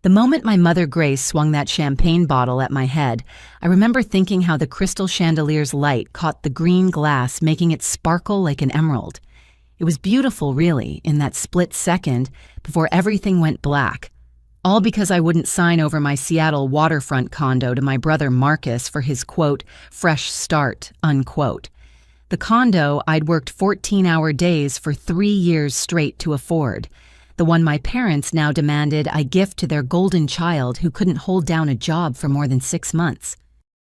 The moment my mother Grace swung that champagne bottle at my head, I remember thinking how the crystal chandelier's light caught the green glass, making it sparkle like an emerald. It was beautiful, really, in that split second before everything went black. All because I wouldn't sign over my Seattle waterfront condo to my brother Marcus for his, quote, fresh start, unquote. The condo I'd worked 14-hour days for 3 years straight to afford. The one my parents now demanded I gift to their golden child who couldn't hold down a job for more than 6 months.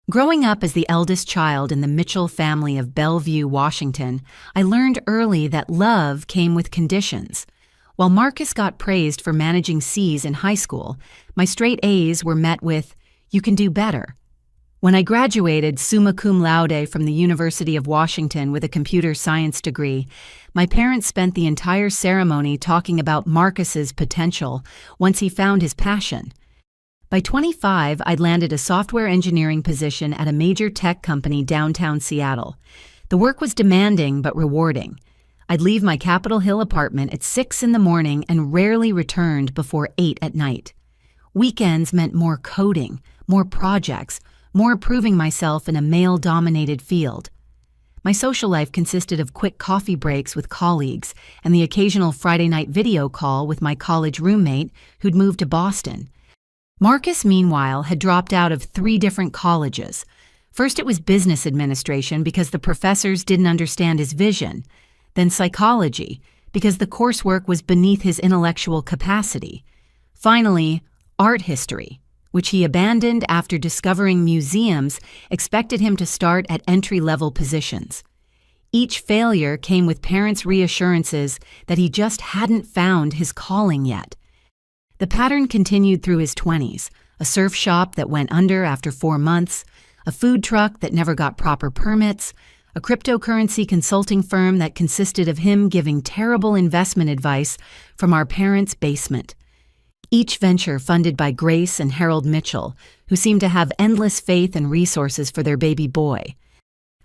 Growing up as the eldest child in the Mitchell family of Bellevue, Washington, I learned early that love came with conditions. While Marcus got praised for managing C's in high school, my straight A's were met with, "You can do better." When I graduated summa cum laude from the University of Washington with a computer science degree, my parents spent the entire ceremony talking about Marcus's potential once he found his passion. By 25, I'd landed a software engineering position at a major tech company downtown Seattle. The work was demanding but rewarding. I'd leave my Capitol Hill apartment at 6 in the morning and rarely returned before 8 at night. Weekends meant more coding, more projects, more proving myself in a male-dominated field. My social life consisted of quick coffee breaks with colleagues and the occasional Friday night video call with my college roommate who'd moved to Boston. Marcus, meanwhile, had dropped out of 3 different colleges. First it was business administration because the professors didn't understand his vision, then psychology because the coursework was beneath his intellectual capacity. Finally, art history, which he abandoned after discovering museums expected him to start at entry-level positions. Each failure came with parents' reassurances that he just hadn't found his calling yet. The pattern continued through his 20s, a surf shop that went under after 4 months, a food truck that never got proper permits, a cryptocurrency consulting firm that consisted of him giving terrible investment advice from our parents' basement. Each venture funded by Grace and Harold Mitchell, who seemed to have endless faith and resources for their baby boy.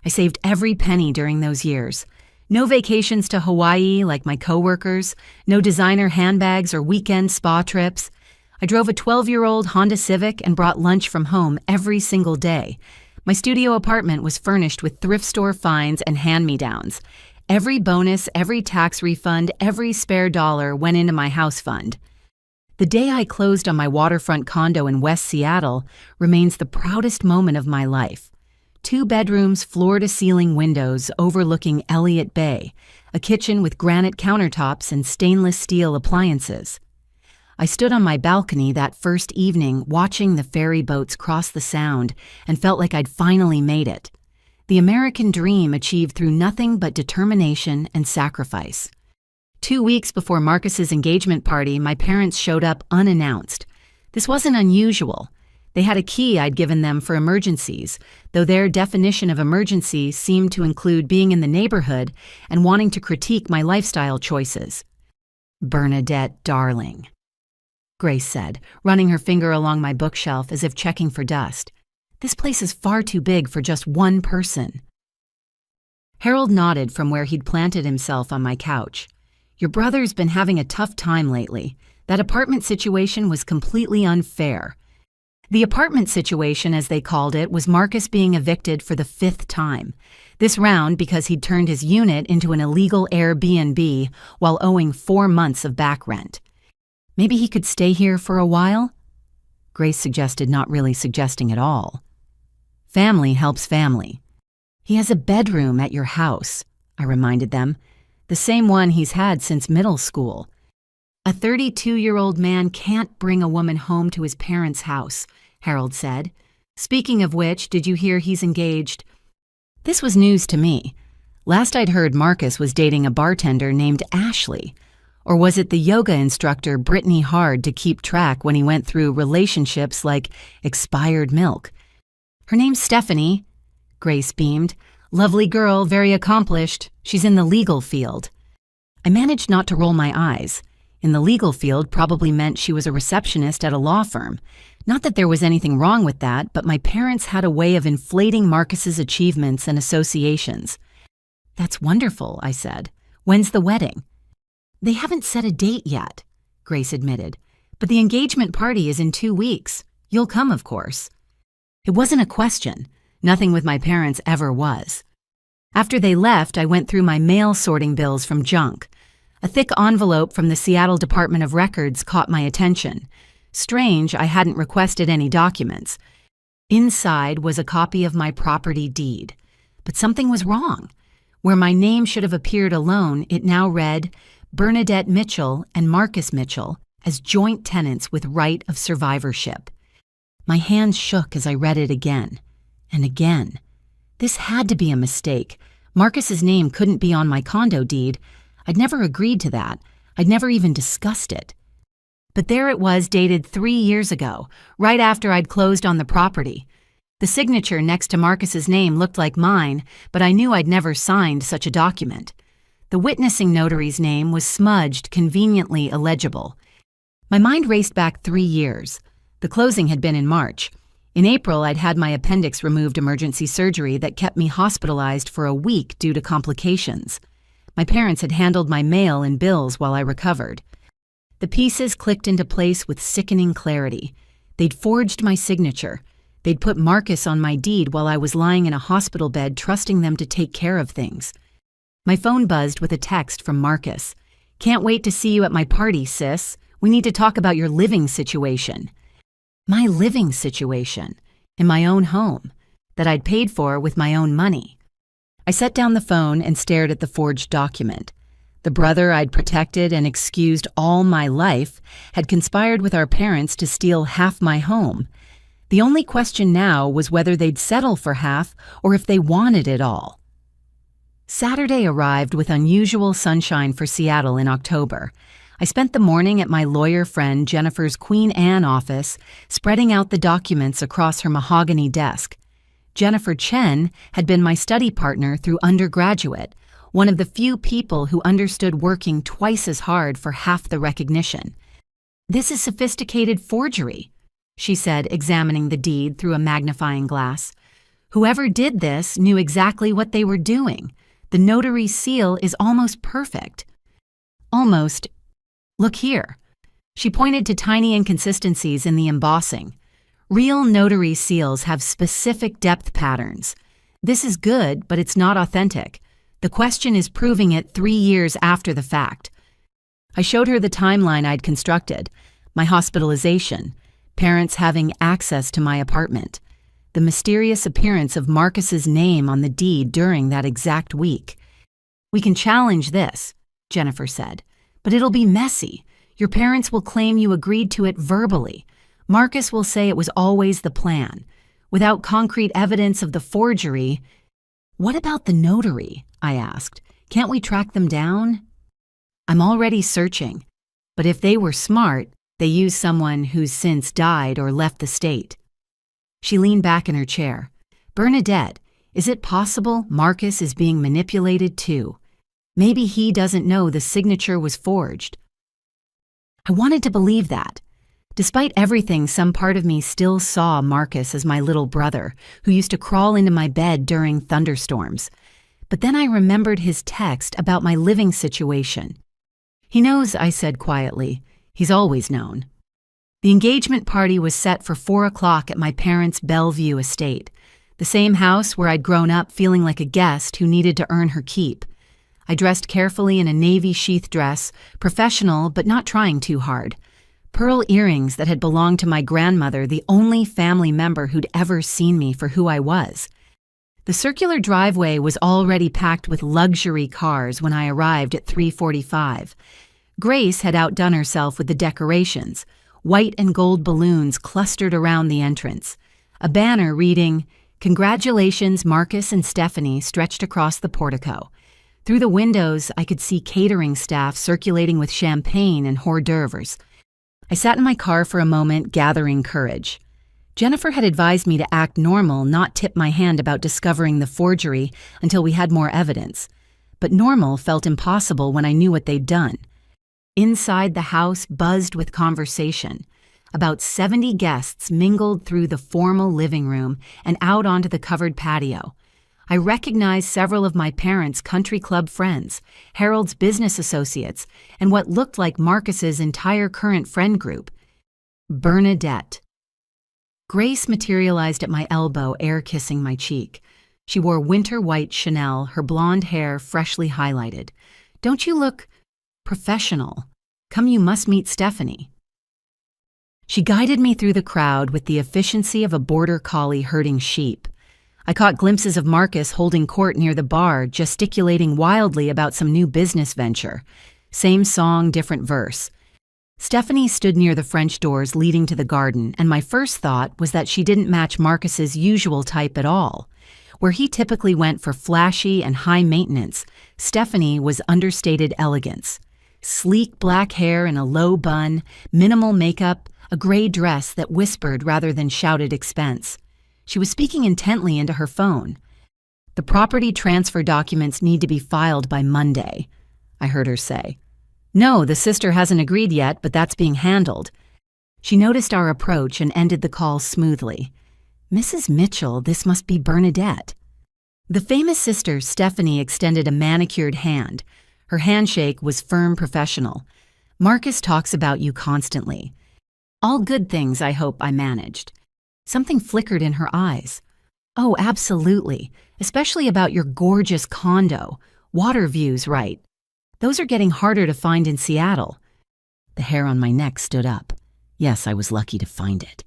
I saved every penny during those years. No vacations to Hawaii like my coworkers, no designer handbags or weekend spa trips. I drove a 12-year-old Honda Civic and brought lunch from home every single day. My studio apartment was furnished with thrift store finds and hand-me-downs. Every bonus, every tax refund, every spare dollar went into my house fund. The day I closed on my waterfront condo in West Seattle remains the proudest moment of my life. 2 bedrooms, floor-to-ceiling windows overlooking Elliott Bay, a kitchen with granite countertops and stainless steel appliances. I stood on my balcony that first evening watching the ferry boats cross the Sound and felt like I'd finally made it. The American dream achieved through nothing but determination and sacrifice. 2 weeks before Marcus's engagement party, my parents showed up unannounced. This wasn't unusual. They had a key I'd given them for emergencies, though their definition of emergency seemed to include being in the neighborhood and wanting to critique my lifestyle choices. "Bernadette, darling," Grace said, running her finger along my bookshelf as if checking for dust. "This place is far too big for just one person." Harold nodded from where he'd planted himself on my couch. "Your brother's been having a tough time lately. That apartment situation was completely unfair." The apartment situation, as they called it, was Marcus being evicted for the 5th time. This round because he'd turned his unit into an illegal Airbnb while owing 4 months of back rent. Maybe he could stay here for a while? Grace suggested, not really suggesting at all. "Family helps family." "He has a bedroom at your house," I reminded them. "The same one he's had since middle school." "A 32-year-old man can't bring a woman home to his parents' house," Harold said. "Speaking of which, did you hear he's engaged?" This was news to me. Last I'd heard, Marcus was dating a bartender named Ashley. Or was it the yoga instructor Brittany Hard to keep track when he went through relationships like expired milk? "Her name's Stephanie," Grace beamed. "Lovely girl, very accomplished. She's in the legal field." I managed not to roll my eyes. In the legal field probably meant she was a receptionist at a law firm. Not that there was anything wrong with that, but my parents had a way of inflating Marcus's achievements and associations. "That's wonderful," I said. "When's the wedding?" "They haven't set a date yet," Grace admitted. But the engagement party is in 2 weeks. You'll come, of course. It wasn't a question. Nothing with my parents ever was. After they left, I went through my mail sorting bills from junk. A thick envelope from the Seattle Department of Records caught my attention. Strange, I hadn't requested any documents. Inside was a copy of my property deed. But something was wrong. Where my name should have appeared alone, it now read, Bernadette Mitchell and Marcus Mitchell as joint tenants with right of survivorship. My hands shook as I read it again and again. This had to be a mistake. Marcus's name couldn't be on my condo deed. I'd never agreed to that. I'd never even discussed it. But there it was, dated 3 years ago, right after I'd closed on the property. The signature next to Marcus's name looked like mine, but I knew I'd never signed such a document. The witnessing notary's name was smudged, conveniently illegible. My mind raced back 3 years. The closing had been in March. In April, I'd had my appendix removed, emergency surgery that kept me hospitalized for a week due to complications. My parents had handled my mail and bills while I recovered. The pieces clicked into place with sickening clarity. They'd forged my signature. They'd put Marcus on my deed while I was lying in a hospital bed, trusting them to take care of things. My phone buzzed with a text from Marcus. "Can't wait to see you at my party, sis. We need to talk about your living situation." My living situation, in my own home, that I'd paid for with my own money. I set down the phone and stared at the forged document. The brother I'd protected and excused all my life had conspired with our parents to steal half my home. The only question now was whether they'd settle for half or if they wanted it all. Saturday arrived with unusual sunshine for Seattle in October. I spent the morning at my lawyer friend Jennifer's Queen Anne office, spreading out the documents across her mahogany desk. Jennifer Chen had been my study partner through undergraduate, one of the few people who understood working twice as hard for half the recognition. "This is sophisticated forgery," she said, examining the deed through a magnifying glass. "Whoever did this knew exactly what they were doing. The notary's seal is almost perfect." Almost. Look here. She pointed to tiny inconsistencies in the embossing. Real notary seals have specific depth patterns. This is good, but it's not authentic. The question is proving it 3 years after the fact. I showed her the timeline I'd constructed, my hospitalization, parents having access to my apartment, the mysterious appearance of Marcus's name on the deed during that exact week. "We can challenge this," Jennifer said, "but it'll be messy. Your parents will claim you agreed to it verbally. Marcus will say it was always the plan. Without concrete evidence of the forgery—" "What about the notary?" I asked. "Can't we track them down?" "I'm already searching. But if they were smart, they used someone who's since died or left the state." She leaned back in her chair. "Bernadette, is it possible Marcus is being manipulated too? Maybe he doesn't know the signature was forged." I wanted to believe that. Despite everything, some part of me still saw Marcus as my little brother, who used to crawl into my bed during thunderstorms. But then I remembered his text about my living situation. "He knows," I said quietly. "He's always known." The engagement party was set for 4 o'clock at my parents' Bellevue estate, the same house where I'd grown up feeling like a guest who needed to earn her keep. I dressed carefully in a navy sheath dress, professional but not trying too hard. Pearl earrings that had belonged to my grandmother, the only family member who'd ever seen me for who I was. The circular driveway was already packed with luxury cars when I arrived at 3:45. Grace had outdone herself with the decorations, white and gold balloons clustered around the entrance. A banner reading, "Congratulations, Marcus and Stephanie," stretched across the portico. Through the windows, I could see catering staff circulating with champagne and hors d'oeuvres. I sat in my car for a moment, gathering courage. Jennifer had advised me to act normal, not tip my hand about discovering the forgery until we had more evidence. But normal felt impossible when I knew what they'd done. Inside, the house buzzed with conversation. About 70 guests mingled through the formal living room and out onto the covered patio. I recognized several of my parents' country club friends, Harold's business associates, and what looked like Marcus's entire current friend group. Bernadette. Grace materialized at my elbow, air-kissing my cheek. She wore winter white Chanel, her blonde hair freshly highlighted. "Don't you look professional? Come, you must meet Stephanie." She guided me through the crowd with the efficiency of a border collie herding sheep. I caught glimpses of Marcus holding court near the bar, gesticulating wildly about some new business venture. Same song, different verse. Stephanie stood near the French doors leading to the garden, and my first thought was that she didn't match Marcus's usual type at all. Where he typically went for flashy and high maintenance, Stephanie was understated elegance. Sleek black hair in a low bun, minimal makeup, a gray dress that whispered rather than shouted expense. She was speaking intently into her phone. "The property transfer documents need to be filed by Monday," I heard her say. "No, the sister hasn't agreed yet, but that's being handled." She noticed our approach and ended the call smoothly. "Mrs. Mitchell, this must be Bernadette." The famous sister, Stephanie, extended a manicured hand. Her handshake was firm, professional. "Marcus talks about you constantly." "All good things, I hope," I managed. Something flickered in her eyes. "Oh, absolutely, especially about your gorgeous condo. Water views, right? Those are getting harder to find in Seattle." The hair on my neck stood up. Yes, I was lucky to find it.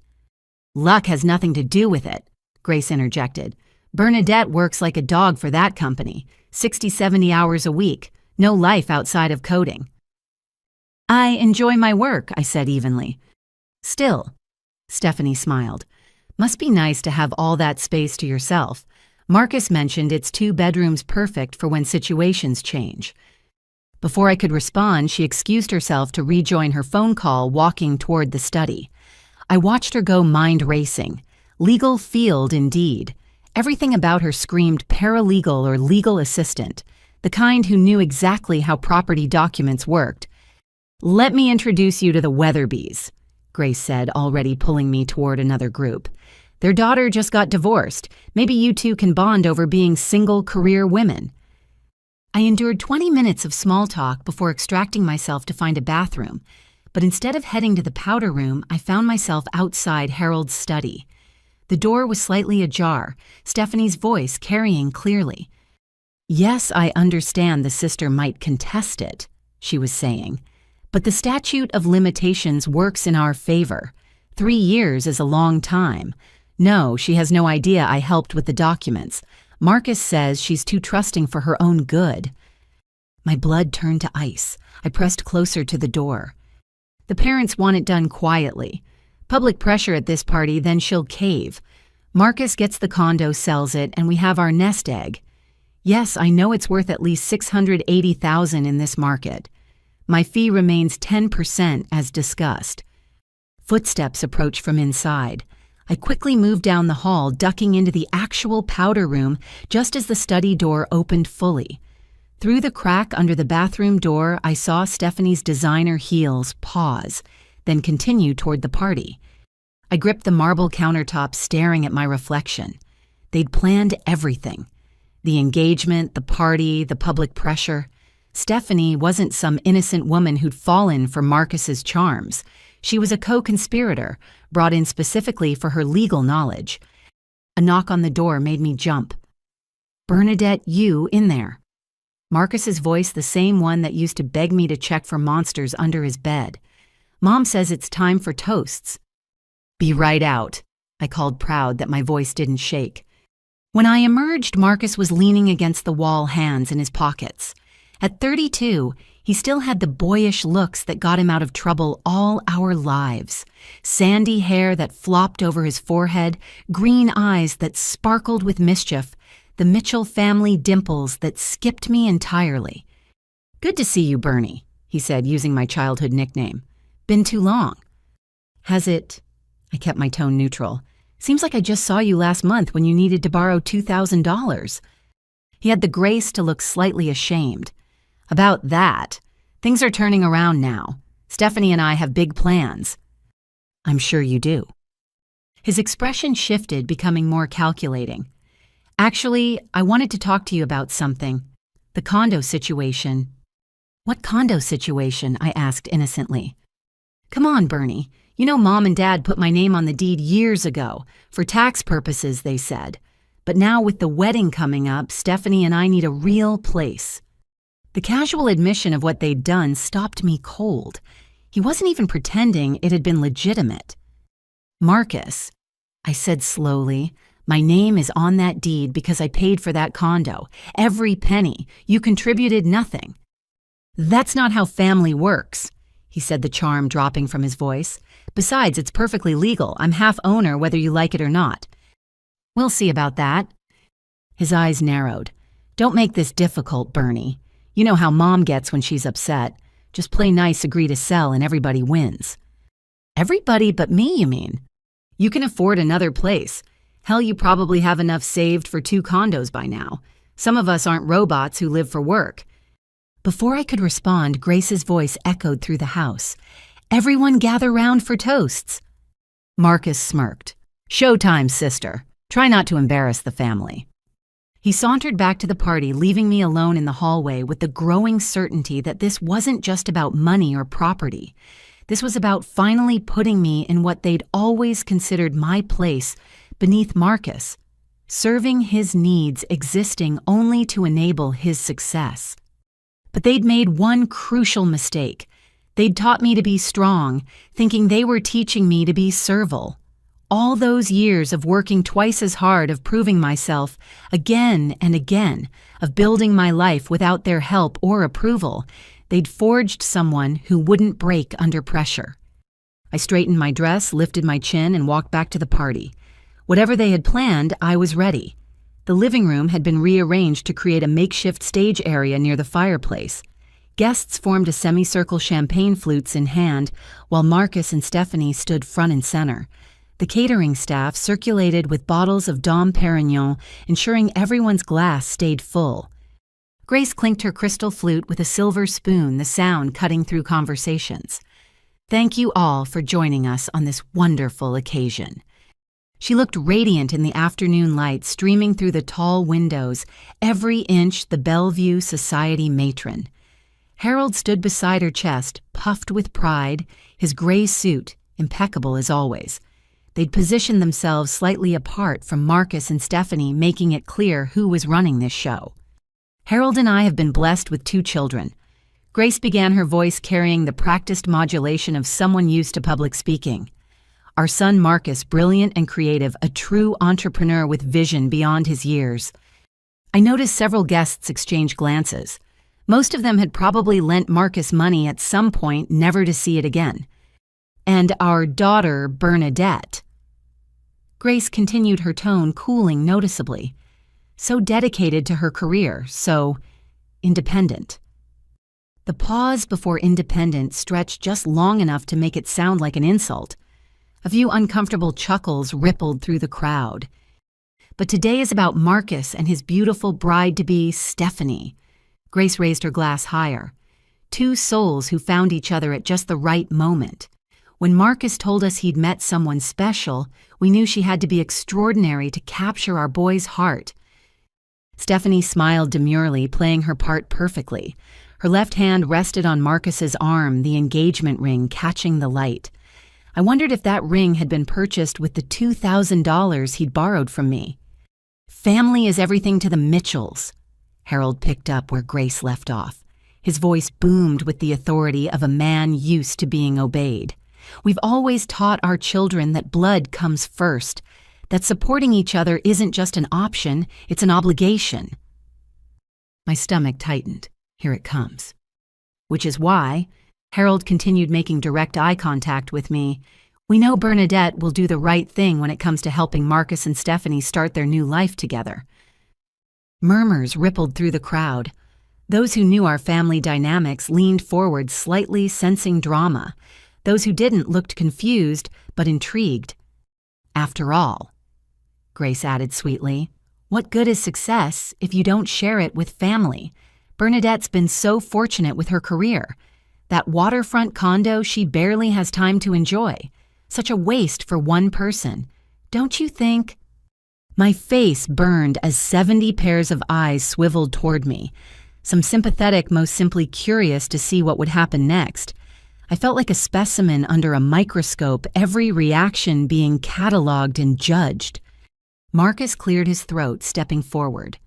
"Luck has nothing to do with it," Grace interjected. "Bernadette works like a dog for that company, 60, 70 hours a week, no life outside of coding." "I enjoy my work," I said evenly. "Still," Stephanie smiled. "Must be nice to have all that space to yourself. Marcus mentioned it's 2 bedrooms perfect for when situations change." Before I could respond, she excused herself to rejoin her phone call, walking toward the study. I watched her go mind racing. Legal field indeed. Everything about her screamed paralegal or legal assistant, the kind who knew exactly how property documents worked. "Let me introduce you to the Weatherbys," Grace said, already pulling me toward another group. "Their daughter just got divorced. Maybe you two can bond over being single career women." I endured 20 minutes of small talk before extracting myself to find a bathroom, but instead of heading to the powder room, I found myself outside Harold's study. The door was slightly ajar, Stephanie's voice carrying clearly. "Yes, I understand the sister might contest it," she was saying, "but the statute of limitations works in our favor. 3 years is a long time. No, she has no idea I helped with the documents. Marcus says she's too trusting for her own good." My blood turned to ice. I pressed closer to the door. "The parents want it done quietly. Public pressure at this party, then she'll cave. Marcus gets the condo, sells it, and we have our nest egg. Yes, I know it's worth at least $680,000 in this market. My fee remains 10% as discussed." Footsteps approached from inside. I quickly moved down the hall, ducking into the actual powder room just as the study door opened fully. Through the crack under the bathroom door, I saw Stephanie's designer heels pause, then continue toward the party. I gripped the marble countertop, staring at my reflection. They'd planned everything. The engagement, the party, the public pressure. Stephanie wasn't some innocent woman who'd fallen for Marcus's charms. She was a co-conspirator, brought in specifically for her legal knowledge. A knock on the door made me jump. "Bernadette, you in there." Marcus's voice, the same one that used to beg me to check for monsters under his bed. "Mom says it's time for toasts." "Be right out," I called, proud that my voice didn't shake. When I emerged, Marcus was leaning against the wall, hands in his pockets. At 32, he still had the boyish looks that got him out of trouble all our lives. Sandy hair that flopped over his forehead, green eyes that sparkled with mischief, the Mitchell family dimples that skipped me entirely. "Good to see you, Bernie," he said, using my childhood nickname. "Been too long." "Has it?" I kept my tone neutral. "Seems like I just saw you last month when you needed to borrow $2,000. He had the grace to look slightly ashamed. "About that. Things are turning around now. Stephanie and I have big plans." "I'm sure you do." His expression shifted, becoming more calculating. "Actually, I wanted to talk to you about something. The condo situation." "What condo situation?" I asked innocently. "Come on, Bernie. You know, Mom and Dad put my name on the deed years ago, for tax purposes, they said. But now with the wedding coming up, Stephanie and I need a real place. The casual admission of what they'd done stopped me cold. He wasn't even pretending it had been legitimate. Marcus, I said slowly, my name is on that deed because I paid for that condo. Every penny. You contributed nothing. That's not how family works, he said, the charm dropping from his voice. Besides, it's perfectly legal. I'm half owner whether you like it or not. We'll see about that. His eyes narrowed. Don't make this difficult, Bernie. You know how Mom gets when she's upset. Just play nice, agree to sell, and everybody wins. Everybody but me, you mean? You can afford another place. Hell, you probably have enough saved for 2 condos by now. Some of us aren't robots who live for work. Before I could respond, Grace's voice echoed through the house. Everyone gather round for toasts. Marcus smirked. Showtime, sister. Try not to embarrass the family. He sauntered back to the party, leaving me alone in the hallway with the growing certainty that this wasn't just about money or property. This was about finally putting me in what they'd always considered my place beneath Marcus, serving his needs, existing only to enable his success. But they'd made one crucial mistake. They'd taught me to be strong, thinking they were teaching me to be servile. All those years of working twice as hard, of proving myself again and again, of building my life without their help or approval, they'd forged someone who wouldn't break under pressure. I straightened my dress, lifted my chin, and walked back to the party. Whatever they had planned, I was ready. The living room had been rearranged to create a makeshift stage area near the fireplace. Guests formed a semicircle, champagne flutes in hand, while Marcus and Stephanie stood front and center. The catering staff circulated with bottles of Dom Perignon, ensuring everyone's glass stayed full. Grace clinked her crystal flute with a silver spoon, the sound cutting through conversations. Thank you all for joining us on this wonderful occasion. She looked radiant in the afternoon light streaming through the tall windows, every inch the Bellevue Society matron. Harold stood beside her chest, puffed with pride, his gray suit impeccable as always. They'd positioned themselves slightly apart from Marcus and Stephanie, making it clear who was running this show. Harold and I have been blessed with 2 children. Grace began, her voice carrying the practiced modulation of someone used to public speaking. Our son Marcus, brilliant and creative, a true entrepreneur with vision beyond his years. I noticed several guests exchange glances. Most of them had probably lent Marcus money at some point, never to see it again. And our daughter, Bernadette. Grace continued, her tone cooling noticeably. So dedicated to her career, so independent. The pause before independent stretched just long enough to make it sound like an insult. A few uncomfortable chuckles rippled through the crowd. But today is about Marcus and his beautiful bride-to-be, Stephanie. Grace raised her glass higher. 2 souls who found each other at just the right moment. When Marcus told us he'd met someone special, we knew she had to be extraordinary to capture our boy's heart. Stephanie smiled demurely, playing her part perfectly. Her left hand rested on Marcus's arm, the engagement ring catching the light. I wondered if that ring had been purchased with the $2,000 he'd borrowed from me. Family is everything to the Mitchells. Harold picked up where Grace left off. His voice boomed with the authority of a man used to being obeyed. We've always taught our children that blood comes first, that supporting each other isn't just an option, it's an obligation. My stomach tightened. Here it comes. Which is why, Harold continued, making direct eye contact with me, we know Bernadette will do the right thing when it comes to helping Marcus and Stephanie start their new life together. Murmurs rippled through the crowd. Those who knew our family dynamics leaned forward, slightly sensing drama. Those who didn't looked confused, but intrigued. After all, Grace added sweetly, what good is success if you don't share it with family? Bernadette's been so fortunate with her career. That waterfront condo she barely has time to enjoy. Such a waste for one person. Don't you think? My face burned as 70 pairs of eyes swiveled toward me. Some sympathetic, most simply curious to see what would happen next. I felt like a specimen under a microscope, every reaction being cataloged and judged. Marcus cleared his throat, stepping forward.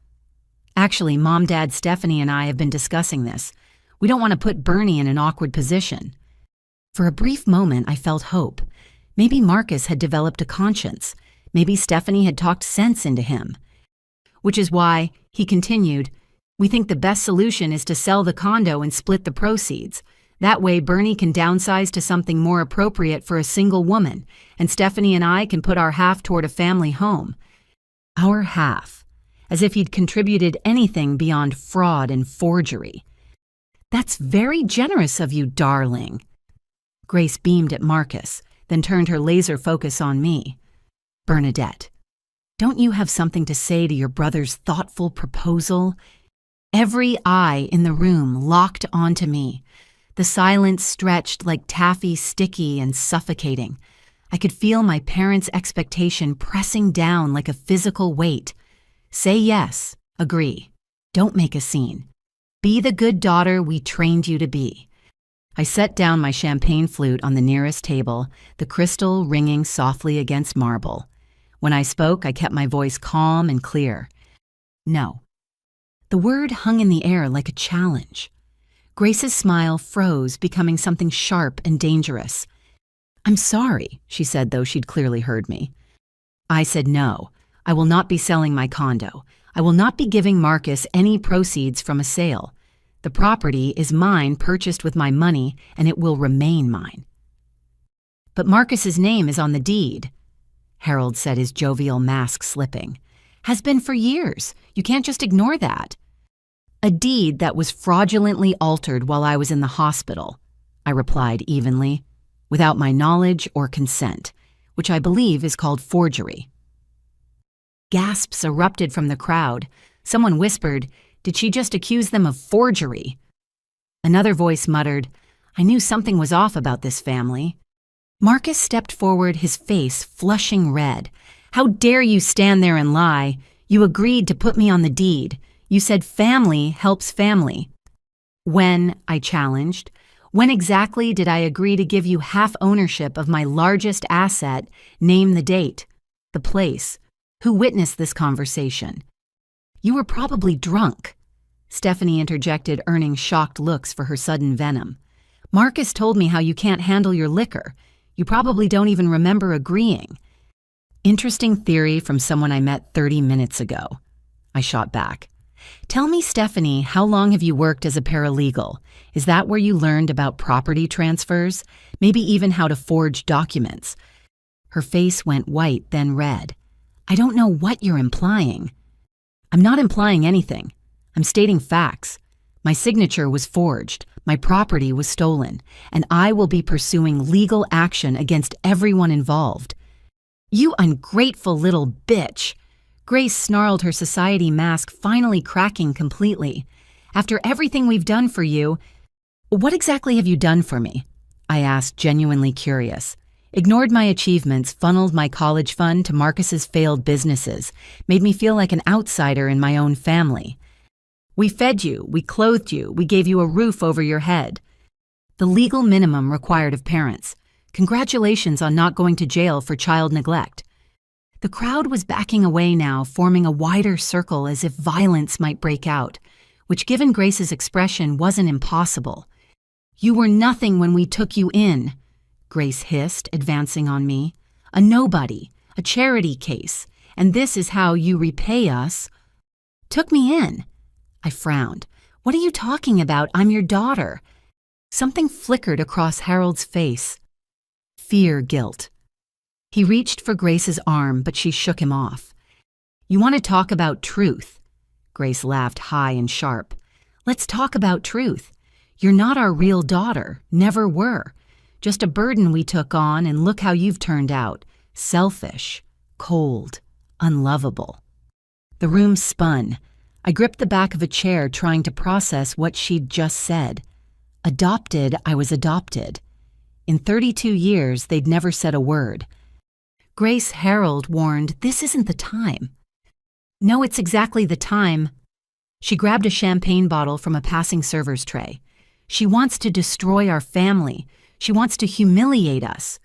Actually, Mom, Dad, Stephanie, and I have been discussing this. We don't want to put Bernie in an awkward position. For a brief moment, I felt hope. Maybe Marcus had developed a conscience. Maybe Stephanie had talked sense into him. Which is why, he continued, we think the best solution is to sell the condo and split the proceeds. That way, Bernie can downsize to something more appropriate for a single woman, and Stephanie and I can put our half toward a family home. Our half. As if he'd contributed anything beyond fraud and forgery. That's very generous of you, darling. Grace beamed at Marcus, then turned her laser focus on me. Bernadette, don't you have something to say to your brother's thoughtful proposal? Every eye in the room locked onto me. The silence stretched like taffy, sticky and suffocating. I could feel my parents' expectation pressing down like a physical weight. Say yes, agree. Don't make a scene. Be the good daughter we trained you to be. I set down my champagne flute on the nearest table, the crystal ringing softly against marble. When I spoke, I kept my voice calm and clear. No. The word hung in the air like a challenge. Grace's smile froze, becoming something sharp and dangerous. I'm sorry, she said, though she'd clearly heard me. I said no. I will not be selling my condo. I will not be giving Marcus any proceeds from a sale. The property is mine, purchased with my money, and it will remain mine. But Marcus's name is on the deed, Harold said, his jovial mask slipping. Has been for years. You can't just ignore that. A deed that was fraudulently altered while I was in the hospital, I replied evenly, without my knowledge or consent, which I believe is called forgery. Gasps erupted from the crowd. Someone whispered, did she just accuse them of forgery? Another voice muttered, I knew something was off about this family. Marcus stepped forward, his face flushing red. How dare you stand there and lie? You agreed to put me on the deed. You said family helps family. When, I challenged, when exactly did I agree to give you half ownership of my largest asset? Name the date, the place. Who witnessed this conversation? You were probably drunk. Stephanie interjected, earning shocked looks for her sudden venom. Marcus told me how you can't handle your liquor. You probably don't even remember agreeing. Interesting theory from someone I met 30 minutes ago. I shot back. Tell me, Stephanie, how long have you worked as a paralegal? Is that where you learned about property transfers? Maybe even how to forge documents? Her face went white, then red. I don't know what you're implying. I'm not implying anything. I'm stating facts. My signature was forged, my property was stolen, and I will be pursuing legal action against everyone involved. You ungrateful little bitch! Grace snarled, her society mask finally cracking completely. After everything we've done for you, what exactly have you done for me? I asked, genuinely curious. Ignored my achievements, funneled my college fund to Marcus's failed businesses, made me feel like an outsider in my own family. We fed you, we clothed you, we gave you a roof over your head. The legal minimum required of parents. Congratulations on not going to jail for child neglect. The crowd was backing away now, forming a wider circle as if violence might break out, which, given Grace's expression, wasn't impossible. You were nothing when we took you in, Grace hissed, advancing on me. A nobody, a charity case, and this is how you repay us. Took me in. I frowned. What are you talking about? I'm your daughter. Something flickered across Harold's face. Fear, guilt. He reached for Grace's arm, but she shook him off. You want to talk about truth? Grace laughed high and sharp. Let's talk about truth. You're not our real daughter, never were. Just a burden we took on, and look how you've turned out. Selfish, cold, unlovable. The room spun. I gripped the back of a chair, trying to process what she'd just said. Adopted, I was adopted. In 32 years, they'd never said a word. Grace, Harold warned, this isn't the time. No, it's exactly the time. She grabbed a champagne bottle from a passing server's tray. She wants to destroy our family. She wants to humiliate us.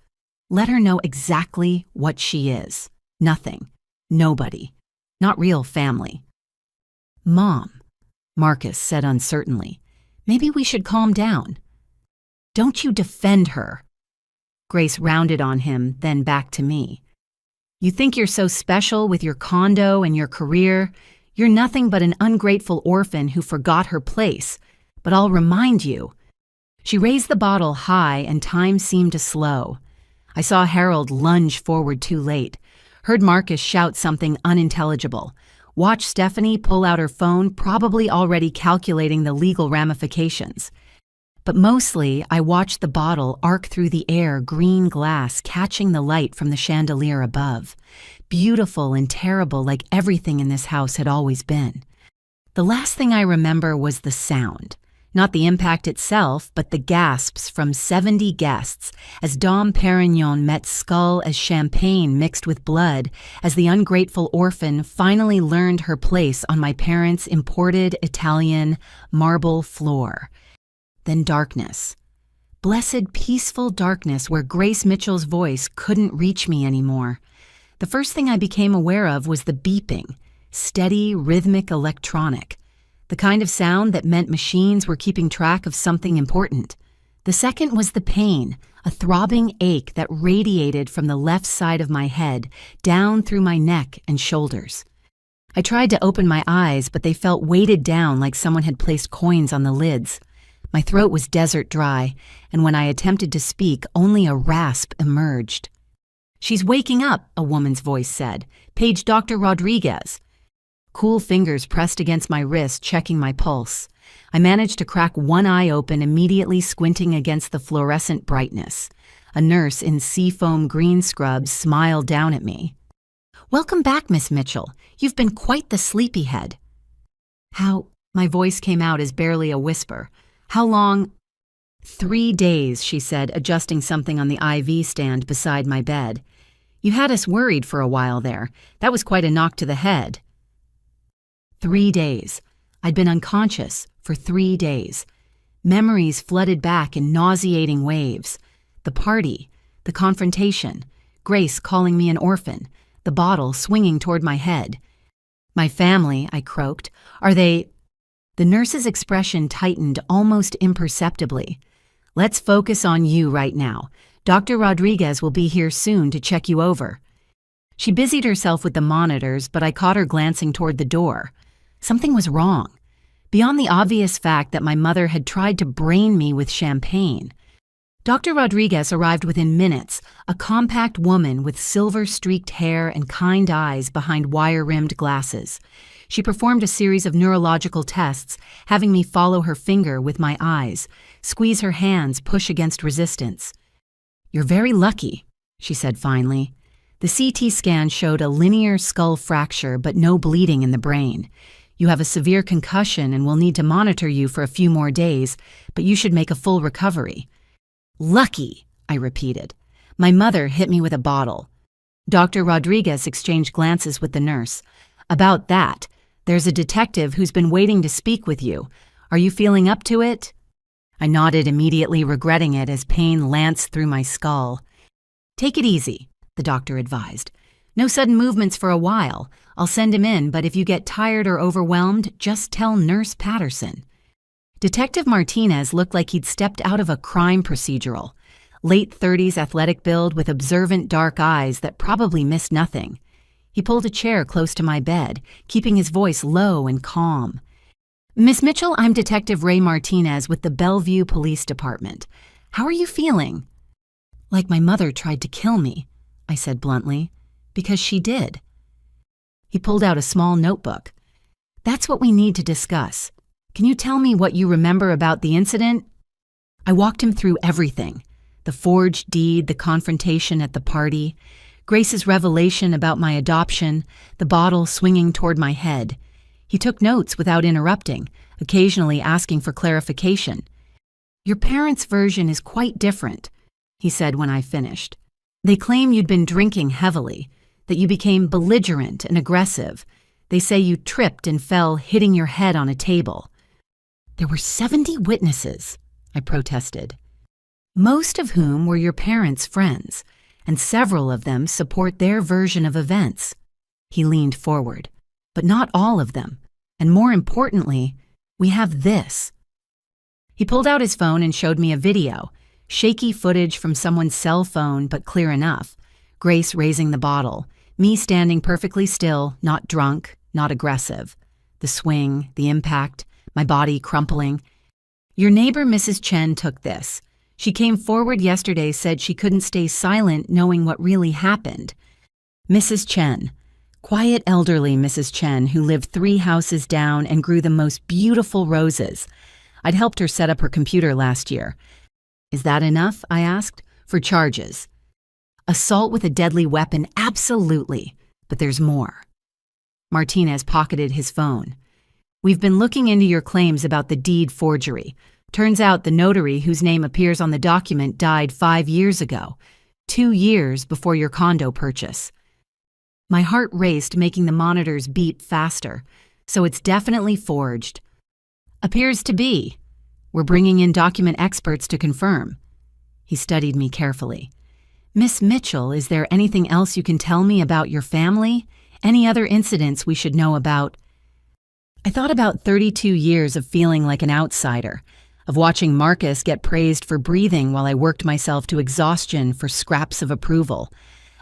Let her know exactly what she is. Nothing. Nobody. Not real family. Mom, Marcus said uncertainly, maybe we should calm down. Don't you defend her. Grace rounded on him, then back to me. You think you're so special with your condo and your career? You're nothing but an ungrateful orphan who forgot her place. But I'll remind you. She raised the bottle high and time seemed to slow. I saw Harold lunge forward too late, heard Marcus shout something unintelligible, watched Stephanie pull out her phone, probably already calculating the legal ramifications. But mostly, I watched the bottle arc through the air, green glass catching the light from the chandelier above. Beautiful and terrible like everything in this house had always been. The last thing I remember was the sound. Not the impact itself, but the gasps from 70 guests as Dom Perignon met skull as champagne mixed with blood as the ungrateful orphan finally learned her place on my parents' imported Italian marble floor. Then darkness. Blessed, peaceful darkness where Grace Mitchell's voice couldn't reach me anymore. The first thing I became aware of was the beeping, steady, rhythmic electronic. The kind of sound that meant machines were keeping track of something important. The second was the pain, a throbbing ache that radiated from the left side of my head, down through my neck and shoulders. I tried to open my eyes, but they felt weighted down like someone had placed coins on the lids. My throat was desert dry, and when I attempted to speak, only a rasp emerged. "She's waking up," a woman's voice said. "Page Dr. Rodriguez." Cool fingers pressed against my wrist, checking my pulse. I managed to crack one eye open, immediately squinting against the fluorescent brightness. A nurse in seafoam green scrubs smiled down at me. "Welcome back, Miss Mitchell. You've been quite the sleepyhead." "How?" My voice came out as barely a whisper. "How long?" 3 days, she said, adjusting something on the IV stand beside my bed. "You had us worried for a while there. That was quite a knock to the head." 3 days. I'd been unconscious for 3 days. Memories flooded back in nauseating waves. The party, the confrontation, Grace calling me an orphan, the bottle swinging toward my head. "My family," I croaked. "Are they—" The nurse's expression tightened almost imperceptibly. "Let's focus on you right now. Dr. Rodriguez will be here soon to check you over." She busied herself with the monitors, but I caught her glancing toward the door. Something was wrong. Beyond the obvious fact that my mother had tried to brain me with champagne. Dr. Rodriguez arrived within minutes, a compact woman with silver-streaked hair and kind eyes behind wire-rimmed glasses. She performed a series of neurological tests, having me follow her finger with my eyes, squeeze her hands, push against resistance. "You're very lucky," she said finally. The CT scan showed a linear skull fracture but no bleeding in the brain. "You have a severe concussion and will need to monitor you for a few more days, but you should make a full recovery." "Lucky," I repeated. My mother hit me with a bottle. Dr. Rodriguez exchanged glances with the nurse. "About that, there's a detective who's been waiting to speak with you. Are you feeling up to it?" I nodded, immediately regretting it as pain lanced through my skull. "Take it easy," the doctor advised. "No sudden movements for a while. I'll send him in, but if you get tired or overwhelmed, just tell Nurse Patterson." Detective Martinez looked like he'd stepped out of a crime procedural. Late 30s athletic build with observant dark eyes that probably missed nothing. He pulled a chair close to my bed, keeping his voice low and calm. "Miss Mitchell, I'm Detective Ray Martinez with the Bellevue Police Department. How are you feeling?" "Like my mother tried to kill me," I said bluntly. "Because she did." He pulled out a small notebook. "That's what we need to discuss. Can you tell me what you remember about the incident?" I walked him through everything. The forged deed, the confrontation at the party, Grace's revelation about my adoption, the bottle swinging toward my head. He took notes without interrupting, occasionally asking for clarification. "Your parents' version is quite different," he said when I finished. "They claim you'd been drinking heavily, that you became belligerent and aggressive. They say you tripped and fell, hitting your head on a table." "There were 70 witnesses," I protested. most of whom were your parents' friends, and several of them support their version of events. He leaned forward. But not all of them. And more importantly, we have this. He pulled out his phone and showed me a video, shaky footage from someone's cell phone, but clear enough. Grace raising the bottle, me standing perfectly still, not drunk, not aggressive. The swing, the impact, my body crumpling. Your neighbor, Mrs. Chen, took this. She came forward yesterday, said she couldn't stay silent knowing what really happened. Mrs. Chen. Quiet elderly Mrs. Chen, who lived 3 houses down and grew the most beautiful roses. I'd helped her set up her computer last year. Is that enough, I asked, for charges? Assault with a deadly weapon, absolutely, but there's more. Martinez pocketed his phone. We've been looking into your claims about the deed forgery. Turns out the notary whose name appears on the document died 5 years ago, 2 years before your condo purchase. My heart raced, making the monitors beep faster. So it's definitely forged. Appears to be. We're bringing in document experts to confirm. He studied me carefully. Miss Mitchell, is there anything else you can tell me about your family? Any other incidents we should know about? I thought about 32 years of feeling like an outsider, of watching Marcus get praised for breathing while I worked myself to exhaustion for scraps of approval,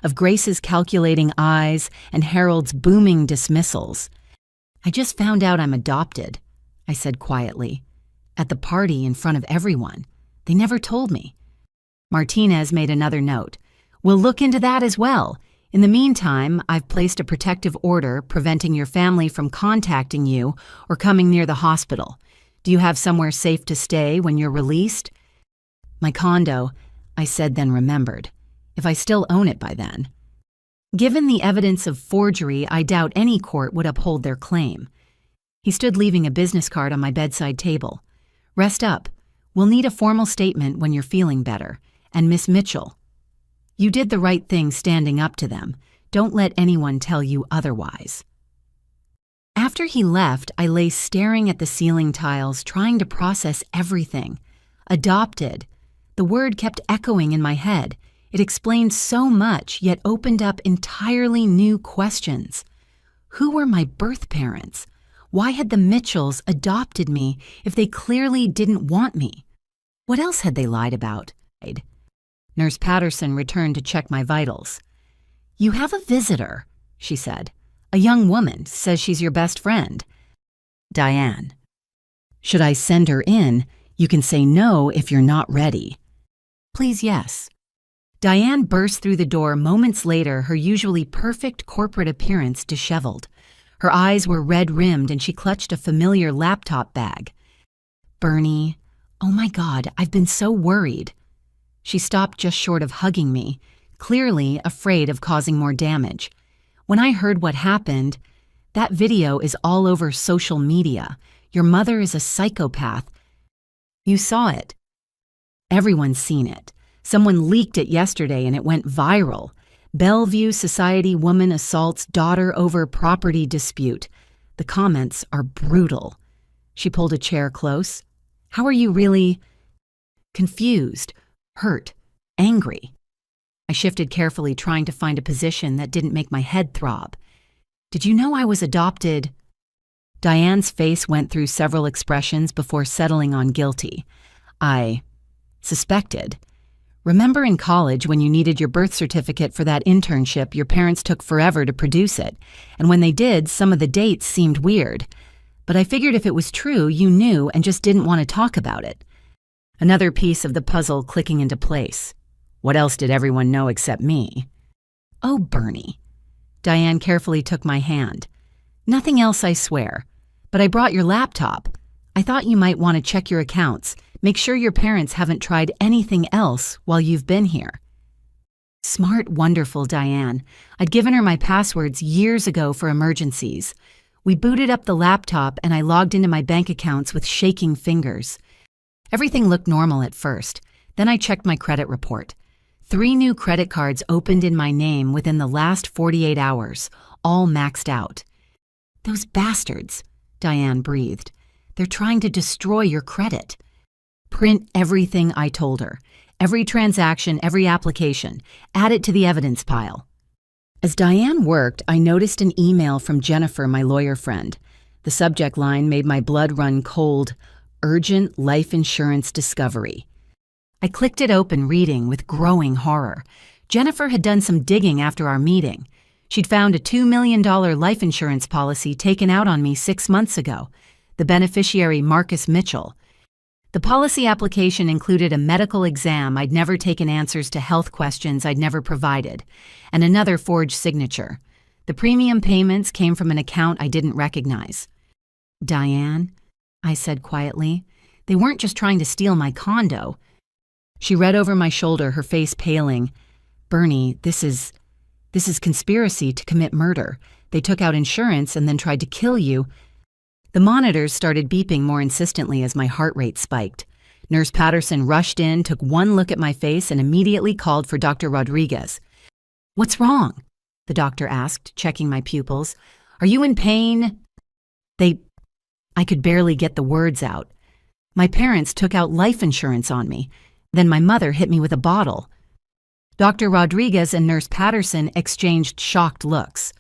of Grace's calculating eyes and Harold's booming dismissals. I just found out I'm adopted, I said quietly. At the party in front of everyone. They never told me. Martinez made another note. We'll look into that as well. In the meantime, I've placed a protective order preventing your family from contacting you or coming near the hospital. Do you have somewhere safe to stay when you're released? My condo, I said, then remembered. If I still own it by then. Given the evidence of forgery, I doubt any court would uphold their claim. He stood leaving a business card on my bedside table. Rest up. We'll need a formal statement when you're feeling better. And Miss Mitchell, you did the right thing standing up to them. Don't let anyone tell you otherwise. After he left, I lay staring at the ceiling tiles, trying to process everything. Adopted. The word kept echoing in my head. It explained so much, yet opened up entirely new questions. Who were my birth parents? Why had the Mitchells adopted me if they clearly didn't want me? What else had they lied about? Nurse Patterson returned to check my vitals. You have a visitor, she said. A young woman says she's your best friend. Diane. Should I send her in? You can say no if you're not ready. Please, yes. Diane burst through the door moments later, her usually perfect corporate appearance disheveled. Her eyes were red-rimmed and she clutched a familiar laptop bag. Bernie, oh my God, I've been so worried. She stopped just short of hugging me, clearly afraid of causing more damage. When I heard what happened, that video is all over social media. Your mother is a psychopath. You saw it. Everyone's seen it. Someone leaked it yesterday and it went viral. Bellevue Society woman assaults daughter over property dispute. The comments are brutal. She pulled a chair close. How are you really? Confused, hurt, angry. I shifted carefully, trying to find a position that didn't make my head throb. Did you know I was adopted? Diane's face went through several expressions before settling on guilty. I suspected. Remember in college when you needed your birth certificate for that internship, your parents took forever to produce it, and when they did, some of the dates seemed weird. But I figured if it was true, you knew and just didn't want to talk about it. Another piece of the puzzle clicking into place. What else did everyone know except me? Oh, Bernie. Diane carefully took my hand. Nothing else, I swear. But I brought your laptop. I thought you might want to check your accounts. Make sure your parents haven't tried anything else while you've been here. Smart, wonderful Diane. I'd given her my passwords years ago for emergencies. We booted up the laptop and I logged into my bank accounts with shaking fingers. Everything looked normal at first. Then I checked my credit report. 3 new credit cards opened in my name within the last 48 hours, all maxed out. Those bastards, Diane breathed. They're trying to destroy your credit. Print everything I told her. Every transaction, every application. Add it to the evidence pile. As Diane worked, I noticed an email from Jennifer, my lawyer friend. The subject line made my blood run cold. Urgent life insurance discovery. I clicked it open, reading with growing horror. Jennifer had done some digging after our meeting. She'd found a $2 million life insurance policy taken out on me 6 months ago. The beneficiary, Marcus Mitchell. The policy application included a medical exam I'd never taken, answers to health questions I'd never provided, and another forged signature. The premium payments came from an account I didn't recognize. "Diane," I said quietly, "they weren't just trying to steal my condo." She read over my shoulder, her face paling. "Bernie, this is conspiracy to commit murder. They took out insurance and then tried to kill you." The monitors started beeping more insistently as my heart rate spiked. Nurse Patterson rushed in, took one look at my face, and immediately called for Dr. Rodriguez. "What's wrong?" the doctor asked, checking my pupils. "Are you in pain?" I could barely get the words out. "My parents took out life insurance on me. Then my mother hit me with a bottle." Dr. Rodriguez and Nurse Patterson exchanged shocked looks.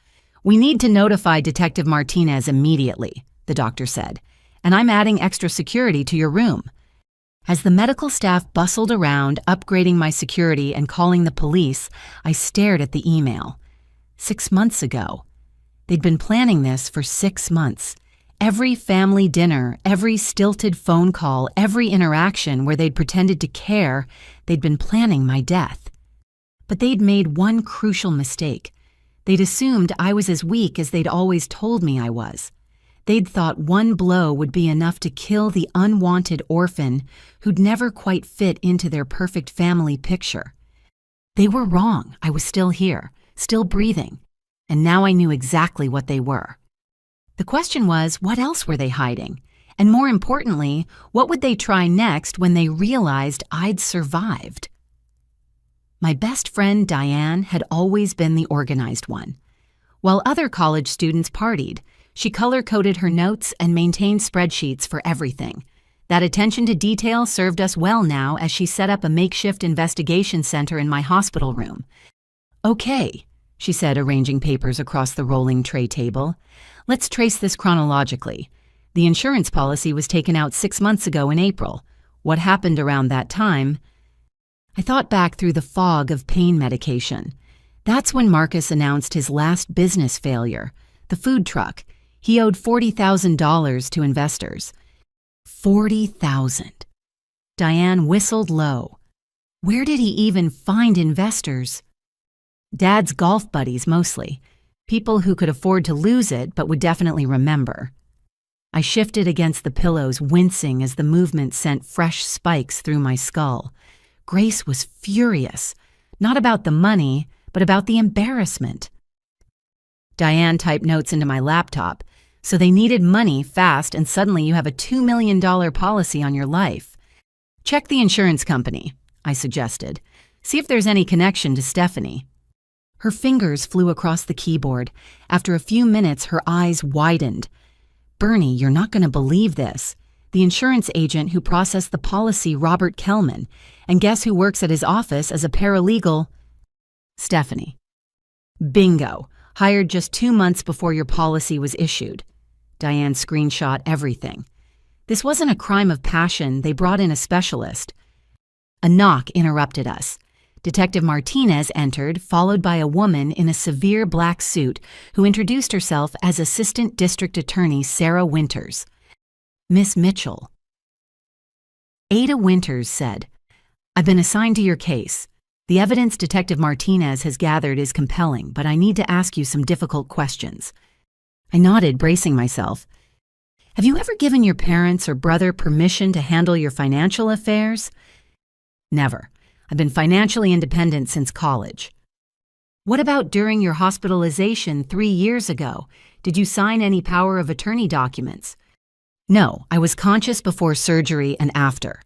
"We need to notify Detective Martinez immediately," the doctor said, "and I'm adding extra security to your room." As the medical staff bustled around, upgrading my security and calling the police, I stared at the email. 6 months ago. They'd been planning this for 6 months. Every family dinner, every stilted phone call, every interaction where they'd pretended to care, they'd been planning my death. But they'd made one crucial mistake. They'd assumed I was as weak as they'd always told me I was. They'd thought one blow would be enough to kill the unwanted orphan who'd never quite fit into their perfect family picture. They were wrong. I was still here, still breathing, and now I knew exactly what they were. The question was, what else were they hiding? And more importantly, what would they try next when they realized I'd survived? My best friend, Diane, had always been the organized one. While other college students partied, she color-coded her notes and maintained spreadsheets for everything. That attention to detail served us well now as she set up a makeshift investigation center in my hospital room. "Okay," she said, arranging papers across the rolling tray table. "Let's trace this chronologically. The insurance policy was taken out 6 months ago in April. What happened around that time?" I thought back through the fog of pain medication. That's when Marcus announced his last business failure, the food truck. He owed $40,000 to investors. 40,000. Diane whistled low. Where did he even find investors? Dad's golf buddies, mostly. People who could afford to lose it but would definitely remember. I shifted against the pillows, wincing as the movement sent fresh spikes through my skull. Grace was furious, not about the money, but about the embarrassment. Diane typed notes into my laptop. "So they needed money fast, and suddenly you have a $2 million policy on your life. Check the insurance company," I suggested. "See if there's any connection to Stephanie." Her fingers flew across the keyboard. After a few minutes, her eyes widened. "Bernie, you're not going to believe this. The insurance agent who processed the policy, Robert Kellman. And guess who works at his office as a paralegal? Stephanie." "Bingo. Hired just 2 months before your policy was issued." Diane screenshot everything. This wasn't a crime of passion. They brought in a specialist. A knock interrupted us. Detective Martinez entered, followed by a woman in a severe black suit who introduced herself as Assistant District Attorney Sarah Winters. "Miss Mitchell." Ada Winters said, "I've been assigned to your case. The evidence Detective Martinez has gathered is compelling, but I need to ask you some difficult questions." I nodded, bracing myself. "Have you ever given your parents or brother permission to handle your financial affairs?" "Never. I've been financially independent since college." "What about during your hospitalization 3 years ago? Did you sign any power of attorney documents?" "No, I was conscious before surgery and after.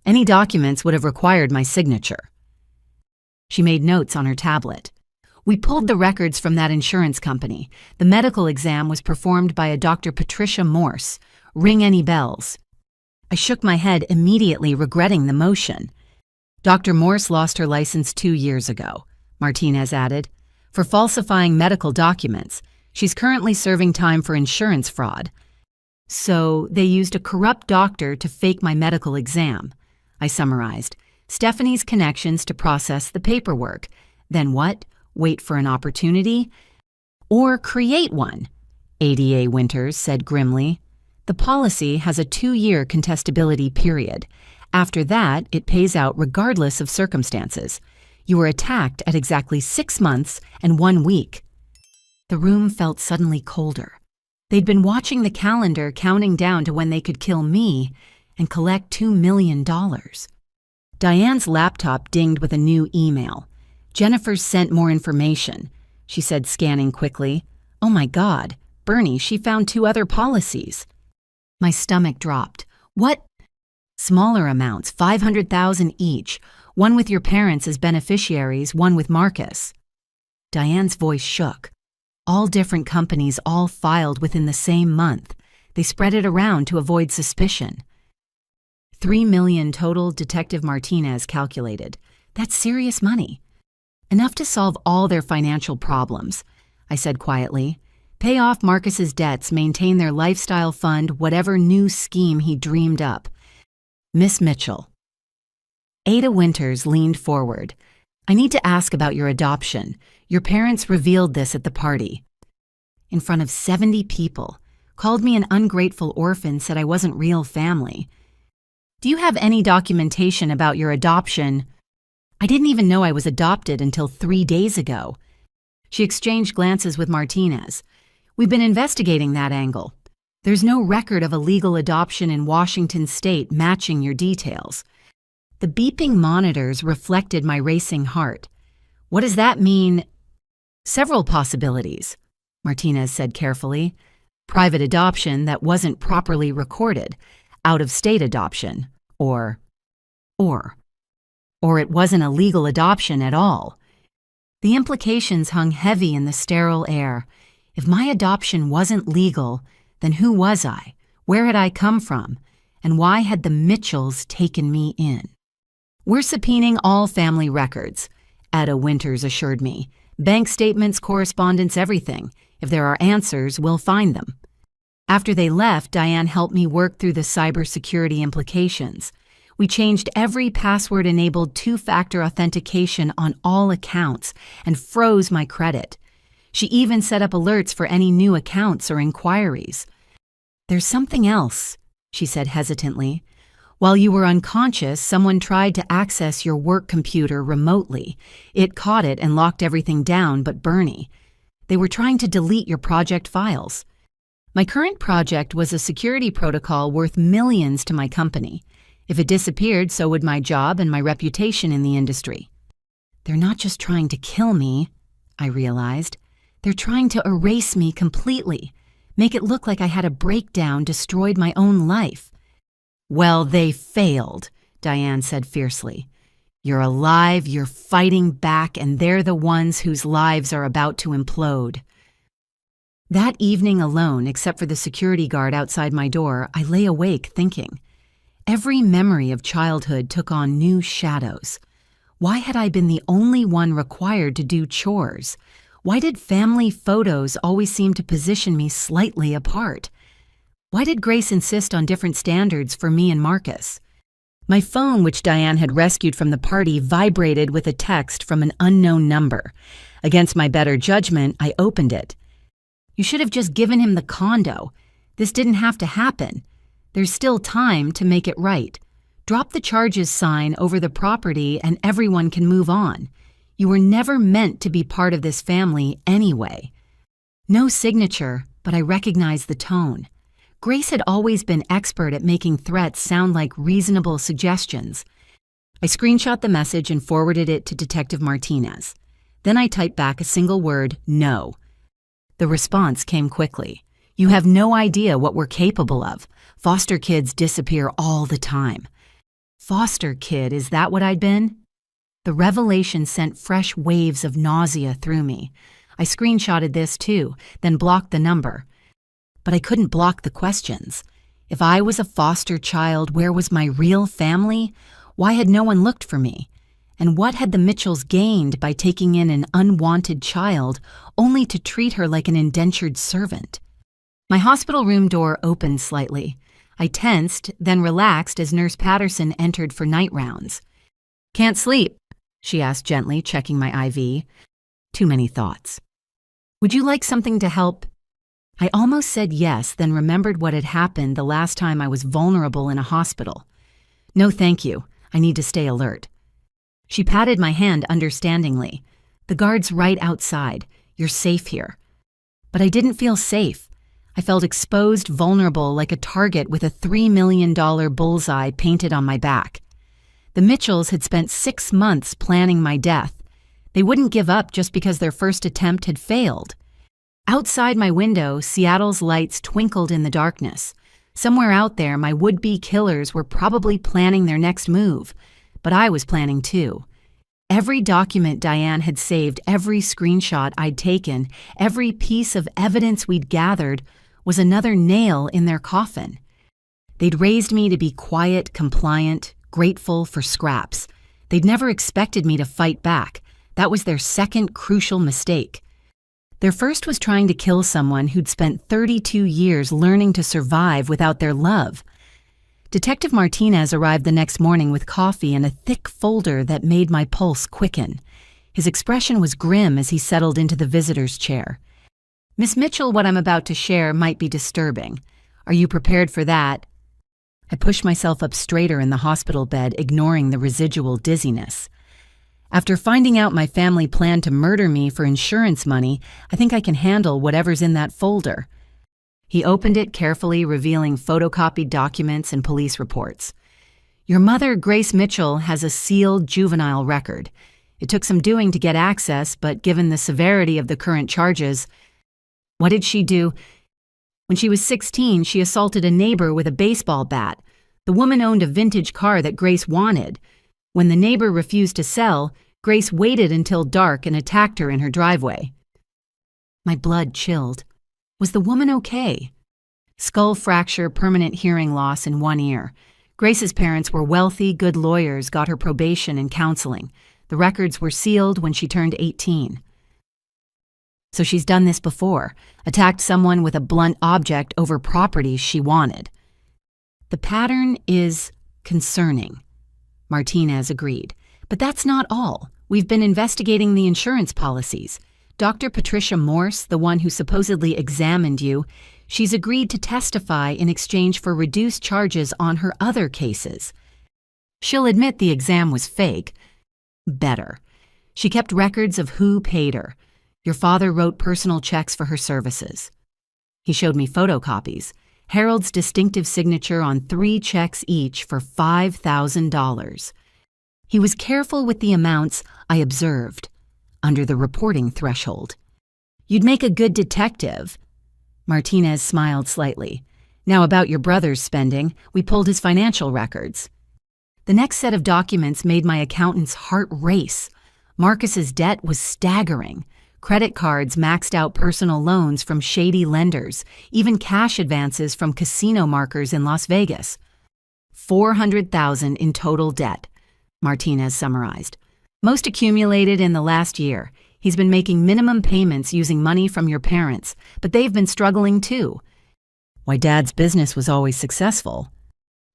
Any documents would have required my signature." She made notes on her tablet. "We pulled the records from that insurance company. The medical exam was performed by a Dr. Patricia Morse. Ring any bells?" I shook my head, immediately regretting the motion. Dr. Morse lost her license 2 years ago, Martinez added, for falsifying medical documents. She's currently serving time for insurance fraud. So they used a corrupt doctor to fake my medical exam, I summarized. Stephanie's connections to process the paperwork. Then what? Wait for an opportunity? Or create one, ADA Winters said grimly. The policy has a 2-year contestability period. After that, it pays out regardless of circumstances. You were attacked at exactly 6 months and 1 week. The room felt suddenly colder. They'd been watching the calendar, counting down to when they could kill me and collect $2 million. Diane's laptop dinged with a new email. Jennifer sent more information, she said, scanning quickly. Oh my God, Bernie, she found 2 other policies. My stomach dropped. What? Smaller amounts, $500,000 each. One with your parents as beneficiaries, one with Marcus. Diane's voice shook. All different companies, all filed within the same month. They spread it around to avoid suspicion. $3 million total, Detective Martinez calculated. That's serious money. Enough to solve all their financial problems, I said quietly. Pay off Marcus's debts, maintain their lifestyle fund, whatever new scheme he dreamed up. Miss Mitchell. Ada Winters leaned forward. I need to ask about your adoption. Your parents revealed this at the party. In front of 70 people. Called me an ungrateful orphan, said I wasn't real family. Do you have any documentation about your adoption? I didn't even know I was adopted until 3 days ago. She exchanged glances with Martinez. We've been investigating that angle. There's no record of a legal adoption in Washington state matching your details. The beeping monitors reflected my racing heart. What does that mean? Several possibilities, Martinez said carefully. Private adoption that wasn't properly recorded, out-of-state adoption, or it wasn't a legal adoption at all. The implications hung heavy in the sterile air. If my adoption wasn't legal, then who was I? Where had I come from? And why had the Mitchells taken me in? We're subpoenaing all family records, Ada Winters assured me. Bank statements, correspondence, everything. If there are answers, we'll find them. After they left, Diane helped me work through the cybersecurity implications. We changed every password-enabled 2-factor authentication on all accounts and froze my credit. She even set up alerts for any new accounts or inquiries. There's something else, she said hesitantly. While you were unconscious, someone tried to access your work computer remotely. It caught it and locked everything down but Bernie. They were trying to delete your project files. My current project was a security protocol worth millions to my company. If it disappeared, so would my job and my reputation in the industry. They're not just trying to kill me, I realized. They're trying to erase me completely, make it look like I had a breakdown, destroyed my own life. Well, they failed, Diane said fiercely. You're alive, you're fighting back, and they're the ones whose lives are about to implode. That evening alone, except for the security guard outside my door, I lay awake thinking. Every memory of childhood took on new shadows. Why had I been the only one required to do chores? Why did family photos always seem to position me slightly apart? Why did Grace insist on different standards for me and Marcus? My phone, which Diane had rescued from the party, vibrated with a text from an unknown number. Against my better judgment, I opened it. You should have just given him the condo. This didn't have to happen. There's still time to make it right. Drop the charges sign over the property and everyone can move on. You were never meant to be part of this family anyway. No signature, but I recognized the tone. Grace had always been expert at making threats sound like reasonable suggestions. I screenshot the message and forwarded it to Detective Martinez. Then I typed back a single word, no. The response came quickly. You have no idea what we're capable of. Foster kids disappear all the time. Foster kid, is that what I'd been? The revelation sent fresh waves of nausea through me. I screenshotted this too, then blocked the number. But I couldn't block the questions. If I was a foster child, where was my real family? Why had no one looked for me? And what had the Mitchells gained by taking in an unwanted child only to treat her like an indentured servant? My hospital room door opened slightly. I tensed, then relaxed as Nurse Patterson entered for night rounds. "Can't sleep?" she asked gently, checking my IV. Too many thoughts. "Would you like something to help?" I almost said yes, then remembered what had happened the last time I was vulnerable in a hospital. "No, thank you. I need to stay alert." She patted my hand understandingly. "The guard's right outside. You're safe here." But I didn't feel safe. I felt exposed, vulnerable, like a target with a $3 million bullseye painted on my back. The Mitchells had spent 6 months planning my death. They wouldn't give up just because their first attempt had failed. Outside my window, Seattle's lights twinkled in the darkness. Somewhere out there, my would-be killers were probably planning their next move. But I was planning too. Every document Diane had saved, every screenshot I'd taken, every piece of evidence we'd gathered was another nail in their coffin. They'd raised me to be quiet, compliant, grateful for scraps. They'd never expected me to fight back. That was their second crucial mistake. Their first was trying to kill someone who'd spent 32 years learning to survive without their love. Detective Martinez arrived the next morning with coffee and a thick folder that made my pulse quicken. His expression was grim as he settled into the visitor's chair. "Miss Mitchell, what I'm about to share might be disturbing. Are you prepared for that?" I pushed myself up straighter in the hospital bed, ignoring the residual dizziness. "After finding out my family planned to murder me for insurance money, I think I can handle whatever's in that folder." He opened it carefully, revealing photocopied documents and police reports. "Your mother, Grace Mitchell, has a sealed juvenile record. It took some doing to get access, but given the severity of the current charges..." "What did she do?" "When she was 16, she assaulted a neighbor with a baseball bat. The woman owned a vintage car that Grace wanted. When the neighbor refused to sell, Grace waited until dark and attacked her in her driveway." My blood chilled. Was the woman okay? Skull fracture, permanent hearing loss in one ear. Grace's parents were wealthy, good lawyers, got her probation and counseling. The records were sealed when she turned 18. "So she's done this before, attacked someone with a blunt object over property she wanted." "The pattern is concerning," Martinez agreed. "But that's not all. We've been investigating the insurance policies. Dr. Patricia Morse, the one who supposedly examined you, she's agreed to testify in exchange for reduced charges on her other cases. She'll admit the exam was fake. Better. She kept records of who paid her. Your father wrote personal checks for her services." He showed me photocopies. Harold's distinctive signature on 3 checks each for $5,000. He was careful with the amounts I observed, under the reporting threshold. "You'd make a good detective." Martinez smiled slightly. "Now about your brother's spending, we pulled his financial records." The next set of documents made my accountant's heart race. Marcus's debt was staggering. Credit cards, maxed out personal loans from shady lenders, even cash advances from casino markers in Las Vegas. $400,000 in total debt, Martinez summarized. "Most accumulated in the last year. He's been making minimum payments using money from your parents, but they've been struggling too." "Why, Dad's business was always successful."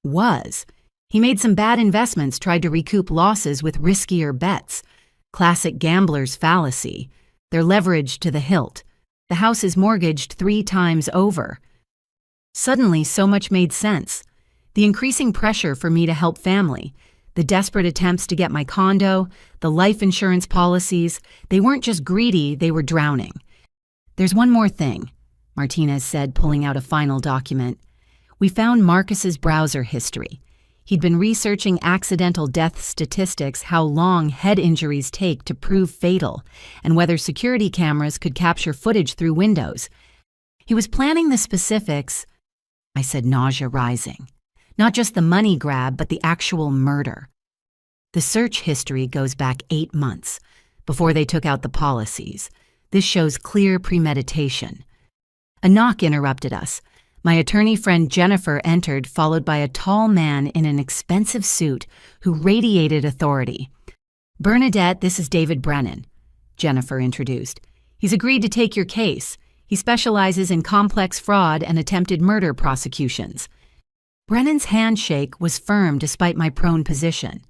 "Was. He made some bad investments, tried to recoup losses with riskier bets. Classic gambler's fallacy. They're leveraged to the hilt. The house is mortgaged 3 times over." Suddenly, so much made sense. The increasing pressure for me to help family, the desperate attempts to get my condo, the life insurance policies, they weren't just greedy, they were drowning. "There's one more thing," Martinez said, pulling out a final document. "We found Marcus's browser history. He'd been researching accidental death statistics, how long head injuries take to prove fatal, and whether security cameras could capture footage through windows. He was planning the specifics," I said, nausea rising. "Not just the money grab, but the actual murder. The search history goes back 8 months, before they took out the policies. This shows clear premeditation." A knock interrupted us. My attorney friend Jennifer entered, followed by a tall man in an expensive suit who radiated authority. "Bernadette, this is David Brennan," Jennifer introduced. "He's agreed to take your case. He specializes in complex fraud and attempted murder prosecutions." Brennan's handshake was firm despite my prone position.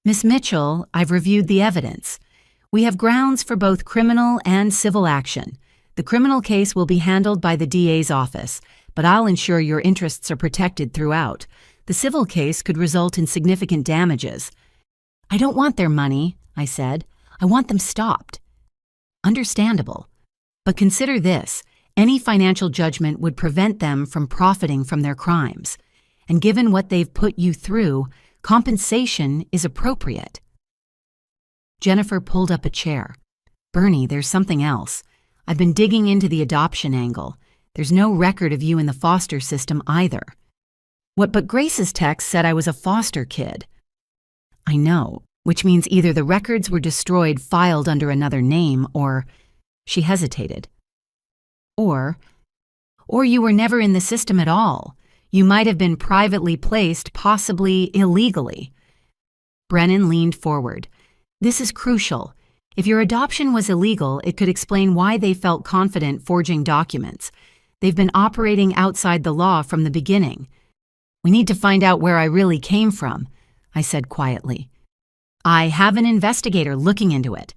"Miss Mitchell, I've reviewed the evidence. We have grounds for both criminal and civil action. The criminal case will be handled by the DA's office, but I'll ensure your interests are protected throughout. The civil case could result in significant damages." "I don't want their money," I said. "I want them stopped." Understandable. But consider this: any financial judgment would prevent them from profiting from their crimes. And given what they've put you through, compensation is appropriate. Jennifer pulled up a chair. "Bernie, there's something else. I've been digging into the adoption angle. There's no record of you in the foster system either." "What, but Grace's text said I was a foster kid." "I know, which means either the records were destroyed, filed under another name, or..." She hesitated. Or you were never in the system at all. You might have been privately placed, possibly illegally." Brennan leaned forward. "This is crucial. If your adoption was illegal, it could explain why they felt confident forging documents. They've been operating outside the law from the beginning." "We need to find out where I really came from," I said quietly. "I have an investigator looking into it,"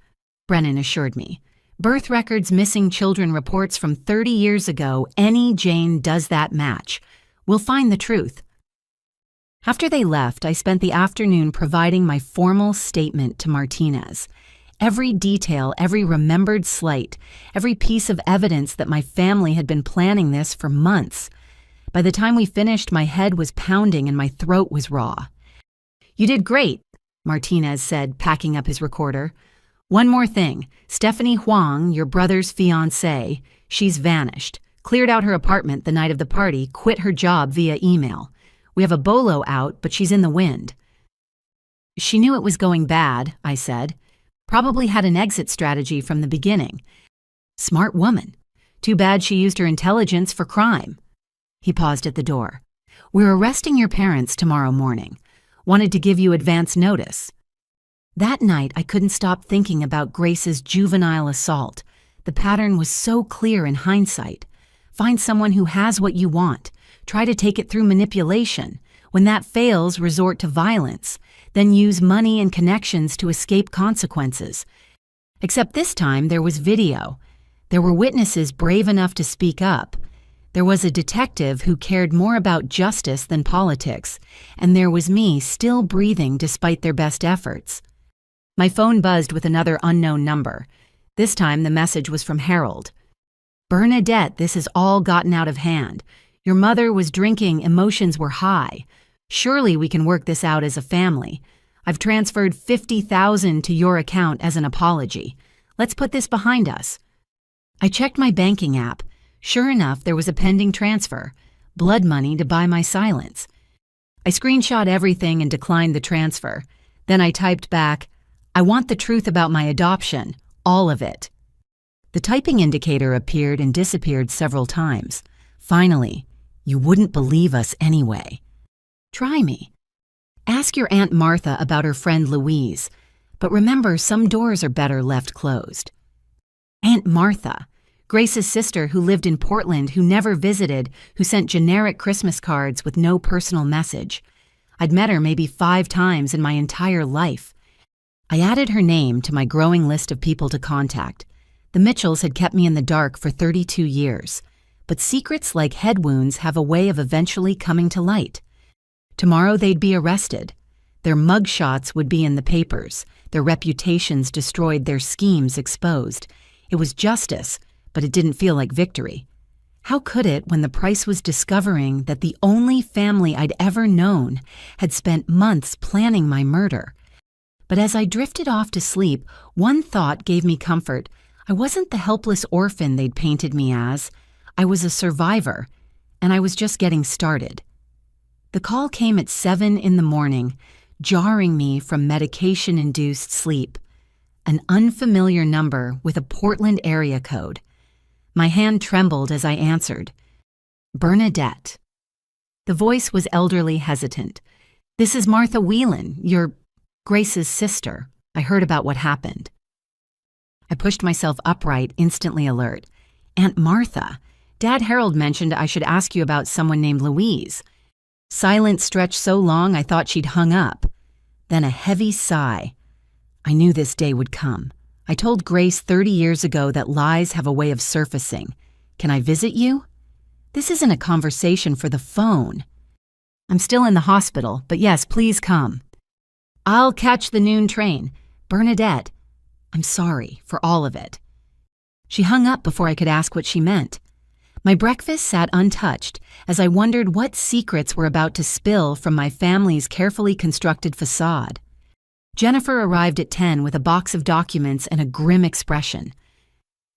Brennan assured me. "Birth records, missing children reports from 30 years ago, any Jane does that match. We'll find the truth." After they left, I spent the afternoon providing my formal statement to Martinez. Every detail, every remembered slight, every piece of evidence that my family had been planning this for months. By the time we finished, my head was pounding and my throat was raw. "You did great," Martinez said, packing up his recorder. "One more thing. Stephanie Huang, your brother's fiancée, she's vanished. Cleared out her apartment the night of the party, quit her job via email. We have a bolo out, but she's in the wind." "She knew it was going bad," I said. "Probably had an exit strategy from the beginning. Smart woman. Too bad she used her intelligence for crime." He paused at the door. "We're arresting your parents tomorrow morning. Wanted to give you advance notice." That night, I couldn't stop thinking about Grace's juvenile assault. The pattern was so clear in hindsight. Find someone who has what you want. Try to take it through manipulation. When that fails, resort to violence. Then use money and connections to escape consequences. Except this time, there was video. There were witnesses brave enough to speak up. There was a detective who cared more about justice than politics. And there was me, still breathing despite their best efforts. My phone buzzed with another unknown number. This time, the message was from Harold. "Bernadette, this has all gotten out of hand. Your mother was drinking, emotions were high. Surely we can work this out as a family. I've transferred $50,000 to your account as an apology. Let's put this behind us." I checked my banking app. Sure enough, there was a pending transfer. Blood money to buy my silence. I screenshot everything and declined the transfer. Then I typed back, "I want the truth about my adoption, all of it." The typing indicator appeared and disappeared several times. Finally, "You wouldn't believe us anyway." Try me. Ask your Aunt Martha about her friend Louise, but remember, some doors are better left closed. Aunt Martha, Grace's sister who lived in Portland, who never visited, who sent generic Christmas cards with no personal message. I'd met her maybe 5 times in my entire life. I added her name to my growing list of people to contact. The Mitchells had kept me in the dark for 32 years, but secrets like head wounds have a way of eventually coming to light. Tomorrow they'd be arrested. Their mugshots would be in the papers, their reputations destroyed, their schemes exposed. It was justice, but it didn't feel like victory. How could it when the price was discovering that the only family I'd ever known had spent months planning my murder? But as I drifted off to sleep, one thought gave me comfort. I wasn't the helpless orphan they'd painted me as. I was a survivor, and I was just getting started. The call came at 7 in the morning, jarring me from medication-induced sleep. An unfamiliar number with a Portland area code. My hand trembled as I answered. Bernadette. The voice was elderly, hesitant. "This is Martha Whelan, your Grace's sister. I heard about what happened." I pushed myself upright, instantly alert. "Aunt Martha, Dad Harold mentioned I should ask you about someone named Louise." Silence stretched so long I thought she'd hung up. Then a heavy sigh. I knew this day would come. I told Grace 30 years ago that lies have a way of surfacing. "Can I visit you?" This isn't a conversation for the phone. "I'm still in the hospital, but yes, please come." "I'll catch the noon train. Bernadette, I'm sorry for all of it." She hung up before I could ask what she meant. My breakfast sat untouched as I wondered what secrets were about to spill from my family's carefully constructed facade. Jennifer arrived at 10 with a box of documents and a grim expression.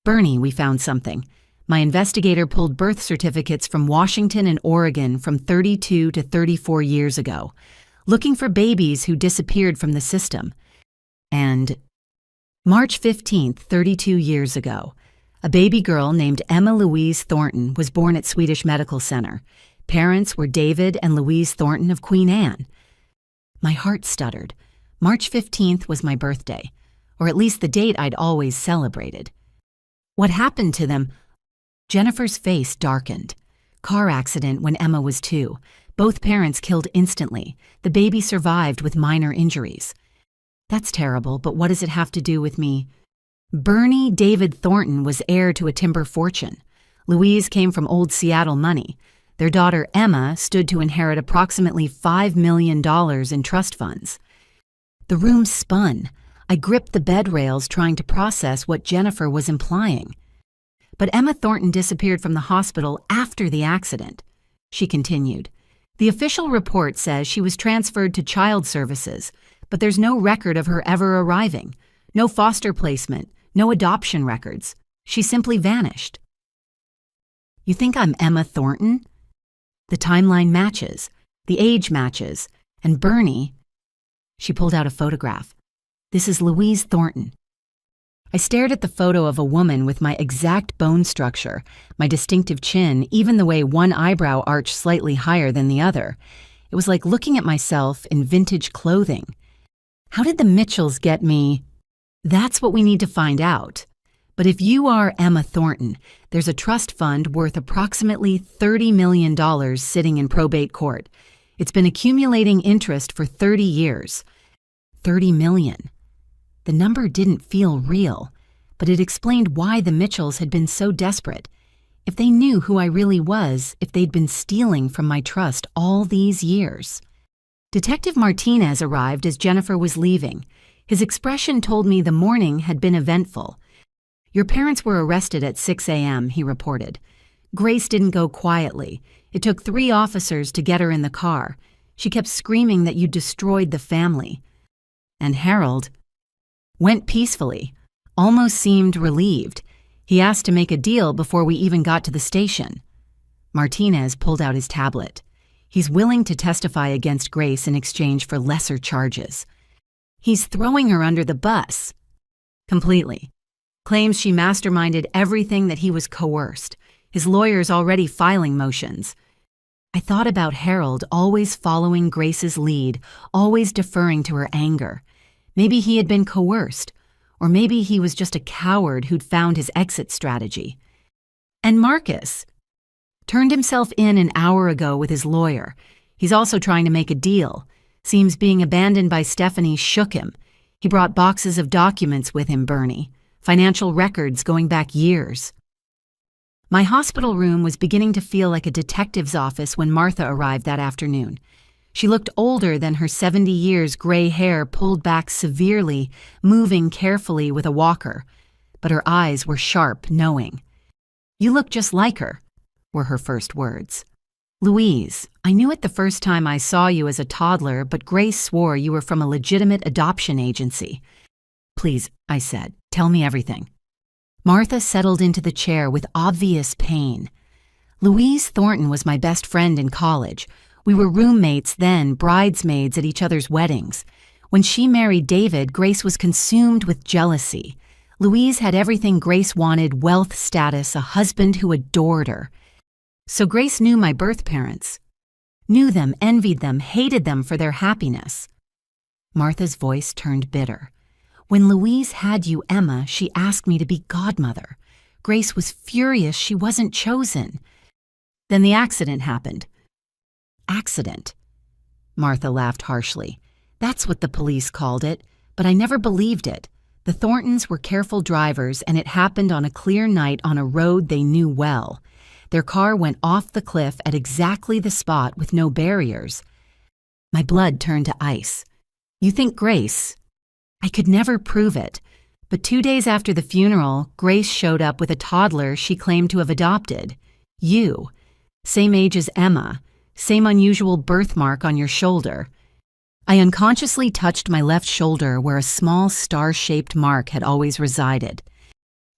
"Bernie, we found something." My investigator pulled birth certificates from Washington and Oregon from 32 to 34 years ago, looking for babies who disappeared from the system. And March 15th, 32 years ago, a baby girl named Emma Louise Thornton was born at Swedish Medical Center. Parents were David and Louise Thornton of Queen Anne. My heart stuttered. March 15th was my birthday, or at least the date I'd always celebrated. What happened to them? Jennifer's face darkened. Car accident when Emma was 2. Both parents killed instantly. The baby survived with minor injuries. That's terrible, but what does it have to do with me? Bernie David Thornton was heir to a timber fortune. Louise came from old Seattle money. Their daughter Emma stood to inherit approximately $5 million in trust funds. The room spun. I gripped the bed rails trying to process what Jennifer was implying. But Emma Thornton disappeared from the hospital after the accident. She continued. The official report says she was transferred to child services, but there's no record of her ever arriving. No foster placement, no adoption records. She simply vanished. You think I'm Emma Thornton? The timeline matches, the age matches, and Bernie. She pulled out a photograph. This is Louise Thornton. I stared at the photo of a woman with my exact bone structure, my distinctive chin, even the way one eyebrow arched slightly higher than the other. It was like looking at myself in vintage clothing. How did the Mitchells get me? That's what we need to find out. But if you are Emma Thornton, there's a trust fund worth approximately $30 million sitting in probate court. It's been accumulating interest for 30 years. 30 million. The number didn't feel real, but it explained why the Mitchells had been so desperate. If they knew who I really was, if they'd been stealing from my trust all these years. Detective Martinez arrived as Jennifer was leaving. His expression told me the morning had been eventful. Your parents were arrested at 6 a.m., he reported. Grace didn't go quietly. It took 3 officers to get her in the car. She kept screaming that you destroyed the family. And Harold went peacefully, almost seemed relieved. He asked to make a deal before we even got to the station. Martinez pulled out his tablet. He's willing to testify against Grace in exchange for lesser charges. He's throwing her under the bus. Completely. Claims she masterminded everything, that he was coerced. His lawyer's already filing motions. I thought about Harold always following Grace's lead, always deferring to her anger. Maybe he had been coerced, or maybe he was just a coward who'd found his exit strategy. And Marcus turned himself in an hour ago with his lawyer. He's also trying to make a deal. Seems being abandoned by Stephanie shook him. He brought boxes of documents with him, Bernie. Financial records going back years. My hospital room was beginning to feel like a detective's office when Martha arrived that afternoon. She looked older than her 70 years, gray hair pulled back severely, moving carefully with a walker. But her eyes were sharp, knowing. "You look just like her," were her first words. "Louise, I knew it the first time I saw you as a toddler, but Grace swore you were from a legitimate adoption agency." "Please," I said, "tell me everything." Martha settled into the chair with obvious pain. Louise Thornton was my best friend in college. We were roommates, then bridesmaids at each other's weddings. When she married David, Grace was consumed with jealousy. Louise had everything Grace wanted: wealth, status, a husband who adored her. So Grace knew my birth parents. Knew them, envied them, hated them for their happiness. Martha's voice turned bitter. When Louise had you, Emma, she asked me to be godmother. Grace was furious she wasn't chosen. Then the accident happened. Accident? Martha laughed harshly. That's what the police called it, but I never believed it. The Thorntons were careful drivers, and it happened on a clear night on a road they knew well. Their car went off the cliff at exactly the spot with no barriers. My blood turned to ice. You think Grace? I could never prove it, but 2 days after the funeral, Grace showed up with a toddler she claimed to have adopted. You. Same age as Emma. Same unusual birthmark on your shoulder. I unconsciously touched my left shoulder where a small star-shaped mark had always resided.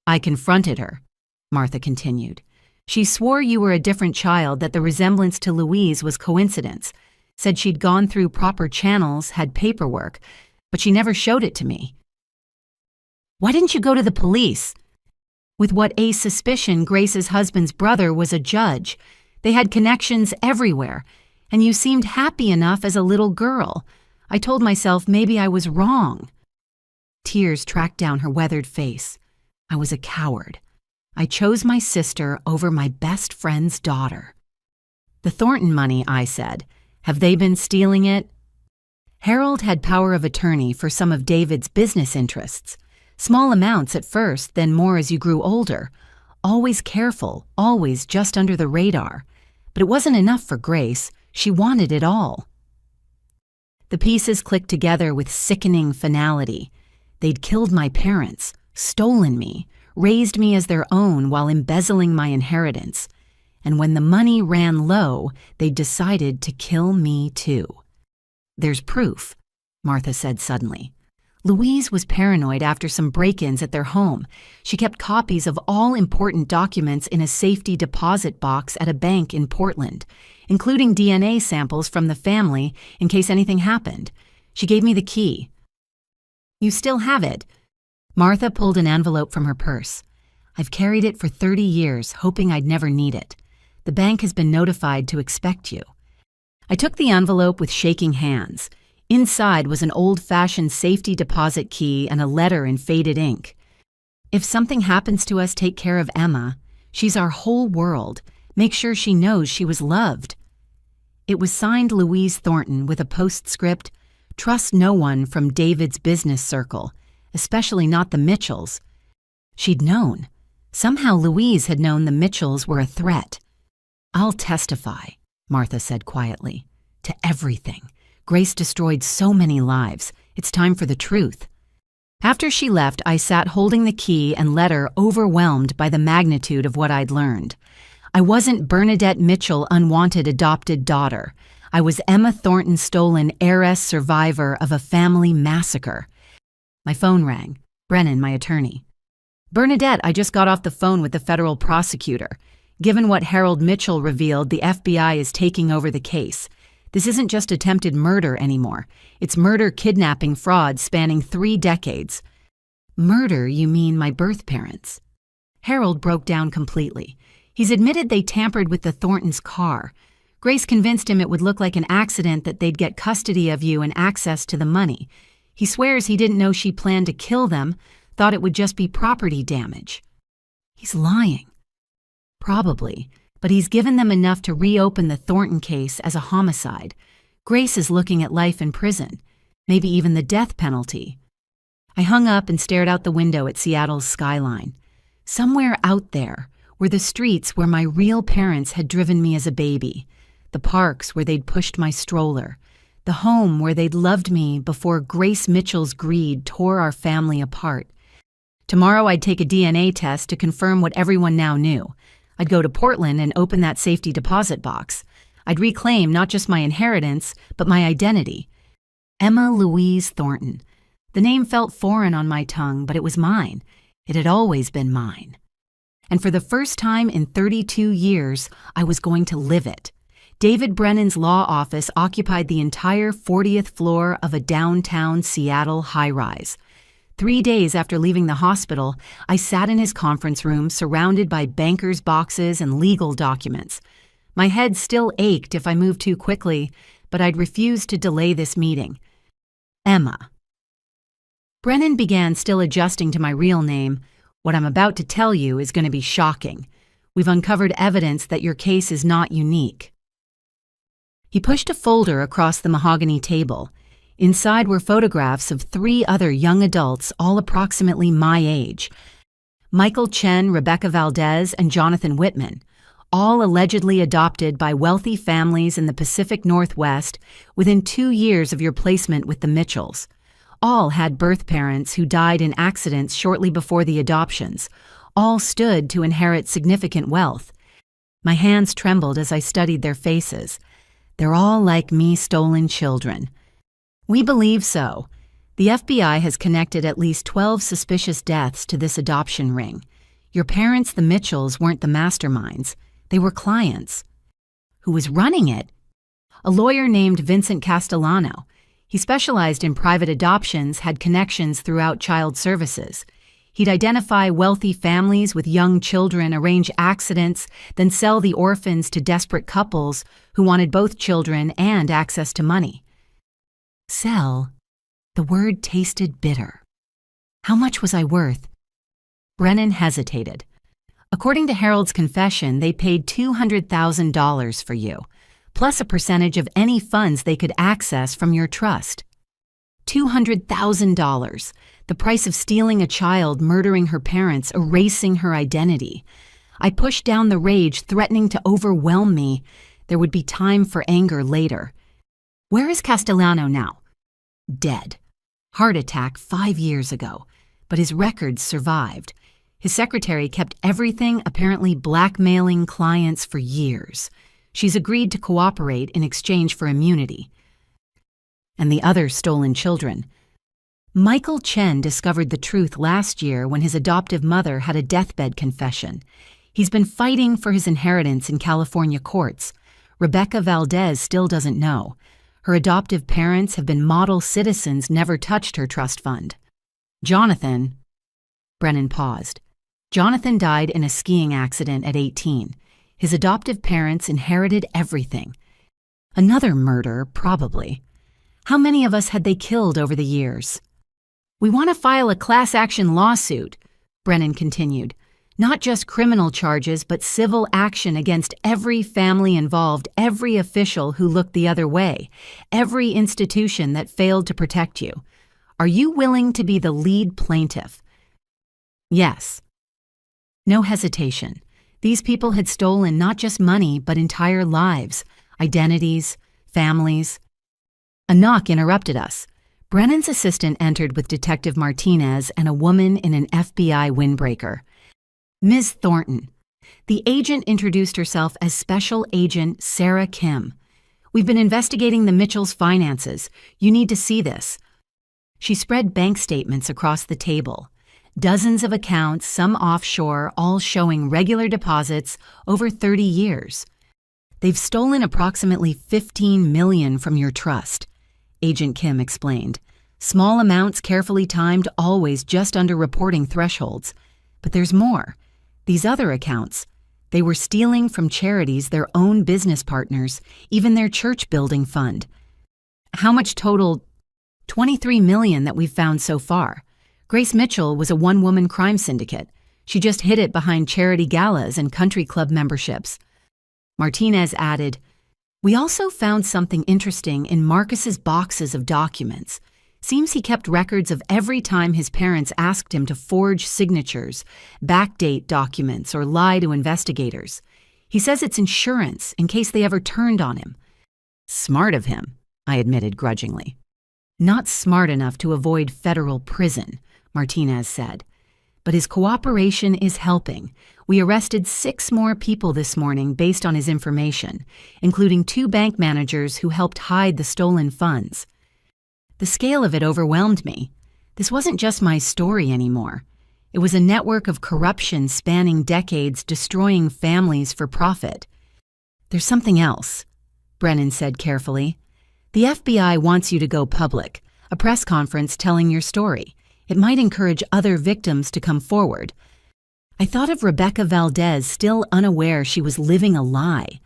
I confronted her, Martha continued. She swore you were a different child, that the resemblance to Louise was coincidence, said she'd gone through proper channels, had paperwork, but she never showed it to me. Why didn't you go to the police? With what a suspicion Grace's husband's brother was a judge. They had connections everywhere, and you seemed happy enough as a little girl. I told myself maybe I was wrong. Tears tracked down her weathered face. I was a coward. I chose my sister over my best friend's daughter. The Thornton money, I said. Have they been stealing it? Harold had power of attorney for some of David's business interests. Small amounts at first, then more as you grew older. Always careful, always just under the radar. But it wasn't enough for Grace. She wanted it all. The pieces clicked together with sickening finality. They'd killed my parents, stolen me, raised me as their own while embezzling my inheritance. And when the money ran low, they decided to kill me too. There's proof, Martha said suddenly. Louise was paranoid after some break-ins at their home. She kept copies of all important documents in a safety deposit box at a bank in Portland, including DNA samples from the family in case anything happened. She gave me the key. You still have it. Martha pulled an envelope from her purse. I've carried it for 30 years, hoping I'd never need it. The bank has been notified to expect you. I took the envelope with shaking hands. Inside was an old-fashioned safety deposit key and a letter in faded ink. If something happens to us, take care of Emma. She's our whole world. Make sure she knows she was loved. It was signed Louise Thornton with a postscript, trust no one from David's business circle, especially not the Mitchells. She'd known. Somehow Louise had known the Mitchells were a threat. I'll testify, Martha said quietly, to everything. Grace destroyed so many lives. It's time for the truth. After she left, I sat holding the key and letter, overwhelmed by the magnitude of what I'd learned. I wasn't Bernadette Mitchell, unwanted adopted daughter. I was Emma Thornton, stolen heiress, survivor of a family massacre. My phone rang. Brennan, my attorney. Bernadette, I just got off the phone with the federal prosecutor. Given what Harold Mitchell revealed, the FBI is taking over the case. This isn't just attempted murder anymore. It's murder, kidnapping, fraud spanning 3 decades. Murder, you mean my birth parents? Harold broke down completely. He's admitted they tampered with the Thorntons' car. Grace convinced him it would look like an accident, that they'd get custody of you and access to the money. He swears he didn't know she planned to kill them, thought it would just be property damage. He's lying. Probably. But he's given them enough to reopen the Thornton case as a homicide. Grace is looking at life in prison, maybe even the death penalty. I hung up and stared out the window at Seattle's skyline. Somewhere out there were the streets where my real parents had driven me as a baby, the parks where they'd pushed my stroller, the home where they'd loved me before Grace Mitchell's greed tore our family apart. Tomorrow I'd take a DNA test to confirm what everyone now knew. I'd go to Portland and open that safety deposit box. I'd reclaim not just my inheritance, but my identity. Emma Louise Thornton. The name felt foreign on my tongue, but it was mine. It had always been mine. And for the first time in 32 years, I was going to live it. David Brennan's law office occupied the entire 40th floor of a downtown Seattle high-rise. 3 days after leaving the hospital, I sat in his conference room surrounded by bankers' boxes and legal documents. My head still ached if I moved too quickly, but I'd refused to delay this meeting. Emma. Brennan began, still adjusting to my real name. What I'm about to tell you is going to be shocking. We've uncovered evidence that your case is not unique. He pushed a folder across the mahogany table. Inside were photographs of 3 other young adults, all approximately my age. Michael Chen, Rebecca Valdez, and Jonathan Whitman, all allegedly adopted by wealthy families in the Pacific Northwest within 2 years of your placement with the Mitchells. All had birth parents who died in accidents shortly before the adoptions. All stood to inherit significant wealth. My hands trembled as I studied their faces. They're all like me, stolen children. We believe so. The FBI has connected at least 12 suspicious deaths to this adoption ring. Your parents, the Mitchells, weren't the masterminds. They were clients. Who was running it? A lawyer named Vincent Castellano. He specialized in private adoptions, had connections throughout child services. He'd identify wealthy families with young children, arrange accidents, then sell the orphans to desperate couples who wanted both children and access to money. Sell? The word tasted bitter. How much was I worth? Brennan hesitated. According to Harold's confession, they paid $200,000 for you, plus a percentage of any funds they could access from your trust. $200,000, the price of stealing a child, murdering her parents, erasing her identity. I pushed down the rage, threatening to overwhelm me. There would be time for anger later. Where is Castellano now? Dead. Heart attack 5 years ago, but his records survived. His secretary kept everything, apparently blackmailing clients for years. She's agreed to cooperate in exchange for immunity. And the other stolen children. Michael Chen discovered the truth last year when his adoptive mother had a deathbed confession. He's been fighting for his inheritance in California courts. Rebecca Valdez still doesn't know. Her adoptive parents have been model citizens, never touched her trust fund. Jonathan. Brennan paused. Jonathan died in a skiing accident at 18. His adoptive parents inherited everything. Another murder, probably. How many of us had they killed over the years? We want to file a class action lawsuit, Brennan continued. Not just criminal charges, but civil action against every family involved, every official who looked the other way, every institution that failed to protect you. Are you willing to be the lead plaintiff? Yes. No hesitation. These people had stolen not just money, but entire lives, identities, families. A knock interrupted us. Brennan's assistant entered with Detective Martinez and a woman in an FBI windbreaker. Ms. Thornton. The agent introduced herself as Special Agent Sarah Kim. We've been investigating the Mitchells' finances. You need to see this. She spread bank statements across the table. Dozens of accounts, some offshore, all showing regular deposits over 30 years. They've stolen approximately $15 million from your trust, Agent Kim explained. Small amounts carefully timed, always just under reporting thresholds. But there's more. These other accounts, they were stealing from charities, their own business partners, even their church building fund. How much total? $23 million that we've found so far. Grace Mitchell was a one-woman crime syndicate. She just hid it behind charity galas and country club memberships. Martinez added, we also found something interesting in Marcus's boxes of documents. Seems he kept records of every time his parents asked him to forge signatures, backdate documents, or lie to investigators. He says it's insurance in case they ever turned on him. Smart of him, I admitted grudgingly. Not smart enough to avoid federal prison, Martinez said. But his cooperation is helping. We arrested 6 more people this morning based on his information, including 2 bank managers who helped hide the stolen funds. The scale of it overwhelmed me. This wasn't just my story anymore. It was a network of corruption spanning decades, destroying families for profit. There's something else, Brennan said carefully. The FBI wants you to go public, a press conference telling your story. It might encourage other victims to come forward. I thought of Rebecca Valdez still unaware she was living a lie,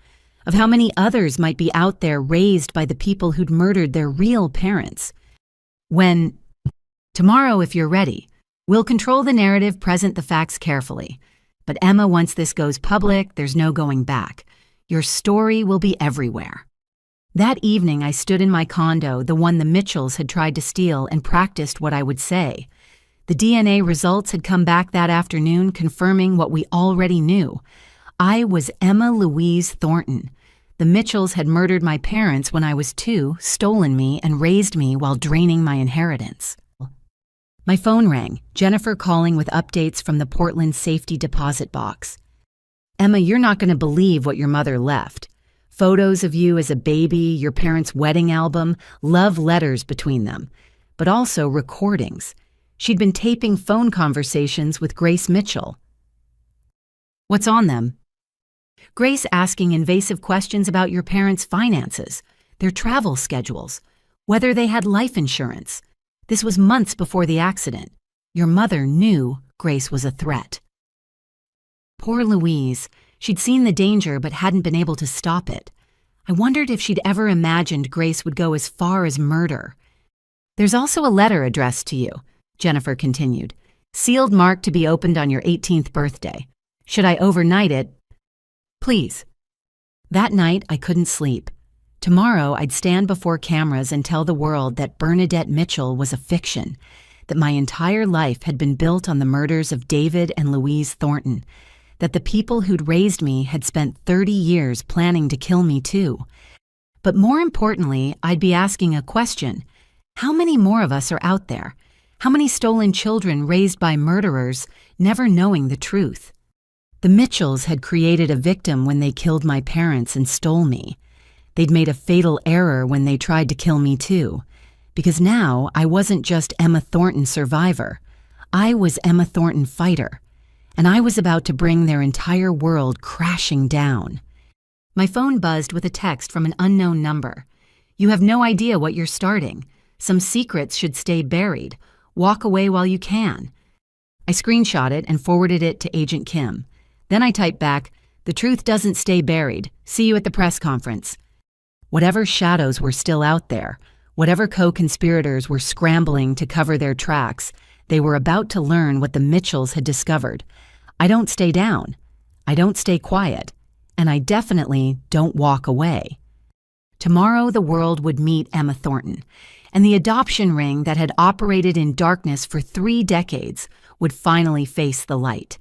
of how many others might be out there raised by the people who'd murdered their real parents. Tomorrow, if you're ready, we'll control the narrative, present the facts carefully. But Emma, once this goes public, there's no going back. Your story will be everywhere. That evening, I stood in my condo, the one the Mitchells had tried to steal, and practiced what I would say. The DNA results had come back that afternoon, confirming what we already knew. I was Emma Louise Thornton. The Mitchells had murdered my parents when I was 2, stolen me, and raised me while draining my inheritance. My phone rang, Jennifer calling with updates from the Portland safety deposit box. Emma, you're not going to believe what your mother left. Photos of you as a baby, your parents' wedding album, love letters between them, but also recordings. She'd been taping phone conversations with Grace Mitchell. What's on them? Grace asking invasive questions about your parents' finances, their travel schedules, whether they had life insurance. This was months before the accident. Your mother knew Grace was a threat. Poor Louise. She'd seen the danger but hadn't been able to stop it. I wondered if she'd ever imagined Grace would go as far as murder. There's also a letter addressed to you, Jennifer continued, sealed marked to be opened on your 18th birthday. Should I overnight it? Please. That night, I couldn't sleep. Tomorrow, I'd stand before cameras and tell the world that Bernadette Mitchell was a fiction, that my entire life had been built on the murders of David and Louise Thornton, that the people who'd raised me had spent 30 years planning to kill me too. But more importantly, I'd be asking a question. How many more of us are out there? How many stolen children raised by murderers, never knowing the truth? The Mitchells had created a victim when they killed my parents and stole me. They'd made a fatal error when they tried to kill me too. Because now I wasn't just Emma Thornton survivor. I was Emma Thornton fighter. And I was about to bring their entire world crashing down. My phone buzzed with a text from an unknown number. You have no idea what you're starting. Some secrets should stay buried. Walk away while you can. I screenshot it and forwarded it to Agent Kim. Then I typed back, the truth doesn't stay buried. See you at the press conference. Whatever shadows were still out there, whatever co-conspirators were scrambling to cover their tracks, they were about to learn what the Mitchells had discovered. I don't stay down. I don't stay quiet. And I definitely don't walk away. Tomorrow the world would meet Emma Thornton, and the adoption ring that had operated in darkness for 3 decades would finally face the light.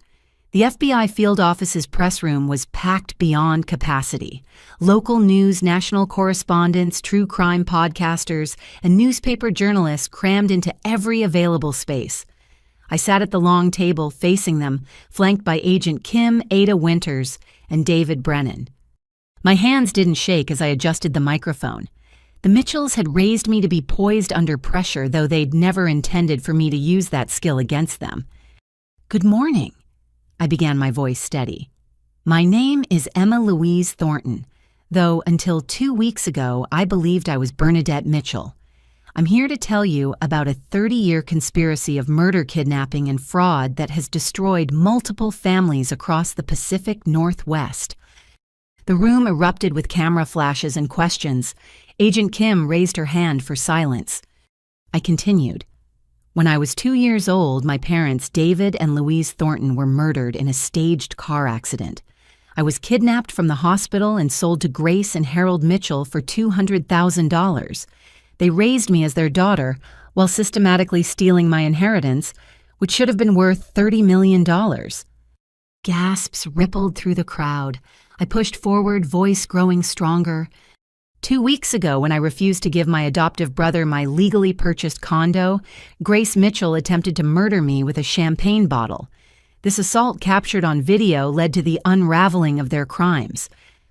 The FBI field office's press room was packed beyond capacity. Local news, national correspondents, true crime podcasters, and newspaper journalists crammed into every available space. I sat at the long table facing them, flanked by Agent Kim, Ada Winters, and David Brennan. My hands didn't shake as I adjusted the microphone. The Mitchells had raised me to be poised under pressure, though they'd never intended for me to use that skill against them. Good morning, I began, my voice steady. My name is Emma Louise Thornton, though until 2 weeks ago I believed I was Bernadette Mitchell. I'm here to tell you about a 30-year conspiracy of murder, kidnapping, and fraud that has destroyed multiple families across the Pacific Northwest. The room erupted with camera flashes and questions. Agent Kim raised her hand for silence. I continued. When I was 2 years old, my parents, David and Louise Thornton, were murdered in a staged car accident. I was kidnapped from the hospital and sold to Grace and Harold Mitchell for $200,000. They raised me as their daughter while systematically stealing my inheritance, which should have been worth $30 million. Gasps rippled through the crowd. I pushed forward, voice growing stronger. 2 weeks ago, when I refused to give my adoptive brother my legally purchased condo, Grace Mitchell attempted to murder me with a champagne bottle. This assault captured on video led to the unraveling of their crimes.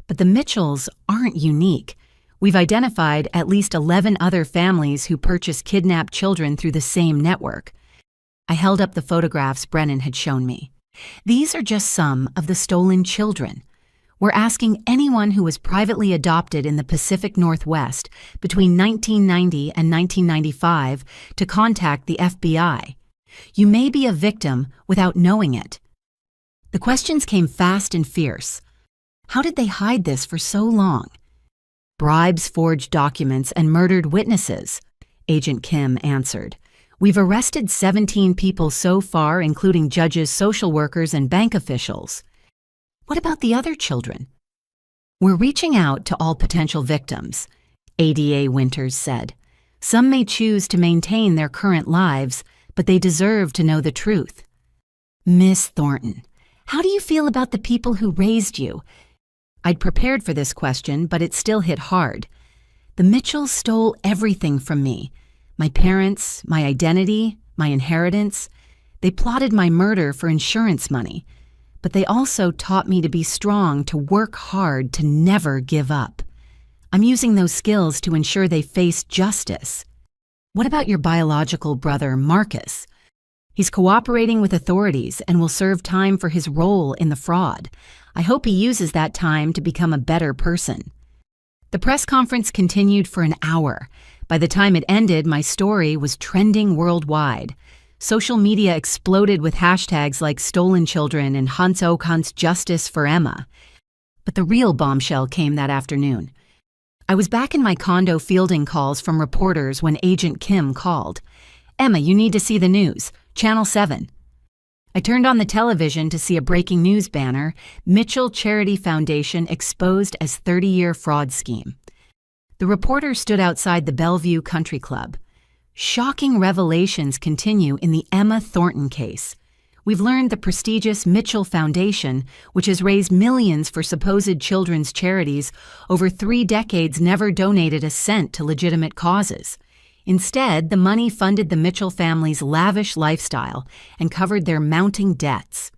But the Mitchells aren't unique. We've identified at least 11 other families who purchased kidnapped children through the same network. I held up the photographs Brennan had shown me. These are just some of the stolen children. We're asking anyone who was privately adopted in the Pacific Northwest between 1990 and 1995 to contact the FBI. You may be a victim without knowing it. The questions came fast and fierce. How did they hide this for so long? Bribes, forged documents, and murdered witnesses, Agent Kim answered. We've arrested 17 people so far, including judges, social workers, and bank officials. What about the other children? We're reaching out to all potential victims, ADA Winters said. Some may choose to maintain their current lives, but they deserve to know the truth. Miss Thornton, how do you feel about the people who raised you? I'd prepared for this question, but it still hit hard. The Mitchells stole everything from me. My parents, my identity, my inheritance. They plotted my murder for insurance money. But they also taught me to be strong, to work hard, to never give up. I'm using those skills to ensure they face justice. What about your biological brother, Marcus? He's cooperating with authorities and will serve time for his role in the fraud. I hope he uses that time to become a better person. The press conference continued for an hour. By the time it ended, my story was trending worldwide. Social media exploded with hashtags like stolen children and Hans Okans justice for Emma. But the real bombshell came that afternoon. I was back in my condo fielding calls from reporters when Agent Kim called. Emma, you need to see the news. Channel 7. I turned on the television to see a breaking news banner, Mitchell Charity Foundation exposed as 30-year fraud scheme. The reporter stood outside the Bellevue Country Club. Shocking revelations continue in the Emma Thornton case. We've learned the prestigious Mitchell Foundation, which has raised millions for supposed children's charities, over 3 decades never donated a cent to legitimate causes. Instead, the money funded the Mitchell family's lavish lifestyle and covered their mounting debts.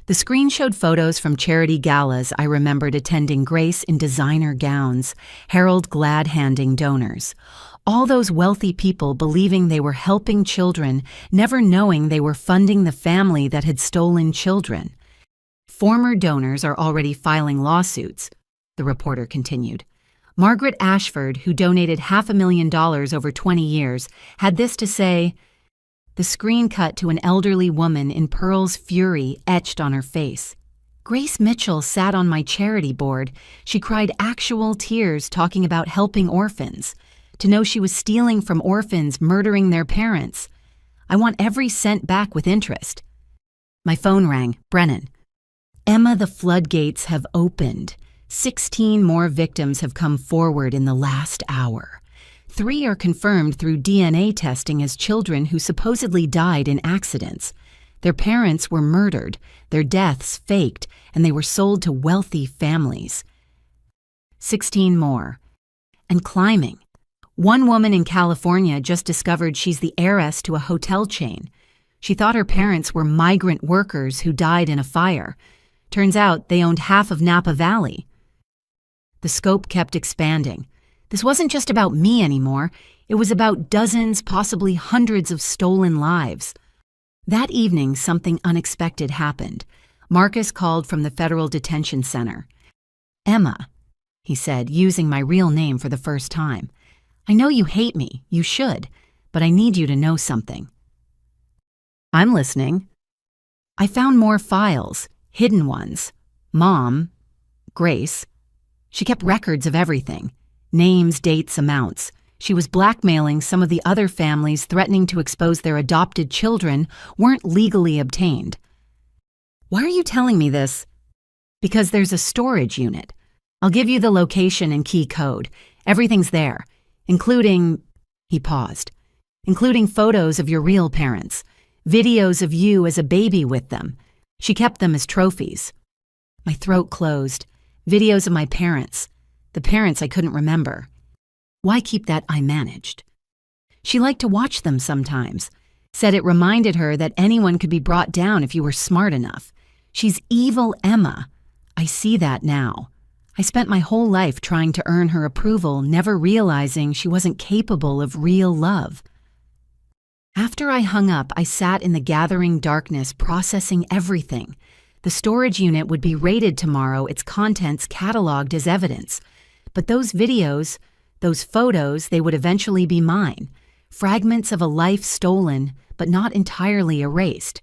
The screen showed photos from charity galas I remembered attending, Grace in designer gowns, Harold glad-handing donors. All those wealthy people believing they were helping children, never knowing they were funding the family that had stolen children. Former donors are already filing lawsuits, the reporter continued. Margaret Ashford, who donated $500,000 over 20 years, had this to say. The screen cut to an elderly woman in Pearl's fury etched on her face. Grace Mitchell sat on my charity board. She cried actual tears talking about helping orphans. To know she was stealing from orphans, murdering their parents. I want every cent back with interest. My phone rang. Brennan. Emma, the floodgates have opened. 16 more victims have come forward in the last hour. 3 are confirmed through DNA testing as children who supposedly died in accidents. Their parents were murdered, their deaths faked, and they were sold to wealthy families. 16 more. And climbing. One woman in California just discovered she's the heiress to a hotel chain. She thought her parents were migrant workers who died in a fire. Turns out they owned half of Napa Valley. The scope kept expanding. This wasn't just about me anymore. It was about dozens, possibly hundreds of stolen lives. That evening, something unexpected happened. Marcus called from the Federal Detention Center. Emma, he said, using my real name for the first time. I know you hate me. You should. But I need you to know something. I'm listening. I found more files, hidden ones. Mom, Grace. She kept records of everything. Names, dates, amounts. She was blackmailing some of the other families, threatening to expose their adopted children weren't legally obtained. Why are you telling me this? Because there's a storage unit. I'll give you the location and key code. Everything's there, including, he paused, including photos of your real parents, videos of you as a baby with them. She kept them as trophies. My throat closed. Videos of my parents. The parents I couldn't remember. Why keep that I managed? She liked to watch them sometimes. Said it reminded her that anyone could be brought down if you were smart enough. She's evil Emma. I see that now. I spent my whole life trying to earn her approval, never realizing she wasn't capable of real love. After I hung up, I sat in the gathering darkness, processing everything. The storage unit would be raided tomorrow, its contents cataloged as evidence. But those videos, those photos, they would eventually be mine. Fragments of a life stolen, but not entirely erased.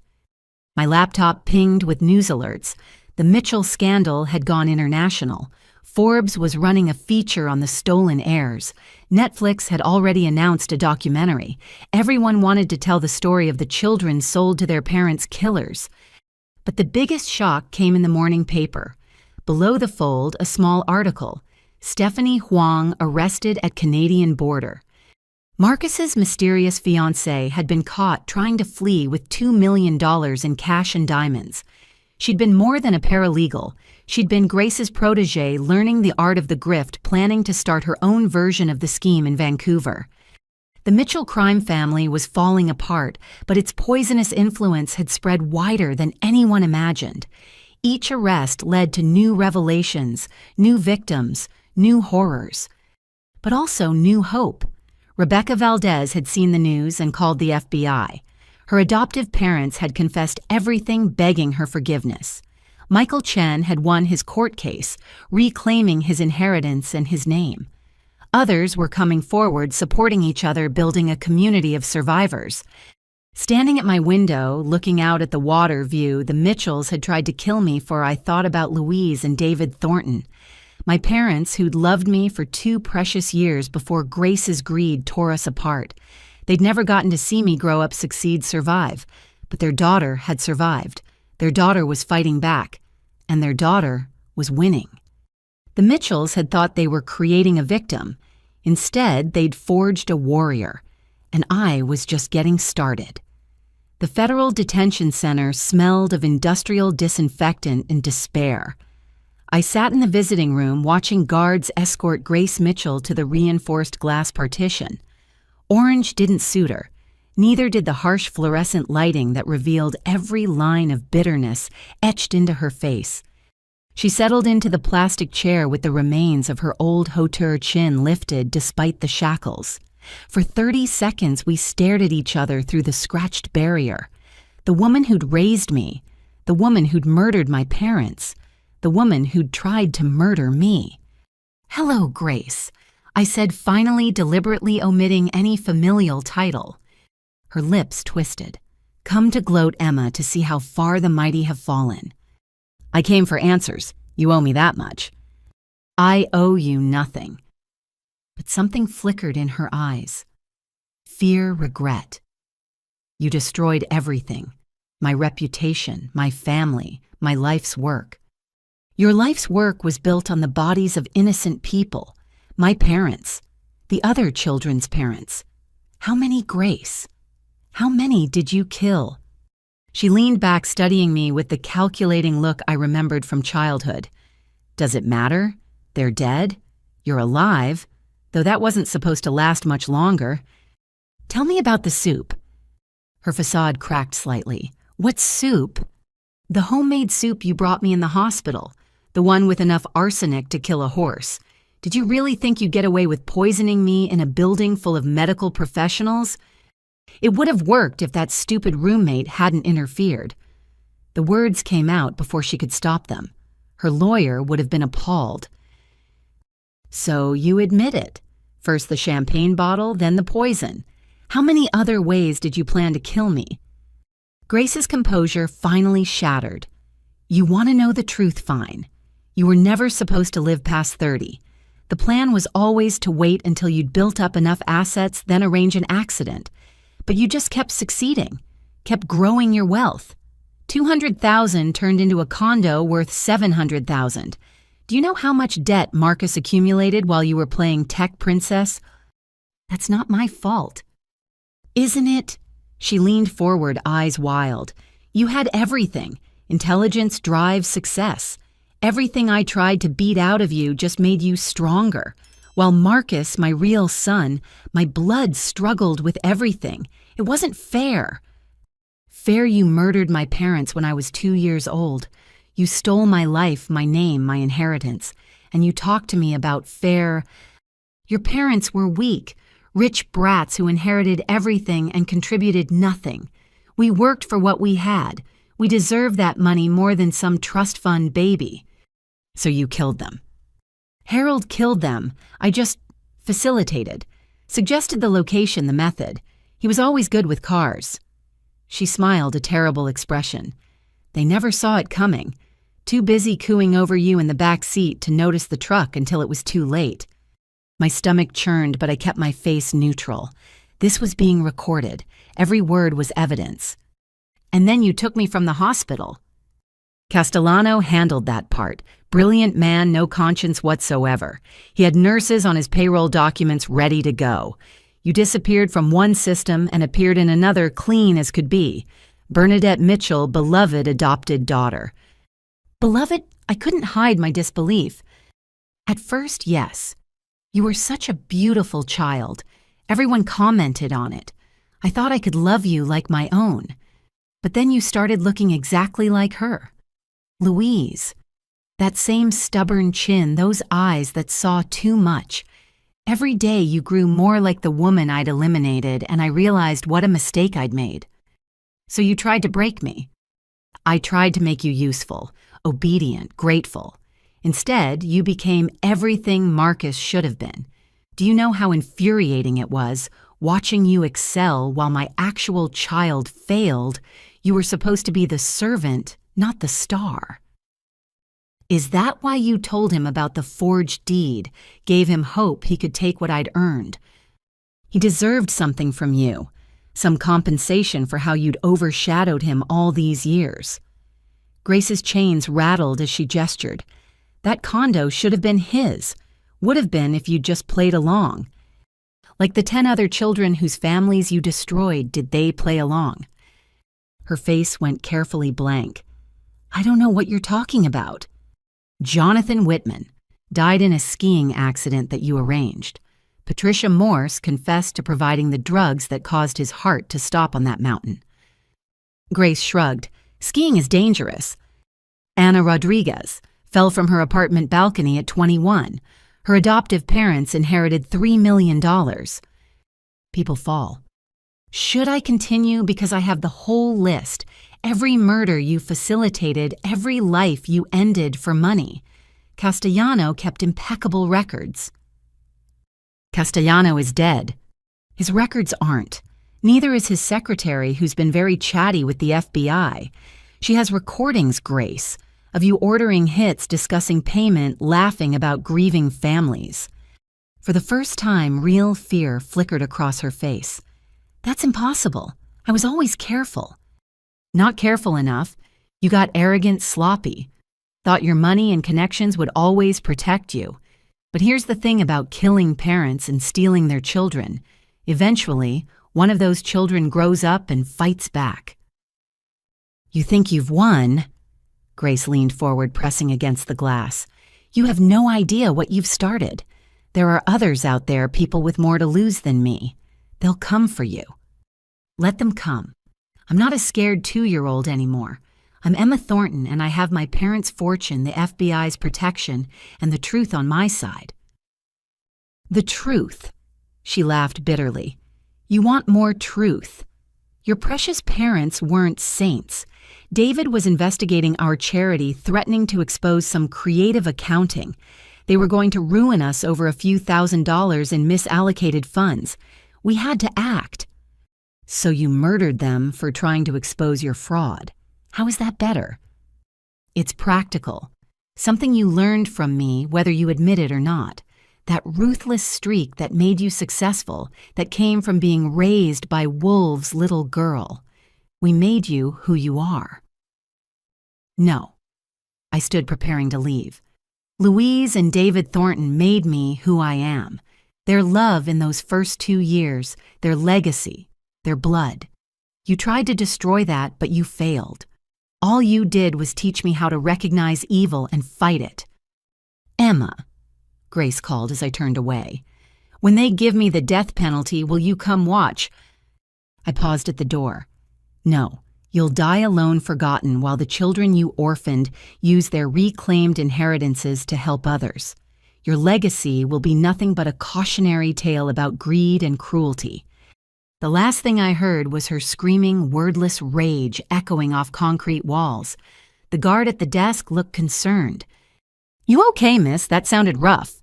My laptop pinged with news alerts. The Mitchell scandal had gone international. Forbes was running a feature on the stolen heirs. Netflix had already announced a documentary. Everyone wanted to tell the story of the children sold to their parents' killers. But the biggest shock came in the morning paper. Below the fold, a small article. Stephanie Huang arrested at Canadian border. Marcus's mysterious fiancée had been caught trying to flee with $2 million in cash and diamonds. She'd been more than a paralegal. She'd been Grace's protégée, learning the art of the grift, planning to start her own version of the scheme in Vancouver. The Mitchell crime family was falling apart, but its poisonous influence had spread wider than anyone imagined. Each arrest led to new revelations, new victims, new horrors, but also new hope. Rebecca Valdez had seen the news and called the FBI. Her adoptive parents had confessed everything, begging her forgiveness. Michael Chen had won his court case, reclaiming his inheritance and his name. Others were coming forward, supporting each other, building a community of survivors. Standing at my window, looking out at the water view, the Mitchells had tried to kill me for I thought about Louise and David Thornton. My parents, who'd loved me for 2 precious years before Grace's greed tore us apart. They'd never gotten to see me grow up, succeed, survive. But their daughter had survived. Their daughter was fighting back. And their daughter was winning. The Mitchells had thought they were creating a victim. Instead, they'd forged a warrior. And I was just getting started. The federal detention center smelled of industrial disinfectant and despair. I sat in the visiting room watching guards escort Grace Mitchell to the reinforced glass partition. Orange didn't suit her. Neither did the harsh fluorescent lighting that revealed every line of bitterness etched into her face. She settled into the plastic chair with the remains of her old hauteur chin lifted despite the shackles. For 30 seconds, we stared at each other through the scratched barrier. The woman who'd raised me, the woman who'd murdered my parents, the woman who'd tried to murder me. "Hello, Grace," I said, finally, deliberately omitting any familial title. Her lips twisted. "Come to gloat, Emma, to see how far the mighty have fallen." "I came for answers. You owe me that much." "I owe you nothing." But something flickered in her eyes. Fear, regret. "You destroyed everything. My reputation, my family, my life's work. Your life's work was built on the bodies of innocent people. My parents, the other children's parents. How many, Grace? How many did you kill?" She leaned back, studying me with the calculating look I remembered from childhood. "Does it matter? They're dead. You're alive, though that wasn't supposed to last much longer. Tell me about the soup." Her facade cracked slightly. "What soup?" "The homemade soup you brought me in the hospital. The one with enough arsenic to kill a horse. Did you really think you'd get away with poisoning me in a building full of medical professionals? It would have worked if that stupid roommate hadn't interfered." The words came out before she could stop them. Her lawyer would have been appalled. "So you admit it. First the champagne bottle, then the poison. How many other ways did you plan to kill me?" Grace's composure finally shattered. "You want to know the truth, fine. You were never supposed to live past 30. The plan was always to wait until you'd built up enough assets, then arrange an accident. But you just kept succeeding, kept growing your wealth. 200,000 turned into a condo worth 700,000. Do you know how much debt Marcus accumulated while you were playing tech princess? That's not my fault." "Isn't it?" She leaned forward, eyes wild. "You had everything. Intelligence, drive, success. Everything I tried to beat out of you just made you stronger. While Marcus, my real son, my blood struggled with everything. It wasn't fair. Fair you murdered my parents when I was 2 years old. You stole my life, my name, my inheritance. And you talked to me about fair. Your parents were weak, rich brats who inherited everything and contributed nothing. We worked for what we had. We deserved that money more than some trust fund baby. So you killed them." "Harold killed them. I just facilitated. Suggested the location, the method. He was always good with cars." She smiled, a terrible expression. They never saw it coming. Too busy cooing over you in the back seat to notice the truck until it was too late. My stomach churned, but I kept my face neutral. This was being recorded. Every word was evidence. And then you took me from the hospital. Castellano handled that part. Brilliant man, no conscience whatsoever. He had nurses on his payroll documents ready to go. You disappeared from one system and appeared in another clean as could be. Bernadette Mitchell, beloved adopted daughter. Beloved? I couldn't hide my disbelief. At first, yes. You were such a beautiful child. Everyone commented on it. I thought I could love you like my own. But then you started looking exactly like her. Louise. That same stubborn chin, those eyes that saw too much. Every day you grew more like the woman I'd eliminated, and I realized what a mistake I'd made. So you tried to break me. I tried to make you useful, obedient, grateful. Instead, you became everything Marcus should have been. Do you know how infuriating it was, watching you excel while my actual child failed? You were supposed to be the servant, not the star. Is that why you told him about the forged deed, gave him hope he could take what I'd earned? He deserved something from you, some compensation for how you'd overshadowed him all these years. Grace's chains rattled as she gestured. That condo should have been his, would have been if you'd just played along. Like the 10 other children whose families you destroyed, did they play along? Her face went carefully blank. I don't know what you're talking about. Jonathan Whitman died in a skiing accident that you arranged. Patricia Morse confessed to providing the drugs that caused his heart to stop on that mountain. Grace shrugged. Skiing is dangerous. Anna Rodriguez fell from her apartment balcony at 21. Her adoptive parents inherited $3 million. People fall. Should I continue? Because I have the whole list. Every murder you facilitated, every life you ended for money. Castellano kept impeccable records. Castellano is dead. His records aren't. Neither is his secretary, who's been very chatty with the FBI. She has recordings, Grace, of you ordering hits, discussing payment, laughing about grieving families. For the first time, real fear flickered across her face. That's impossible. I was always careful. Not careful enough. You got arrogant, sloppy. Thought your money and connections would always protect you. But here's the thing about killing parents and stealing their children. Eventually, one of those children grows up and fights back. You think you've won? Grace leaned forward, pressing against the glass. You have no idea what you've started. There are others out there, people with more to lose than me. They'll come for you. Let them come. I'm not a scared 2-year-old anymore. I'm Emma Thornton, and I have my parents' fortune, the FBI's protection, and the truth on my side. The truth? She laughed bitterly. You want more truth. Your precious parents weren't saints. David was investigating our charity, threatening to expose some creative accounting. They were going to ruin us over a few $1,000s in misallocated funds. We had to act. So you murdered them for trying to expose your fraud. How is that better? It's practical. Something you learned from me, whether you admit it or not. That ruthless streak that made you successful, that came from being raised by wolves' little girl. We made you who you are. No. I stood preparing to leave. Louise and David Thornton made me who I am. Their love in those first 2 years, their legacy, their blood. You tried to destroy that, but you failed. All you did was teach me how to recognize evil and fight it. Emma, Grace called as I turned away. When they give me the death penalty, will you come watch? I paused at the door. No, you'll die alone, forgotten, while the children you orphaned use their reclaimed inheritances to help others. Your legacy will be nothing but a cautionary tale about greed and cruelty. The last thing I heard was her screaming, wordless rage echoing off concrete walls. The guard at the desk looked concerned. You okay, miss? That sounded rough.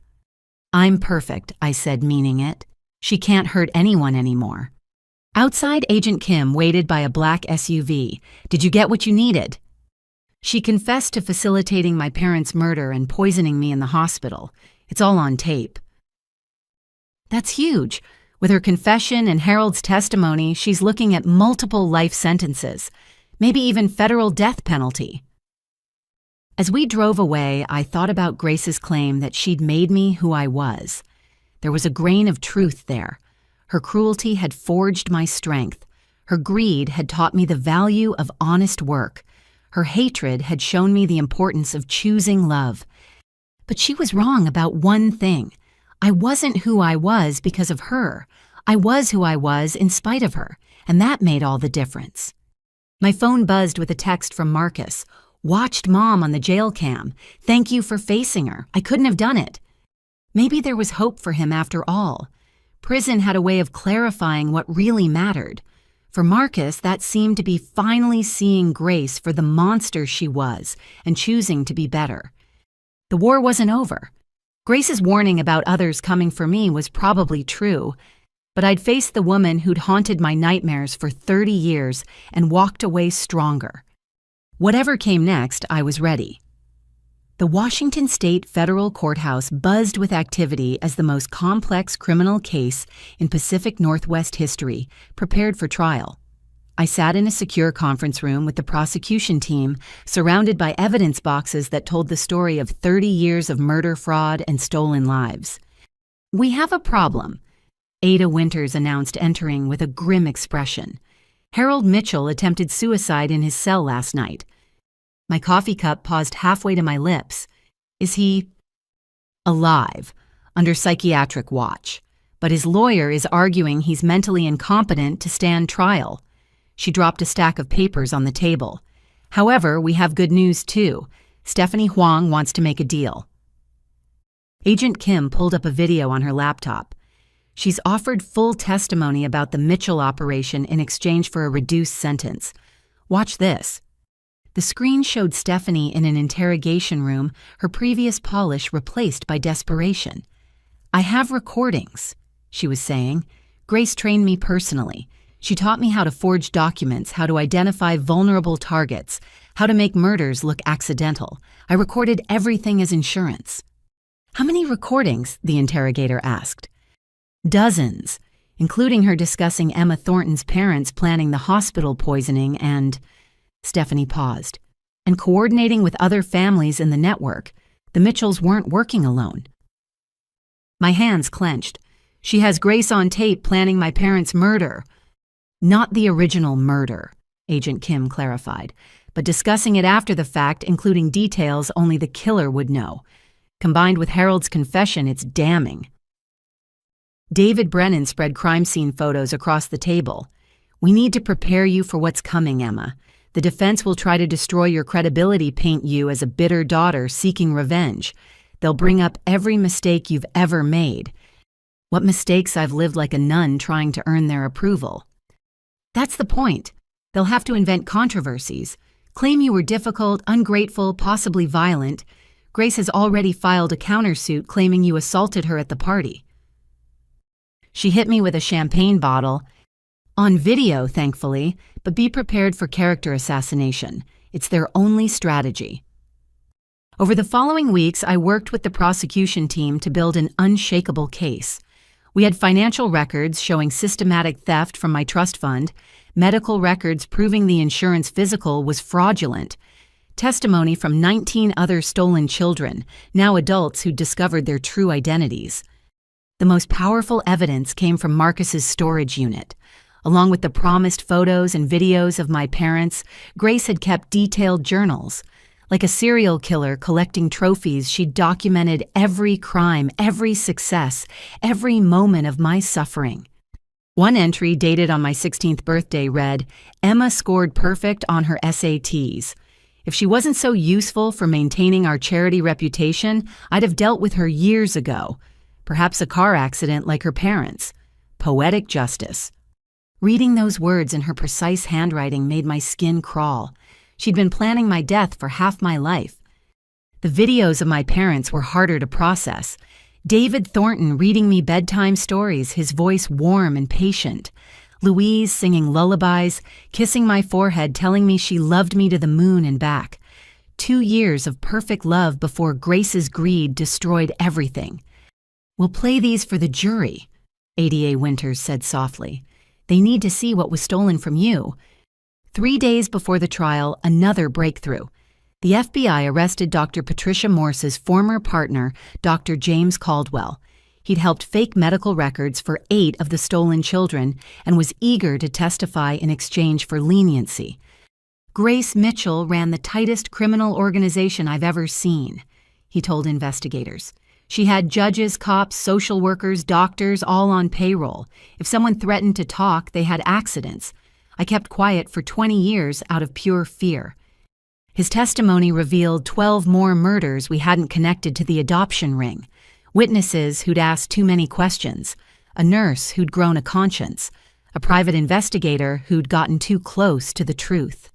I'm perfect, I said, meaning it. She can't hurt anyone anymore. Outside, Agent Kim waited by a black SUV. "Did you get what you needed?" She confessed to facilitating my parents' murder and poisoning me in the hospital. It's all on tape. That's huge. With her confession and Harold's testimony, she's looking at multiple life sentences, maybe even federal death penalty. As we drove away, I thought about Grace's claim that she'd made me who I was. There was a grain of truth there. Her cruelty had forged my strength. Her greed had taught me the value of honest work. Her hatred had shown me the importance of choosing love. But she was wrong about one thing. I wasn't who I was because of her. I was who I was in spite of her, and that made all the difference. My phone buzzed with a text from Marcus. "Watched Mom on the jail cam. Thank you for facing her. I couldn't have done it." Maybe there was hope for him after all. Prison had a way of clarifying what really mattered. For Marcus, that seemed to be finally seeing Grace for the monster she was and choosing to be better. The war wasn't over. Grace's warning about others coming for me was probably true, but I'd faced the woman who'd haunted my nightmares for 30 years and walked away stronger. Whatever came next, I was ready. The Washington State Federal Courthouse buzzed with activity as the most complex criminal case in Pacific Northwest history prepared for trial. I sat in a secure conference room with the prosecution team, surrounded by evidence boxes that told the story of 30 years of murder, fraud, and stolen lives. "We have a problem," Ada Winters announced, entering with a grim expression. "Harold Mitchell attempted suicide in his cell last night." My coffee cup paused halfway to my lips. "Is he alive, under psychiatric watch? But his lawyer is arguing he's mentally incompetent to stand trial." She dropped a stack of papers on the table. "However, we have good news too. Stephanie Huang wants to make a deal." Agent Kim pulled up a video on her laptop. She's offered full testimony about the Mitchell operation in exchange for a reduced sentence. Watch this. The screen showed Stephanie in an interrogation room, her previous polish replaced by desperation. "I have recordings," she was saying. "Grace trained me personally. She taught me how to forge documents, how to identify vulnerable targets, how to make murders look accidental. I recorded everything as insurance." "How many recordings?" the interrogator asked. "Dozens, including her discussing Emma Thornton's parents planning the hospital poisoning and—" Stephanie paused. "And coordinating with other families in the network. The Mitchells weren't working alone." My hands clenched. "She has Grace on tape planning my parents' murder." "Not the original murder," Agent Kim clarified, "but discussing it after the fact, including details only the killer would know. Combined with Harold's confession, it's damning." David Brennan spread crime scene photos across the table. "We need to prepare you for what's coming, Emma. The defense will try to destroy your credibility, paint you as a bitter daughter seeking revenge. They'll bring up every mistake you've ever made. What mistakes I've lived like a nun trying to earn their approval." "That's the point. They'll have to invent controversies. Claim you were difficult, ungrateful, possibly violent. Grace has already filed a countersuit claiming you assaulted her at the party." She hit me with a champagne bottle. "On video, thankfully, but be prepared for character assassination. It's their only strategy." Over the following weeks, I worked with the prosecution team to build an unshakable case. We had financial records showing systematic theft from my trust fund, medical records proving the insurance physical was fraudulent, testimony from 19 other stolen children, now adults who discovered their true identities. The most powerful evidence came from Marcus's storage unit. Along with the promised photos and videos of my parents, Grace had kept detailed journals. Like a serial killer collecting trophies, she documented every crime, every success, every moment of my suffering. One entry dated on my 16th birthday read, "Emma scored perfect on her SATs. If she wasn't so useful for maintaining our charity reputation, I'd have dealt with her years ago. Perhaps a car accident like her parents. Poetic justice." Reading those words in her precise handwriting made my skin crawl. She'd been planning my death for half my life. The videos of my parents were harder to process. David Thornton reading me bedtime stories, his voice warm and patient. Louise singing lullabies, kissing my forehead, telling me she loved me to the moon and back. 2 years of perfect love before Grace's greed destroyed everything. "We'll play these for the jury," ADA Winters said softly. "They need to see what was stolen from you." 3 days before the trial, another breakthrough. The FBI arrested Dr. Patricia Morse's former partner, Dr. James Caldwell. He'd helped fake medical records for 8 of the stolen children and was eager to testify in exchange for leniency. "Grace Mitchell ran the tightest criminal organization I've ever seen," he told investigators. "She had judges, cops, social workers, doctors, all on payroll. If someone threatened to talk, they had accidents. I kept quiet for 20 years out of pure fear." His testimony revealed 12 more murders we hadn't connected to the adoption ring. Witnesses who'd asked too many questions, a nurse who'd grown a conscience, a private investigator who'd gotten too close to the truth.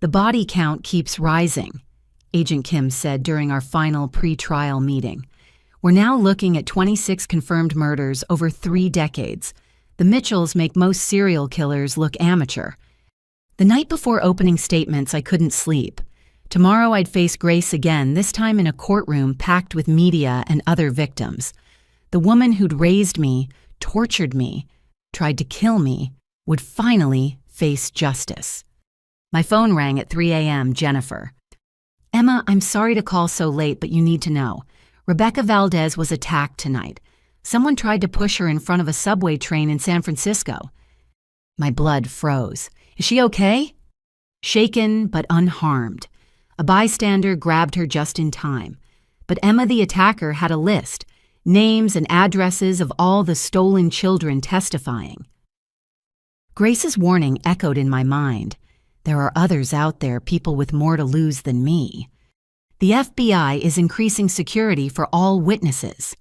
"The body count keeps rising," Agent Kim said during our final pre-trial meeting. "We're now looking at 26 confirmed murders over 3 decades. The Mitchells make most serial killers look amateur." The night before opening statements, I couldn't sleep. Tomorrow I'd face Grace again, this time in a courtroom packed with media and other victims. The woman who'd raised me, tortured me, tried to kill me, would finally face justice. My phone rang at 3 a.m. Jennifer. "Emma, I'm sorry to call so late, but you need to know. Rebecca Valdez was attacked tonight. Someone tried to push her in front of a subway train in San Francisco." My blood froze. "Is she okay?" "Shaken, but unharmed. A bystander grabbed her just in time. But Emma, the attacker, had a list, names and addresses of all the stolen children testifying." Grace's warning echoed in my mind. There are others out there, people with more to lose than me. "The FBI is increasing security for all witnesses,"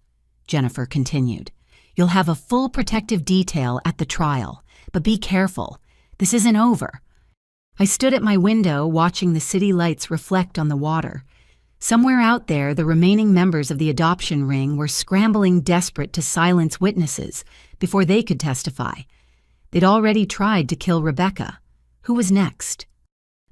Jennifer continued. "You'll have a full protective detail at the trial, but be careful. This isn't over." I stood at my window watching the city lights reflect on the water. Somewhere out there, the remaining members of the adoption ring were scrambling, desperate to silence witnesses before they could testify. They'd already tried to kill Rebecca. Who was next?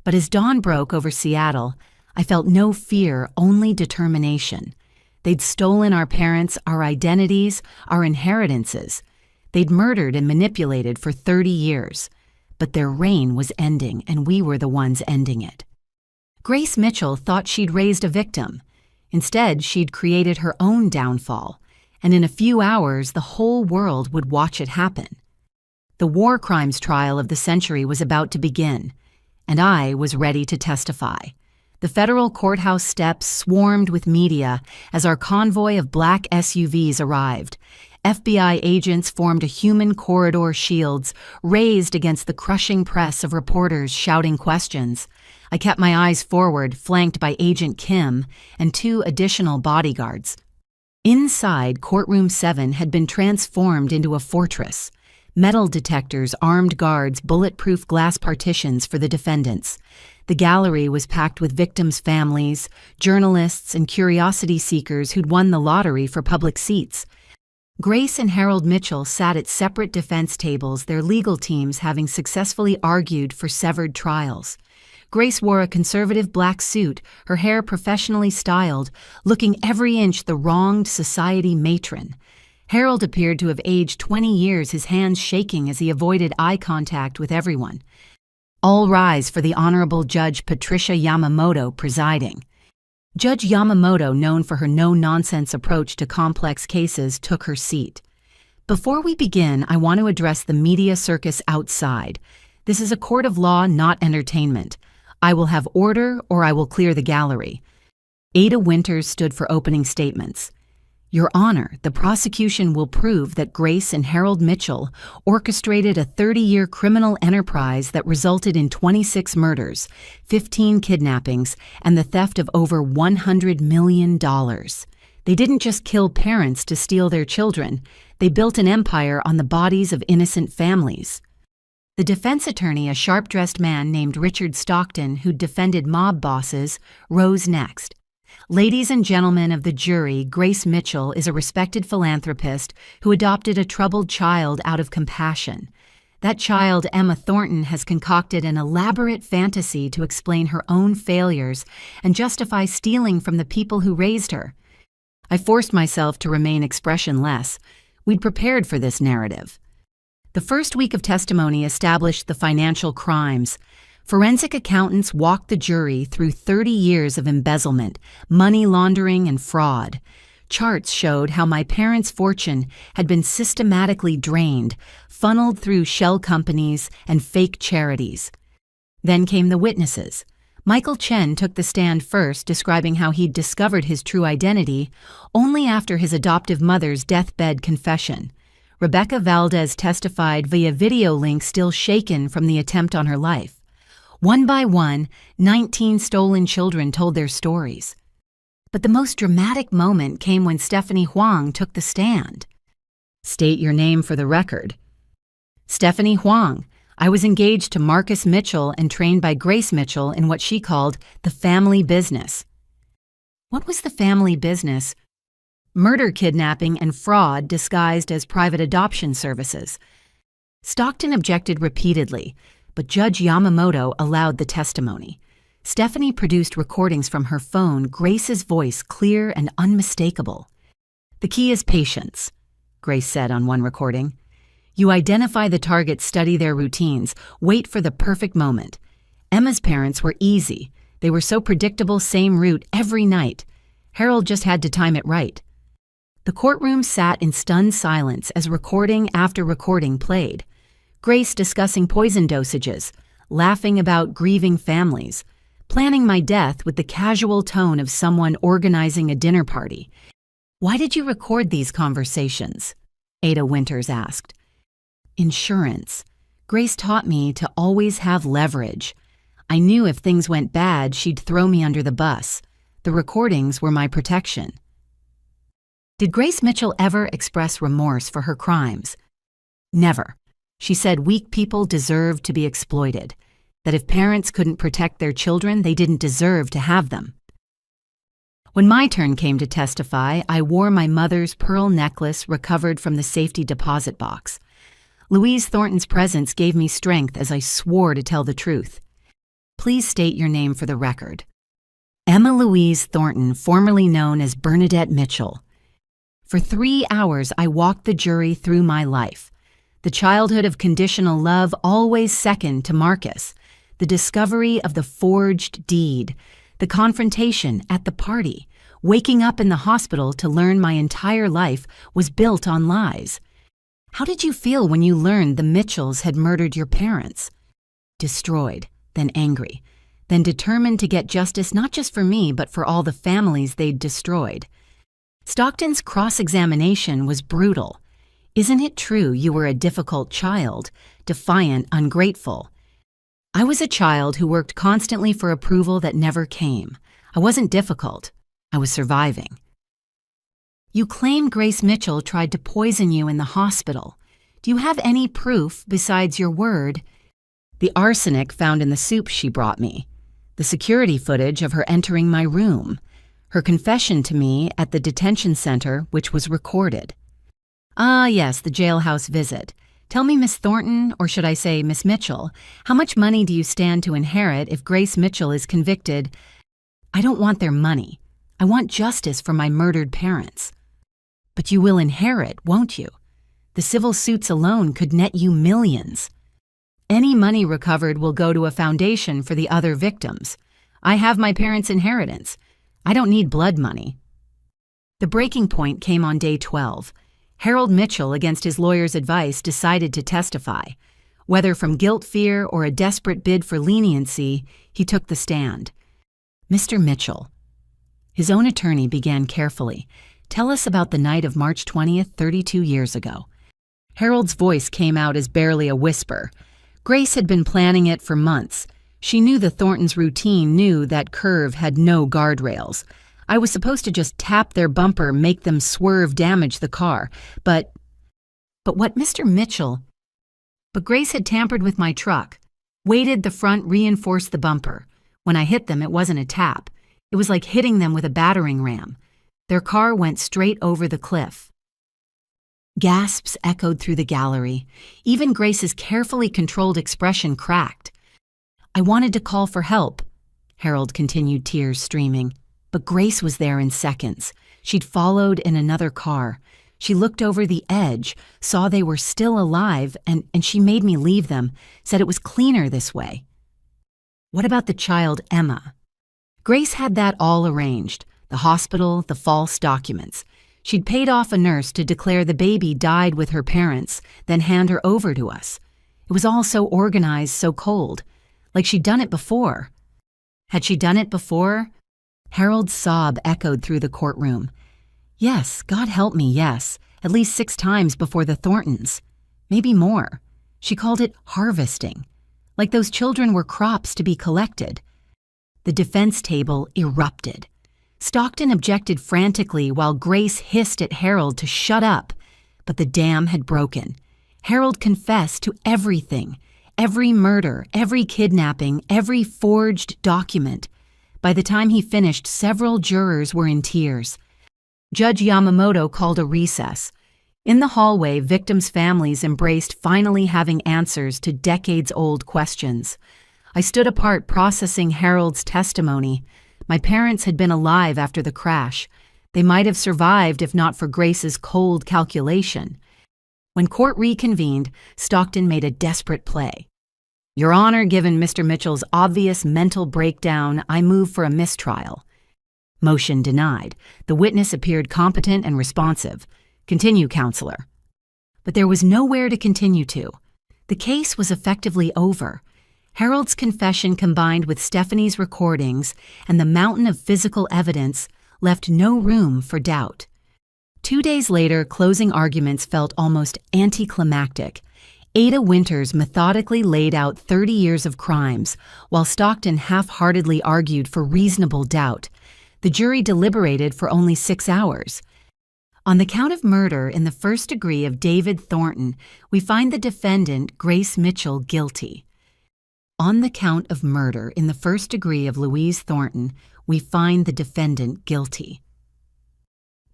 But as dawn broke over Seattle, I felt no fear, only determination. They'd stolen our parents, our identities, our inheritances. They'd murdered and manipulated for 30 years. But their reign was ending, and we were the ones ending it. Grace Mitchell thought she'd raised a victim. Instead, she'd created her own downfall, and in a few hours, the whole world would watch it happen. The war crimes trial of the century was about to begin, and I was ready to testify. The federal courthouse steps swarmed with media as our convoy of black SUVs arrived. FBI agents formed a human corridor shields raised against the crushing press of reporters shouting questions. I kept my eyes forward, flanked by Agent Kim and 2 additional bodyguards. Inside, Courtroom 7 had been transformed into a fortress. Metal detectors, armed guards, bulletproof glass partitions for the defendants. The gallery was packed with victims' families, journalists, and curiosity seekers who'd won the lottery for public seats. Grace and Harold Mitchell sat at separate defense tables, their legal teams having successfully argued for severed trials. Grace wore a conservative black suit, her hair professionally styled, looking every inch the wronged society matron. Harold appeared to have aged 20 years, his hands shaking as he avoided eye contact with everyone. All rise for the Honorable Judge Patricia Yamamoto presiding. Judge Yamamoto, known for her no-nonsense approach to complex cases, took her seat. "Before we begin, I want to address the media circus outside. This is a court of law, not entertainment. I will have order or I will clear the gallery." Ada Winters stood for opening statements. "Your Honor, the prosecution will prove that Grace and Harold Mitchell orchestrated a 30-year criminal enterprise that resulted in 26 murders, 15 kidnappings, and the theft of over $100 million. They didn't just kill parents to steal their children. They built an empire on the bodies of innocent families." The defense attorney, a sharp-dressed man named Richard Stockton, who'd defended mob bosses, rose next. "Ladies and gentlemen of the jury, Grace Mitchell is a respected philanthropist who adopted a troubled child out of compassion. That child, Emma Thornton, has concocted an elaborate fantasy to explain her own failures and justify stealing from the people who raised her. I forced myself to remain expressionless. We'd prepared for this narrative. The first week of testimony established the financial crimes. Forensic accountants walked the jury through 30 years of embezzlement, money laundering, and fraud. Charts showed how my parents' fortune had been systematically drained, funneled through shell companies and fake charities. Then came the witnesses. Michael Chen took the stand first, describing how he'd discovered his true identity only after his adoptive mother's deathbed confession. Rebecca Valdez testified via video link still shaken from the attempt on her life. One by one, 19 stolen children told their stories. But the most dramatic moment came when Stephanie Huang took the stand. State your name for the record. Stephanie Huang. I was engaged to Marcus Mitchell and trained by Grace Mitchell in what she called the family business. What was the family business? Murder, kidnapping, and fraud disguised as private adoption services. Stockton objected repeatedly, but Judge Yamamoto allowed the testimony. Stephanie produced recordings from her phone, Grace's voice clear and unmistakable. The key is patience, Grace said on one recording. You identify the target, study their routines, wait for the perfect moment. Emma's parents were easy. They were so predictable, same route every night. Harold just had to time it right. The courtroom sat in stunned silence as recording after recording played. Grace discussing poison dosages, laughing about grieving families, planning my death with the casual tone of someone organizing a dinner party. Why did you record these conversations? Ada Winters asked. Insurance. Grace taught me to always have leverage. I knew if things went bad, she'd throw me under the bus. The recordings were my protection. Did Grace Mitchell ever express remorse for her crimes? Never. She said weak people deserved to be exploited, that if parents couldn't protect their children, they didn't deserve to have them. When my turn came to testify, I wore my mother's pearl necklace recovered from the safety deposit box. Louise Thornton's presence gave me strength as I swore to tell the truth. Please state your name for the record. Emma Louise Thornton, formerly known as Bernadette Mitchell. For 3 hours, I walked the jury through my life. The childhood of conditional love, always second to Marcus. The discovery of the forged deed. The confrontation at the party. Waking up in the hospital to learn my entire life was built on lies. How did you feel when you learned the Mitchells had murdered your parents? Destroyed, then angry, then determined to get justice not just for me, but for all the families they'd destroyed. Stockton's cross-examination was brutal. Isn't it true you were a difficult child, defiant, ungrateful? I was a child who worked constantly for approval that never came. I wasn't difficult. I was surviving. You claim Grace Mitchell tried to poison you in the hospital. Do you have any proof besides your word? The arsenic found in the soup she brought me. The security footage of her entering my room. Her confession to me at the detention center, which was recorded. Ah, yes, the jailhouse visit. Tell me, Miss Thornton, or should I say Miss Mitchell, how much money do you stand to inherit if Grace Mitchell is convicted? I don't want their money. I want justice for my murdered parents. But you will inherit, won't you? The civil suits alone could net you millions. Any money recovered will go to a foundation for the other victims. I have my parents' inheritance. I don't need blood money. The breaking point came on day 12. Harold Mitchell, against his lawyer's advice, decided to testify. Whether from guilt fear or a desperate bid for leniency, he took the stand. Mr. Mitchell. His own attorney began carefully. Tell us about the night of March 20th, 32 years ago. Harold's voice came out as barely a whisper. Grace had been planning it for months. She knew the Thorntons' routine, knew that curve had no guardrails. I was supposed to just tap their bumper, make them swerve, damage the car. But what Mr. Mitchell... But Grace had tampered with my truck. Weighted the front, reinforced the bumper. When I hit them, it wasn't a tap. It was like hitting them with a battering ram. Their car went straight over the cliff. Gasps echoed through the gallery. Even Grace's carefully controlled expression cracked. "I wanted to call for help," Harold continued, tears streaming. But Grace was there in seconds. She'd followed in another car. She looked over the edge, saw they were still alive, and she made me leave them, said it was cleaner this way. What about the child, Emma? Grace had that all arranged. The hospital, the false documents. She'd paid off a nurse to declare the baby died with her parents, then hand her over to us. It was all so organized, so cold. Like she'd done it before. Had she done it before? Harold's sob echoed through the courtroom. Yes, God help me, yes. At least 6 times before the Thorntons. Maybe more. She called it harvesting. Like those children were crops to be collected. The defense table erupted. Stockton objected frantically while Grace hissed at Harold to shut up. But the dam had broken. Harold confessed to everything. Every murder, every kidnapping, every forged document. By the time he finished, several jurors were in tears. Judge Yamamoto called a recess. In the hallway, victims' families embraced finally having answers to decades-old questions. I stood apart processing Harold's testimony. My parents had been alive after the crash. They might have survived if not for Grace's cold calculation. When court reconvened, Stockton made a desperate play. Your Honor, given Mr. Mitchell's obvious mental breakdown, I move for a mistrial. Motion denied. The witness appeared competent and responsive. Continue, counselor. But there was nowhere to continue to. The case was effectively over. Harold's confession combined with Stephanie's recordings and the mountain of physical evidence left no room for doubt. 2 days later, closing arguments felt almost anticlimactic. Ada Winters methodically laid out 30 years of crimes, while Stockton half-heartedly argued for reasonable doubt. The jury deliberated for only 6 hours. On the count of murder in the first degree of David Thornton, we find the defendant, Grace Mitchell, guilty. On the count of murder in the first degree of Louise Thornton, we find the defendant guilty.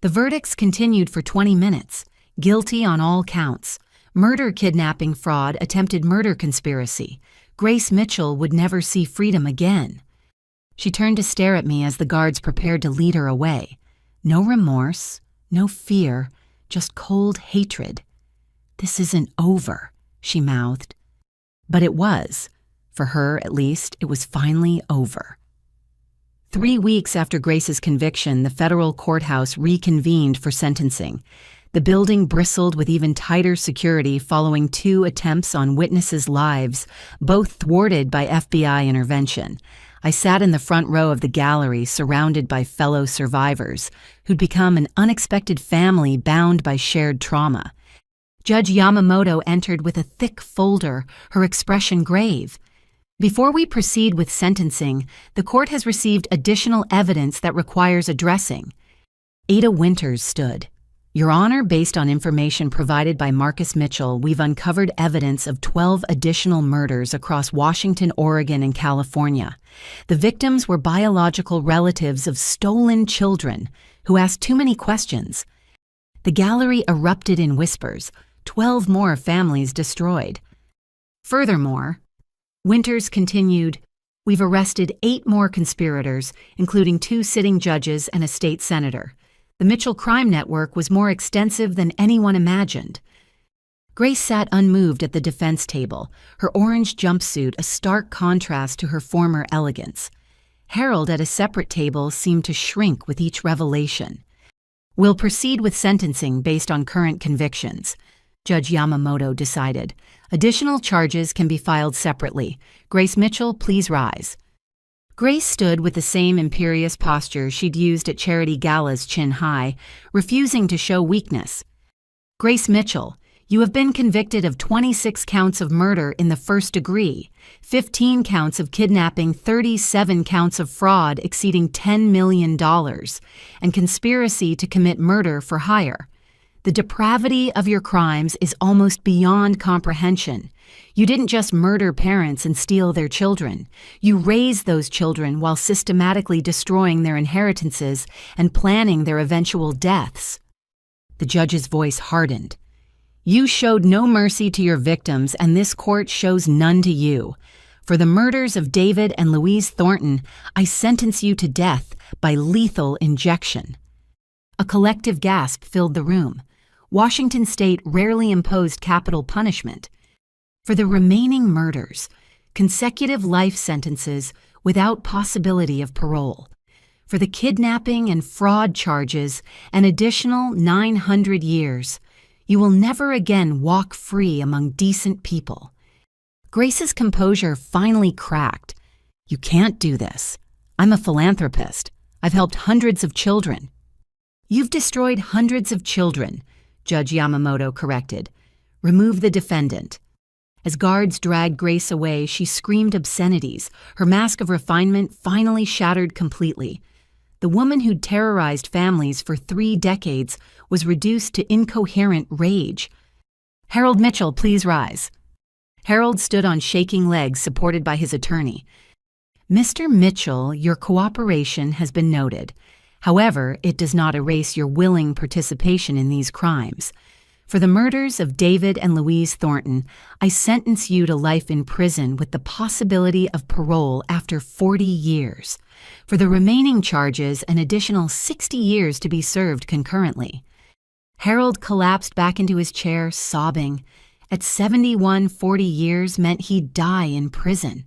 The verdicts continued for 20 minutes. Guilty on all counts. Murder, kidnapping, fraud, attempted murder conspiracy. Grace Mitchell would never see freedom again. She turned to stare at me as the guards prepared to lead her away. No remorse, no fear, just cold hatred. This isn't over, she mouthed. But it was. For her, at least, it was finally over. 3 weeks after Grace's conviction, the federal courthouse reconvened for sentencing. The building bristled with even tighter security following 2 attempts on witnesses' lives, both thwarted by FBI intervention. I sat in the front row of the gallery, surrounded by fellow survivors, who'd become an unexpected family bound by shared trauma. Judge Yamamoto entered with a thick folder, her expression grave. Before we proceed with sentencing, the court has received additional evidence that requires addressing. Ada Winters stood. Your Honor, based on information provided by Marcus Mitchell, we've uncovered evidence of 12 additional murders across Washington, Oregon, and California. The victims were biological relatives of stolen children who asked too many questions. The gallery erupted in whispers. 12 more families destroyed. Furthermore, Winters continued, we've arrested 8 more conspirators, including 2 sitting judges and a state senator. The Mitchell crime network was more extensive than anyone imagined. Grace sat unmoved at the defense table, her orange jumpsuit a stark contrast to her former elegance. Harold at a separate table seemed to shrink with each revelation. We'll proceed with sentencing based on current convictions, Judge Yamamoto decided. Additional charges can be filed separately. Grace Mitchell, please rise. Grace stood with the same imperious posture she'd used at charity galas chin high, refusing to show weakness. Grace Mitchell, you have been convicted of 26 counts of murder in the first degree, 15 counts of kidnapping, 37 counts of fraud exceeding $10 million, and conspiracy to commit murder for hire. The depravity of your crimes is almost beyond comprehension. You didn't just murder parents and steal their children. You raised those children while systematically destroying their inheritances and planning their eventual deaths. The judge's voice hardened. You showed no mercy to your victims, and this court shows none to you. For the murders of David and Louise Thornton, I sentence you to death by lethal injection." A collective gasp filled the room. Washington state rarely imposed capital punishment. For the remaining murders, consecutive life sentences without possibility of parole. For the kidnapping and fraud charges, an additional 900 years. You will never again walk free among decent people. Grace's composure finally cracked. "You can't do this. I'm a philanthropist. I've helped hundreds of children." "You've destroyed hundreds of children," Judge Yamamoto corrected. "Remove the defendant." As guards dragged Grace away, she screamed obscenities, her mask of refinement finally shattered completely. The woman who'd terrorized families for 3 decades was reduced to incoherent rage. "Harold Mitchell, please rise." Harold stood on shaking legs, supported by his attorney. "Mr. Mitchell, your cooperation has been noted. However, it does not erase your willing participation in these crimes. For the murders of David and Louise Thornton, I sentence you to life in prison with the possibility of parole after 40 years. For the remaining charges, an additional 60 years to be served concurrently." Harold collapsed back into his chair, sobbing. At 71, 40 years meant he'd die in prison.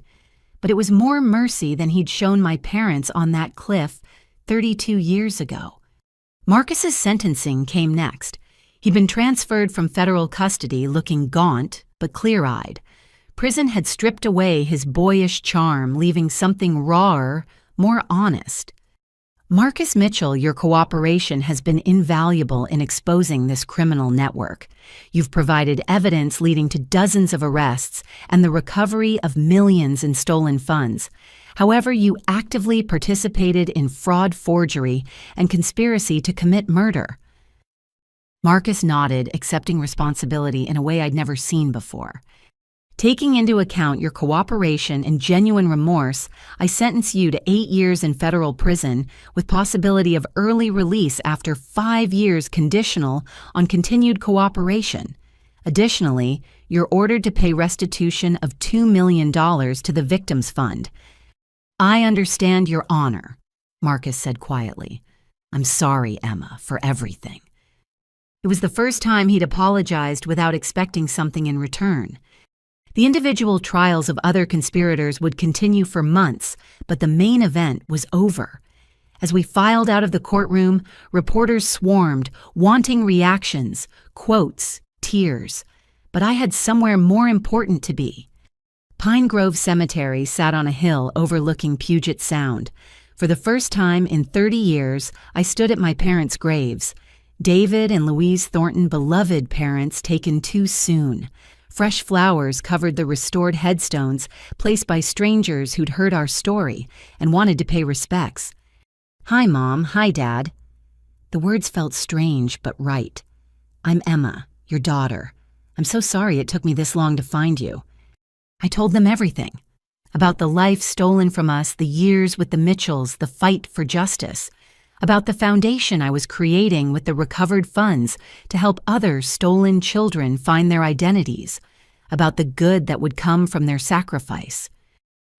But it was more mercy than he'd shown my parents on that cliff 32 years ago. Marcus's sentencing came next. He'd been transferred from federal custody looking gaunt but clear-eyed. Prison had stripped away his boyish charm, leaving something rawer, more honest. "Marcus Mitchell, your cooperation has been invaluable in exposing this criminal network. You've provided evidence leading to dozens of arrests and the recovery of millions in stolen funds. However, you actively participated in fraud, forgery, and conspiracy to commit murder." Marcus nodded, accepting responsibility in a way I'd never seen before. "Taking into account your cooperation and genuine remorse, I sentence you to 8 years in federal prison with possibility of early release after 5 years conditional on continued cooperation. Additionally, you're ordered to pay restitution of $2 million to the Victims Fund." "I understand, Your Honor," Marcus said quietly. "I'm sorry, Emma, for everything." It was the first time he'd apologized without expecting something in return. The individual trials of other conspirators would continue for months, but the main event was over. As we filed out of the courtroom, reporters swarmed, wanting reactions, quotes, tears. But I had somewhere more important to be. Pine Grove Cemetery sat on a hill overlooking Puget Sound. For the first time in 30 years, I stood at my parents' graves. David and Louise Thornton, beloved parents taken too soon. Fresh flowers covered the restored headstones placed by strangers who'd heard our story and wanted to pay respects. "Hi, Mom. Hi, Dad." The words felt strange but right. "I'm Emma, your daughter. I'm so sorry it took me this long to find you." I told them everything. About the life stolen from us, the years with the Mitchells, the fight for justice. About the foundation I was creating with the recovered funds to help other stolen children find their identities. About the good that would come from their sacrifice.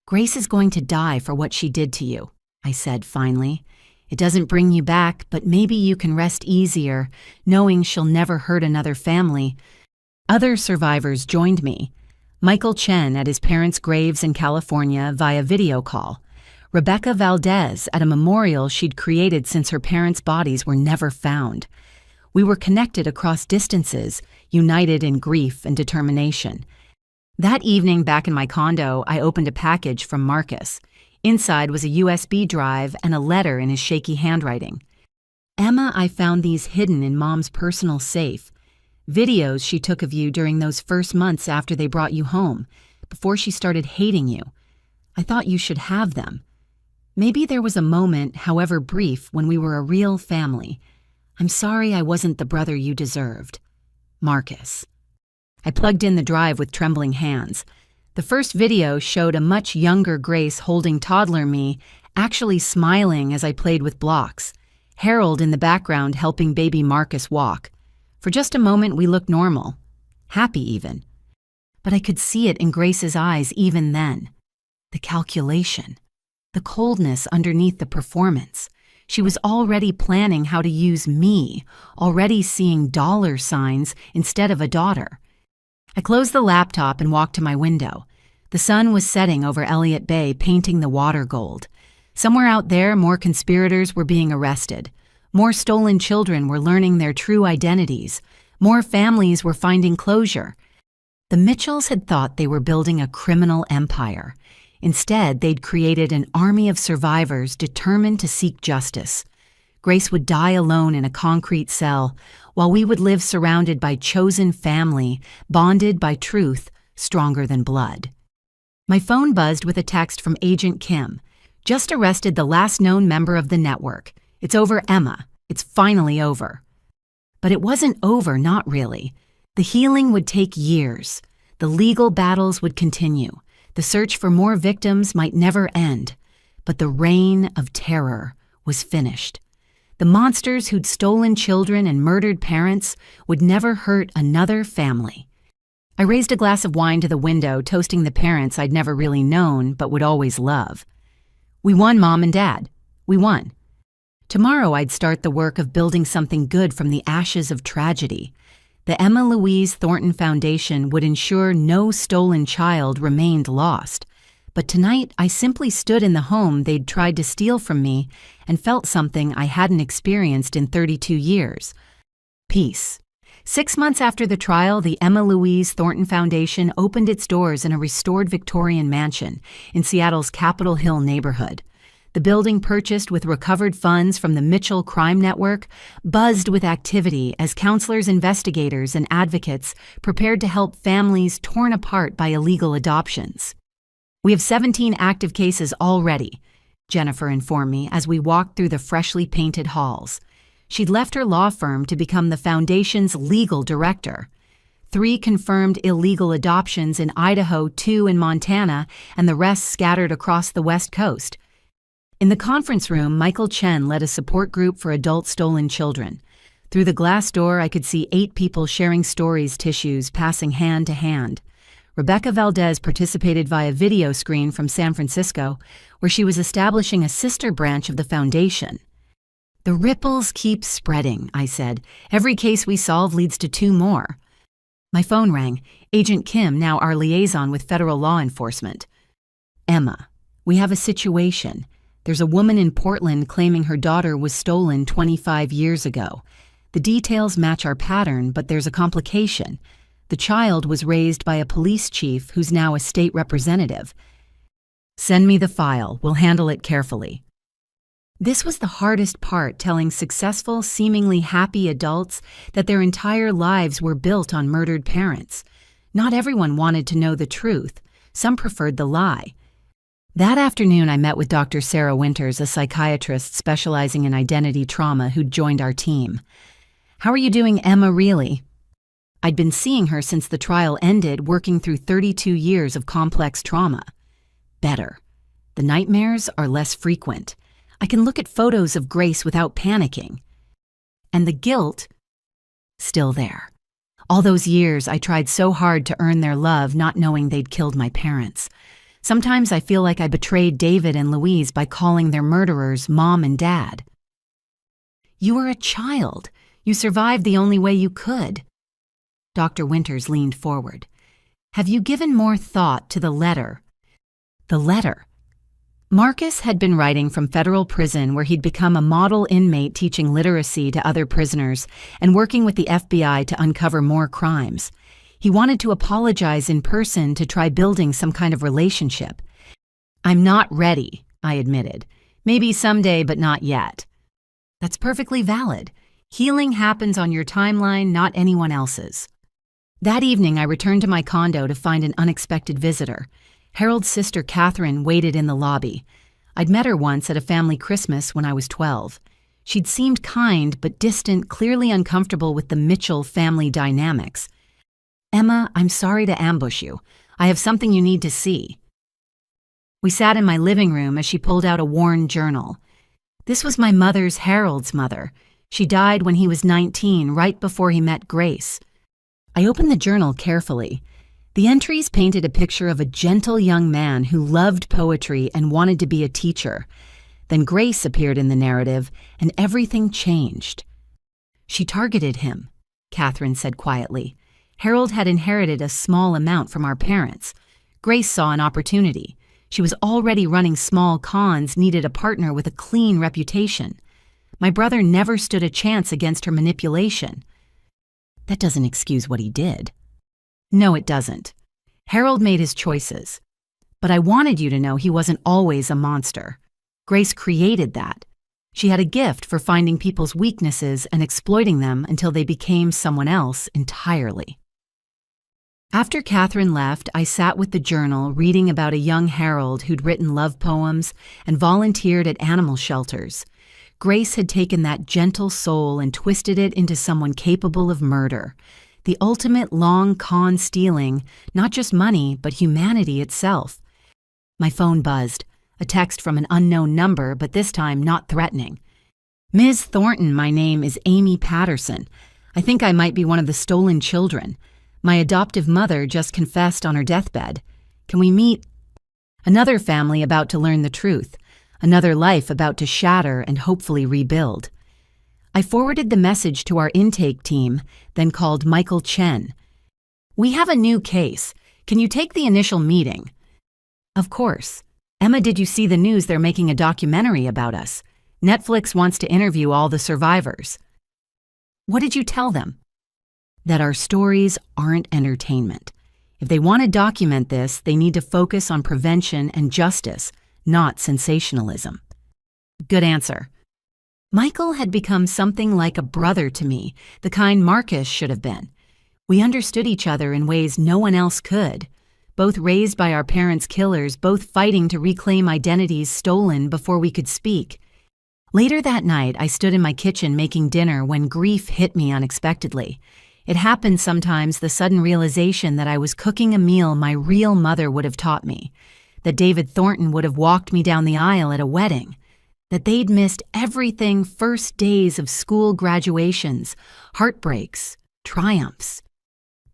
"Grace is going to die for what she did to you," I said finally. "It doesn't bring you back, but maybe you can rest easier, knowing she'll never hurt another family." Other survivors joined me. Michael Chen at his parents' graves in California via video call. Rebecca Valdez at a memorial she'd created since her parents' bodies were never found. We were connected across distances, united in grief and determination. That evening back in my condo, I opened a package from Marcus. Inside was a USB drive and a letter in his shaky handwriting. "Emma, I found these hidden in Mom's personal safe. Videos she took of you during those first months after they brought you home, before she started hating you. I thought you should have them. Maybe there was a moment, however brief, when we were a real family. I'm sorry I wasn't the brother you deserved. Marcus." I plugged in the drive with trembling hands. The first video showed a much younger Grace holding toddler me, actually smiling as I played with blocks. Harold in the background helping baby Marcus walk. For just a moment we looked normal. happy even. But I could see it in Grace's eyes even then. The calculation, the coldness underneath the performance. She was already planning how to use me, already seeing dollar signs instead of a daughter. I closed the laptop and walked to my window. The sun was setting over Elliott Bay, painting the water gold. Somewhere out there, more conspirators were being arrested. More stolen children were learning their true identities. More families were finding closure. The Mitchells had thought they were building a criminal empire. Instead, they'd created an army of survivors determined to seek justice. Grace would die alone in a concrete cell, while we would live surrounded by chosen family, bonded by truth, stronger than blood. My phone buzzed with a text from Agent Kim. Just arrested the last known member of the network. It's over, Emma. It's finally over. But it wasn't over, not really. The healing would take years. The legal battles would continue. The search for more victims might never end. But the reign of terror was finished. The monsters who'd stolen children and murdered parents would never hurt another family. I raised a glass of wine to the window, toasting the parents I'd never really known but would always love. We won, Mom and Dad. We won. Tomorrow I'd start the work of building something good from the ashes of tragedy. The Emma Louise Thornton Foundation would ensure no stolen child remained lost. But tonight I simply stood in the home they'd tried to steal from me and felt something I hadn't experienced in 32 years. Peace. 6 months after the trial, the Emma Louise Thornton Foundation opened its doors in a restored Victorian mansion in Seattle's Capitol Hill neighborhood. The building, purchased with recovered funds from the Mitchell crime network, buzzed with activity as counselors, investigators, and advocates prepared to help families torn apart by illegal adoptions. We have 17 active cases already, Jennifer informed me as we walked through the freshly painted halls. She'd left her law firm to become the foundation's legal director. 3 confirmed illegal adoptions in Idaho, 2 in Montana, and the rest scattered across the West Coast. In the conference room, Michael Chen led a support group for adult stolen children. Through the glass door, I could see 8 people sharing stories, tissues, passing hand to hand. Rebecca Valdez participated via video screen from San Francisco, where she was establishing a sister branch of the foundation. The ripples keep spreading, I said. Every case we solve leads to 2 more. My phone rang. Agent Kim, now our liaison with federal law enforcement. Emma, we have a situation. There's a woman in Portland claiming her daughter was stolen 25 years ago. The details match our pattern, but there's a complication. The child was raised by a police chief who's now a state representative. Send me the file. We'll handle it carefully. This was the hardest part, telling successful, seemingly happy adults that their entire lives were built on murdered parents. Not everyone wanted to know the truth. Some preferred the lie. That afternoon, I met with Dr. Sarah Winters, a psychiatrist specializing in identity trauma who'd joined our team. How are you doing, Emma, really? I'd been seeing her since the trial ended, working through 32 years of complex trauma. Better. The nightmares are less frequent. I can look at photos of Grace without panicking. And the guilt, still there. All those years, I tried so hard to earn their love, not knowing they'd killed my parents. Sometimes I feel like I betrayed David and Louise by calling their murderers Mom and Dad. You were a child. You survived the only way you could. Dr. Winters leaned forward. Have you given more thought to the letter? The letter. Marcus had been writing from federal prison, where he'd become a model inmate teaching literacy to other prisoners and working with the FBI to uncover more crimes. He wanted to apologize in person to try building some kind of relationship. I'm not ready, I admitted. Maybe someday, but not yet. That's perfectly valid. Healing happens on your timeline, not anyone else's. That evening, I returned to my condo to find an unexpected visitor. Harold's sister Catherine waited in the lobby. I'd met her once at a family Christmas when I was 12. She'd seemed kind but distant, clearly uncomfortable with the Mitchell family dynamics. Emma, I'm sorry to ambush you. I have something you need to see. We sat in my living room as she pulled out a worn journal. This was my mother's, Harold's mother. She died when he was 19, right before he met Grace. I opened the journal carefully. The entries painted a picture of a gentle young man who loved poetry and wanted to be a teacher. Then Grace appeared in the narrative, and everything changed. "She targeted him," Catherine said quietly. "Harold had inherited a small amount from our parents. Grace saw an opportunity. She was already running small cons, needed a partner with a clean reputation. My brother never stood a chance against her manipulation." "That doesn't excuse what he did." "No, it doesn't. Harold made his choices. But I wanted you to know he wasn't always a monster. Grace created that. She had a gift for finding people's weaknesses and exploiting them until they became someone else entirely." After Catherine left, I sat with the journal reading about a young Harold who'd written love poems and volunteered at animal shelters. Grace had taken that gentle soul and twisted it into someone capable of murder. The ultimate long con stealing, not just money, but humanity itself. My phone buzzed. A text from an unknown number, but this time not threatening. "Ms. Thornton, my name is Amy Patterson. I think I might be one of the stolen children. My adoptive mother just confessed on her deathbed. Can we meet?" Another family about to learn the truth. Another life about to shatter and hopefully rebuild. I forwarded the message to our intake team, then called Michael Chen. "We have a new case. Can you take the initial meeting?" "Of course. Emma, did you see the news they're making a documentary about us? Netflix wants to interview all the survivors." "What did you tell them?" "That our stories aren't entertainment. If they want to document this, they need to focus on prevention and justice, not sensationalism." Good answer. Michael had become something like a brother to me, the kind Marcus should have been. We understood each other in ways no one else could. Both raised by our parents' killers, both fighting to reclaim identities stolen before we could speak. Later that night, I stood in my kitchen making dinner when grief hit me unexpectedly. It happened sometimes, the sudden realization that I was cooking a meal my real mother would have taught me, that David Thornton would have walked me down the aisle at a wedding, that they'd missed everything: first days of school graduations, heartbreaks, triumphs.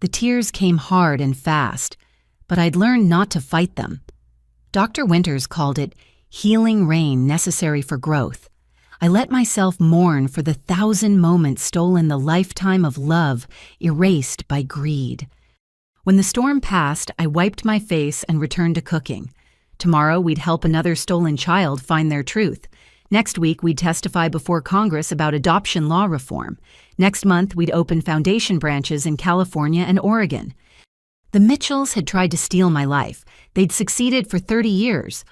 The tears came hard and fast, but I'd learned not to fight them. Dr. Winters called it healing rain necessary for growth. I let myself mourn for the 1,000 moments stolen, the lifetime of love erased by greed. When the storm passed, I wiped my face and returned to cooking. Tomorrow, we'd help another stolen child find their truth. Next week, we'd testify before Congress about adoption law reform. Next month, we'd open foundation branches in California and Oregon. The Mitchells had tried to steal my life. They'd succeeded for 30 years.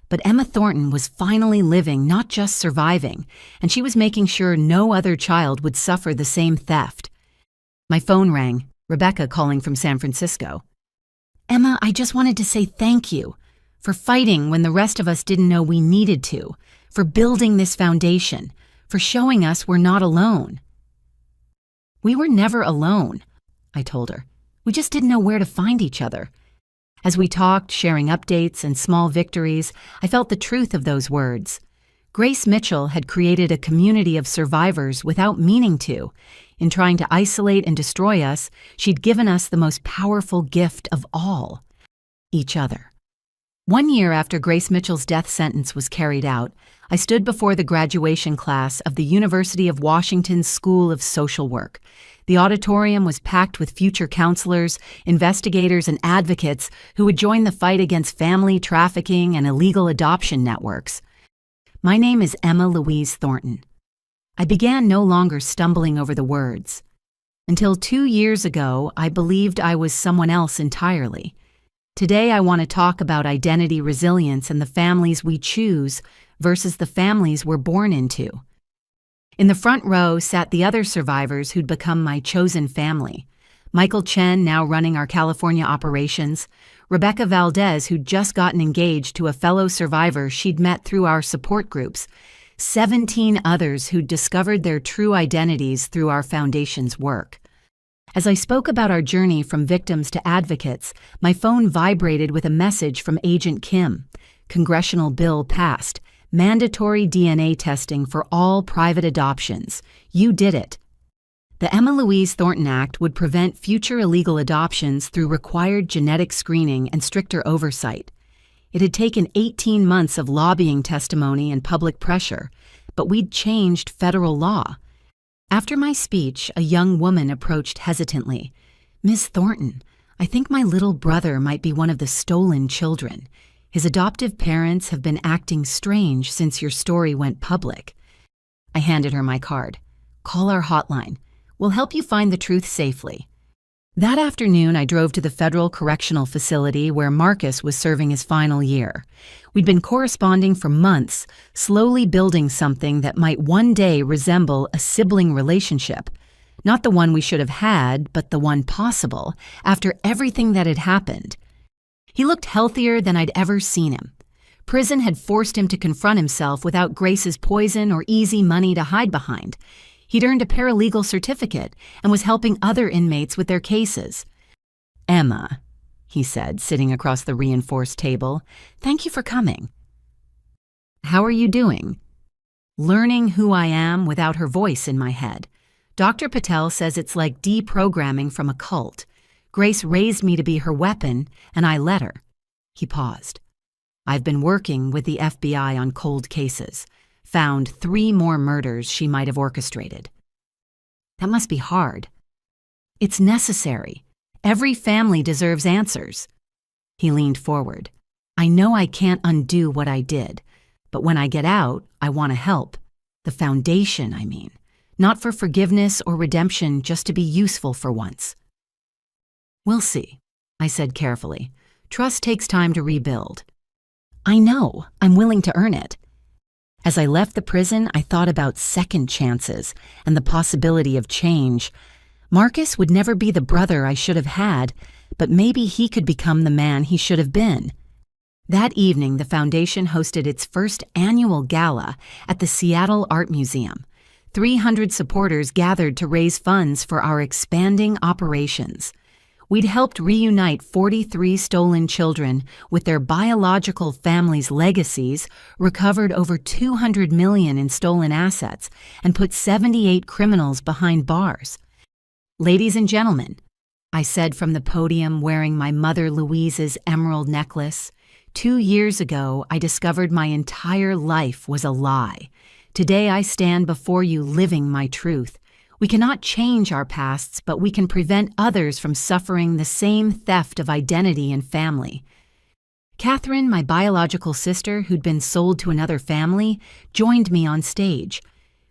But Emma Thornton was finally living, not just surviving, and she was making sure no other child would suffer the same theft. My phone rang, Rebecca calling from San Francisco. "Emma, I just wanted to say thank you for fighting when the rest of us didn't know we needed to, for building this foundation, for showing us we're not alone." "We were never alone," I told her. "We just didn't know where to find each other." As we talked, sharing updates and small victories, I felt the truth of those words. Grace Mitchell had created a community of survivors without meaning to. In trying to isolate and destroy us, she'd given us the most powerful gift of all: each other. 1 year after Grace Mitchell's death sentence was carried out, I stood before the graduation class of the University of Washington's School of Social Work. The auditorium was packed with future counselors, investigators, and advocates who would join the fight against family trafficking and illegal adoption networks. My name is Emma Louise Thornton. I began no longer stumbling over the words. Until 2 years ago, I believed I was someone else entirely. Today, I want to talk about identity resilience and the families we choose versus the families we're born into. In the front row sat the other survivors who'd become my chosen family. Michael Chen, now running our California operations. Rebecca Valdez, who'd just gotten engaged to a fellow survivor she'd met through our support groups. 17 others who'd discovered their true identities through our foundation's work. As I spoke about our journey from victims to advocates, my phone vibrated with a message from Agent Kim. Congressional bill passed. Mandatory DNA testing for all private adoptions. You did it. The Emma Louise Thornton Act would prevent future illegal adoptions through required genetic screening and stricter oversight. It had taken 18 months of lobbying testimony and public pressure, but we'd changed federal law. After my speech, a young woman approached hesitantly. "Miss Thornton, I think my little brother might be one of the stolen children. His adoptive parents have been acting strange since your story went public." I handed her my card. "Call our hotline. We'll help you find the truth safely." That afternoon, I drove to the federal correctional facility where Marcus was serving his final year. We'd been corresponding for months, slowly building something that might one day resemble a sibling relationship. Not the one we should have had, but the one possible, after everything that had happened. He looked healthier than I'd ever seen him. Prison had forced him to confront himself without Grace's poison or easy money to hide behind. He'd earned a paralegal certificate and was helping other inmates with their cases. "Emma," he said, sitting across the reinforced table, "thank you for coming." "How are you doing?" Learning who I am without her voice in my head. Dr. Patel says it's like deprogramming from a cult. Grace raised me to be her weapon, and I let her. He paused. "I've been working with the FBI on cold cases. Found 3 more murders she might have orchestrated." "That must be hard." "It's necessary. Every family deserves answers." He leaned forward. "I know I can't undo what I did, but when I get out, I want to help. The foundation, I mean. Not for forgiveness or redemption, just to be useful for once." "We'll see," I said carefully. "Trust takes time to rebuild." "I know. I'm willing to earn it." As I left the prison, I thought about second chances and the possibility of change. Marcus would never be the brother I should have had, but maybe he could become the man he should have been. That evening, the foundation hosted its first annual gala at the Seattle Art Museum. 300 supporters gathered to raise funds for our expanding operations. We'd helped reunite 43 stolen children with their biological families' legacies, recovered over $200 million in stolen assets, and put 78 criminals behind bars. "Ladies and gentlemen," I said from the podium wearing my mother Louise's emerald necklace, 2 years ago I discovered my entire life was a lie. Today I stand before you living my truth. We cannot change our pasts, but we can prevent others from suffering the same theft of identity and family. Catherine, my biological sister who'd been sold to another family, joined me on stage.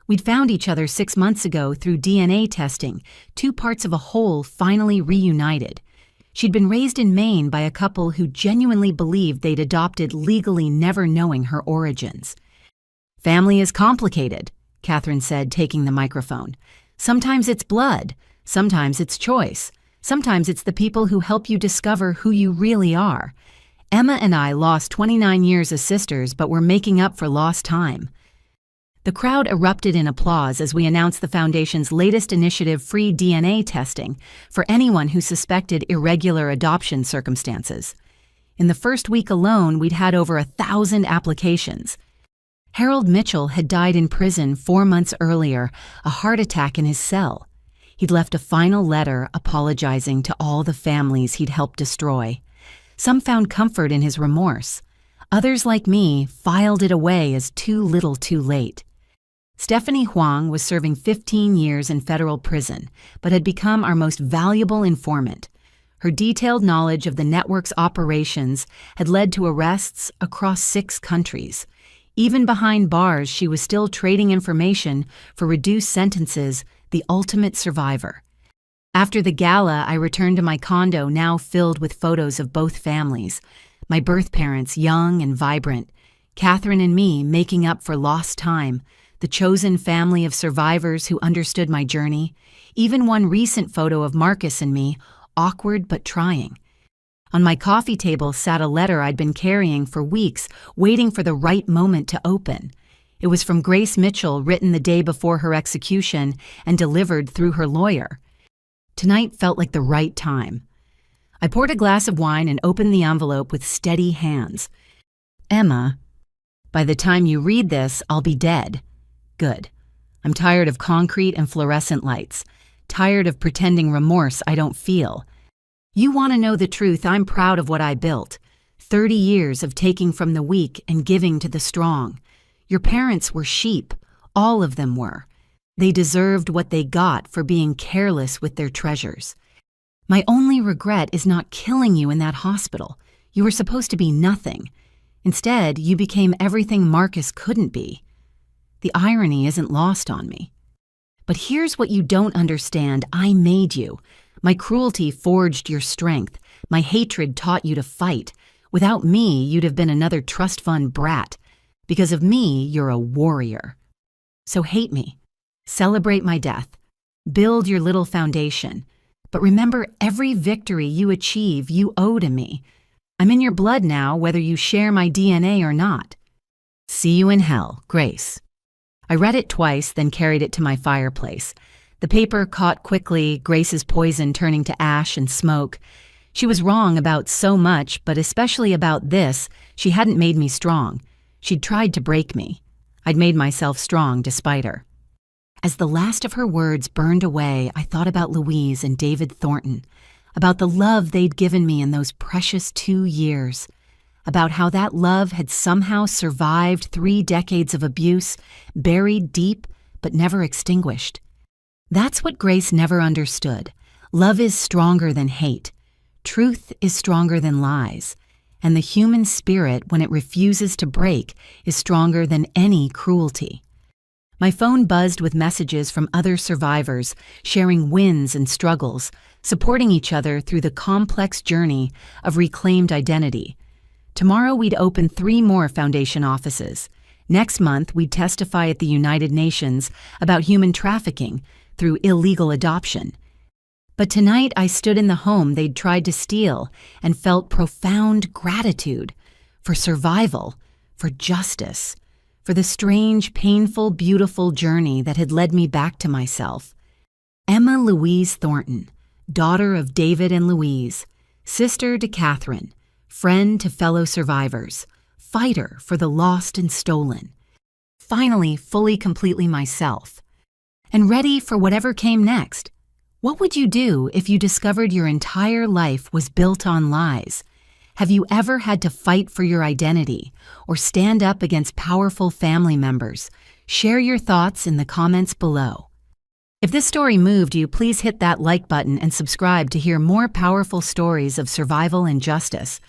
We'd found each other 6 months ago through DNA testing, 2 parts of a whole finally reunited. She'd been raised in Maine by a couple who genuinely believed they'd adopted legally, never knowing her origins. "Family is complicated," Catherine said, taking the microphone. "Sometimes it's blood, sometimes it's choice, sometimes it's the people who help you discover who you really are. Emma and I lost 29 years as sisters, but we're making up for lost time." The crowd erupted in applause as we announced the Foundation's latest initiative, free DNA testing, for anyone who suspected irregular adoption circumstances. In the first week alone, we'd had over 1,000 applications. Harold Mitchell had died in prison 4 months earlier, a heart attack in his cell. He'd left a final letter apologizing to all the families he'd helped destroy. Some found comfort in his remorse. Others, like me, filed it away as too little too late. Stephanie Huang was serving 15 years in federal prison, but had become our most valuable informant. Her detailed knowledge of the network's operations had led to arrests across 6 countries. Even behind bars, she was still trading information for reduced sentences, the ultimate survivor. After the gala, I returned to my condo, now filled with photos of both families. My birth parents, young and vibrant. Catherine and me making up for lost time. The chosen family of survivors who understood my journey. Even one recent photo of Marcus and me, awkward but trying. On my coffee table sat a letter I'd been carrying for weeks, waiting for the right moment to open. It was from Grace Mitchell, written the day before her execution and delivered through her lawyer. Tonight felt like the right time. I poured a glass of wine and opened the envelope with steady hands. "Emma, by the time you read this, I'll be dead." "Good. I'm tired of concrete and fluorescent lights. tired of pretending remorse I don't feel. You want to know the truth? I'm proud of what I built. 30 years of taking from the weak and giving to the strong. Your parents were sheep. All of them were. They deserved what they got for being careless with their treasures. My only regret is not killing you in that hospital. You were supposed to be nothing. Instead, you became everything Marcus couldn't be. The irony isn't lost on me. But here's what you don't understand. I made you. My cruelty forged your strength. My hatred taught you to fight. Without me, you'd have been another trust fund brat. Because of me, you're a warrior. So hate me. Celebrate my death. Build your little foundation. But remember, every victory you achieve, you owe to me. I'm in your blood now, whether you share my DNA or not. See you in hell, Grace. I read it twice, then carried it to my fireplace. The paper caught quickly, Grace's poison turning to ash and smoke. She was wrong about so much, but especially about this. She hadn't made me strong. She'd tried to break me. I'd made myself strong despite her. As the last of her words burned away, I thought about Louise and David Thornton, about the love they'd given me in those precious 2 years, about how that love had somehow survived 3 decades of abuse, buried deep but never extinguished. That's what Grace never understood. Love is stronger than hate. Truth is stronger than lies. And the human spirit, when it refuses to break, is stronger than any cruelty. My phone buzzed with messages from other survivors, sharing wins and struggles, supporting each other through the complex journey of reclaimed identity. Tomorrow we'd open 3 more foundation offices. Next month we'd testify at the United Nations about human trafficking through illegal adoption. But tonight I stood in the home they'd tried to steal and felt profound gratitude for survival, for justice, for the strange, painful, beautiful journey that had led me back to myself. Emma Louise Thornton, daughter of David and Louise, sister to Catherine, friend to fellow survivors, fighter for the lost and stolen. Finally, fully, completely myself. And ready for whatever came next. What would you do if you discovered your entire life was built on lies? Have you ever had to fight for your identity or stand up against powerful family members? Share your thoughts in the comments below. If this story moved you, please hit that like button and subscribe to hear more powerful stories of survival and justice.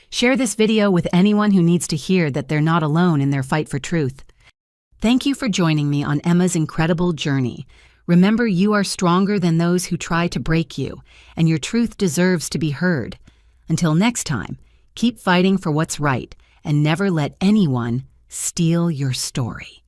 Share this video with anyone who needs to hear that they're not alone in their fight for truth. Thank you for joining me on Emma's incredible journey. Remember, you are stronger than those who try to break you, and your truth deserves to be heard. Until next time, keep fighting for what's right, and never let anyone steal your story.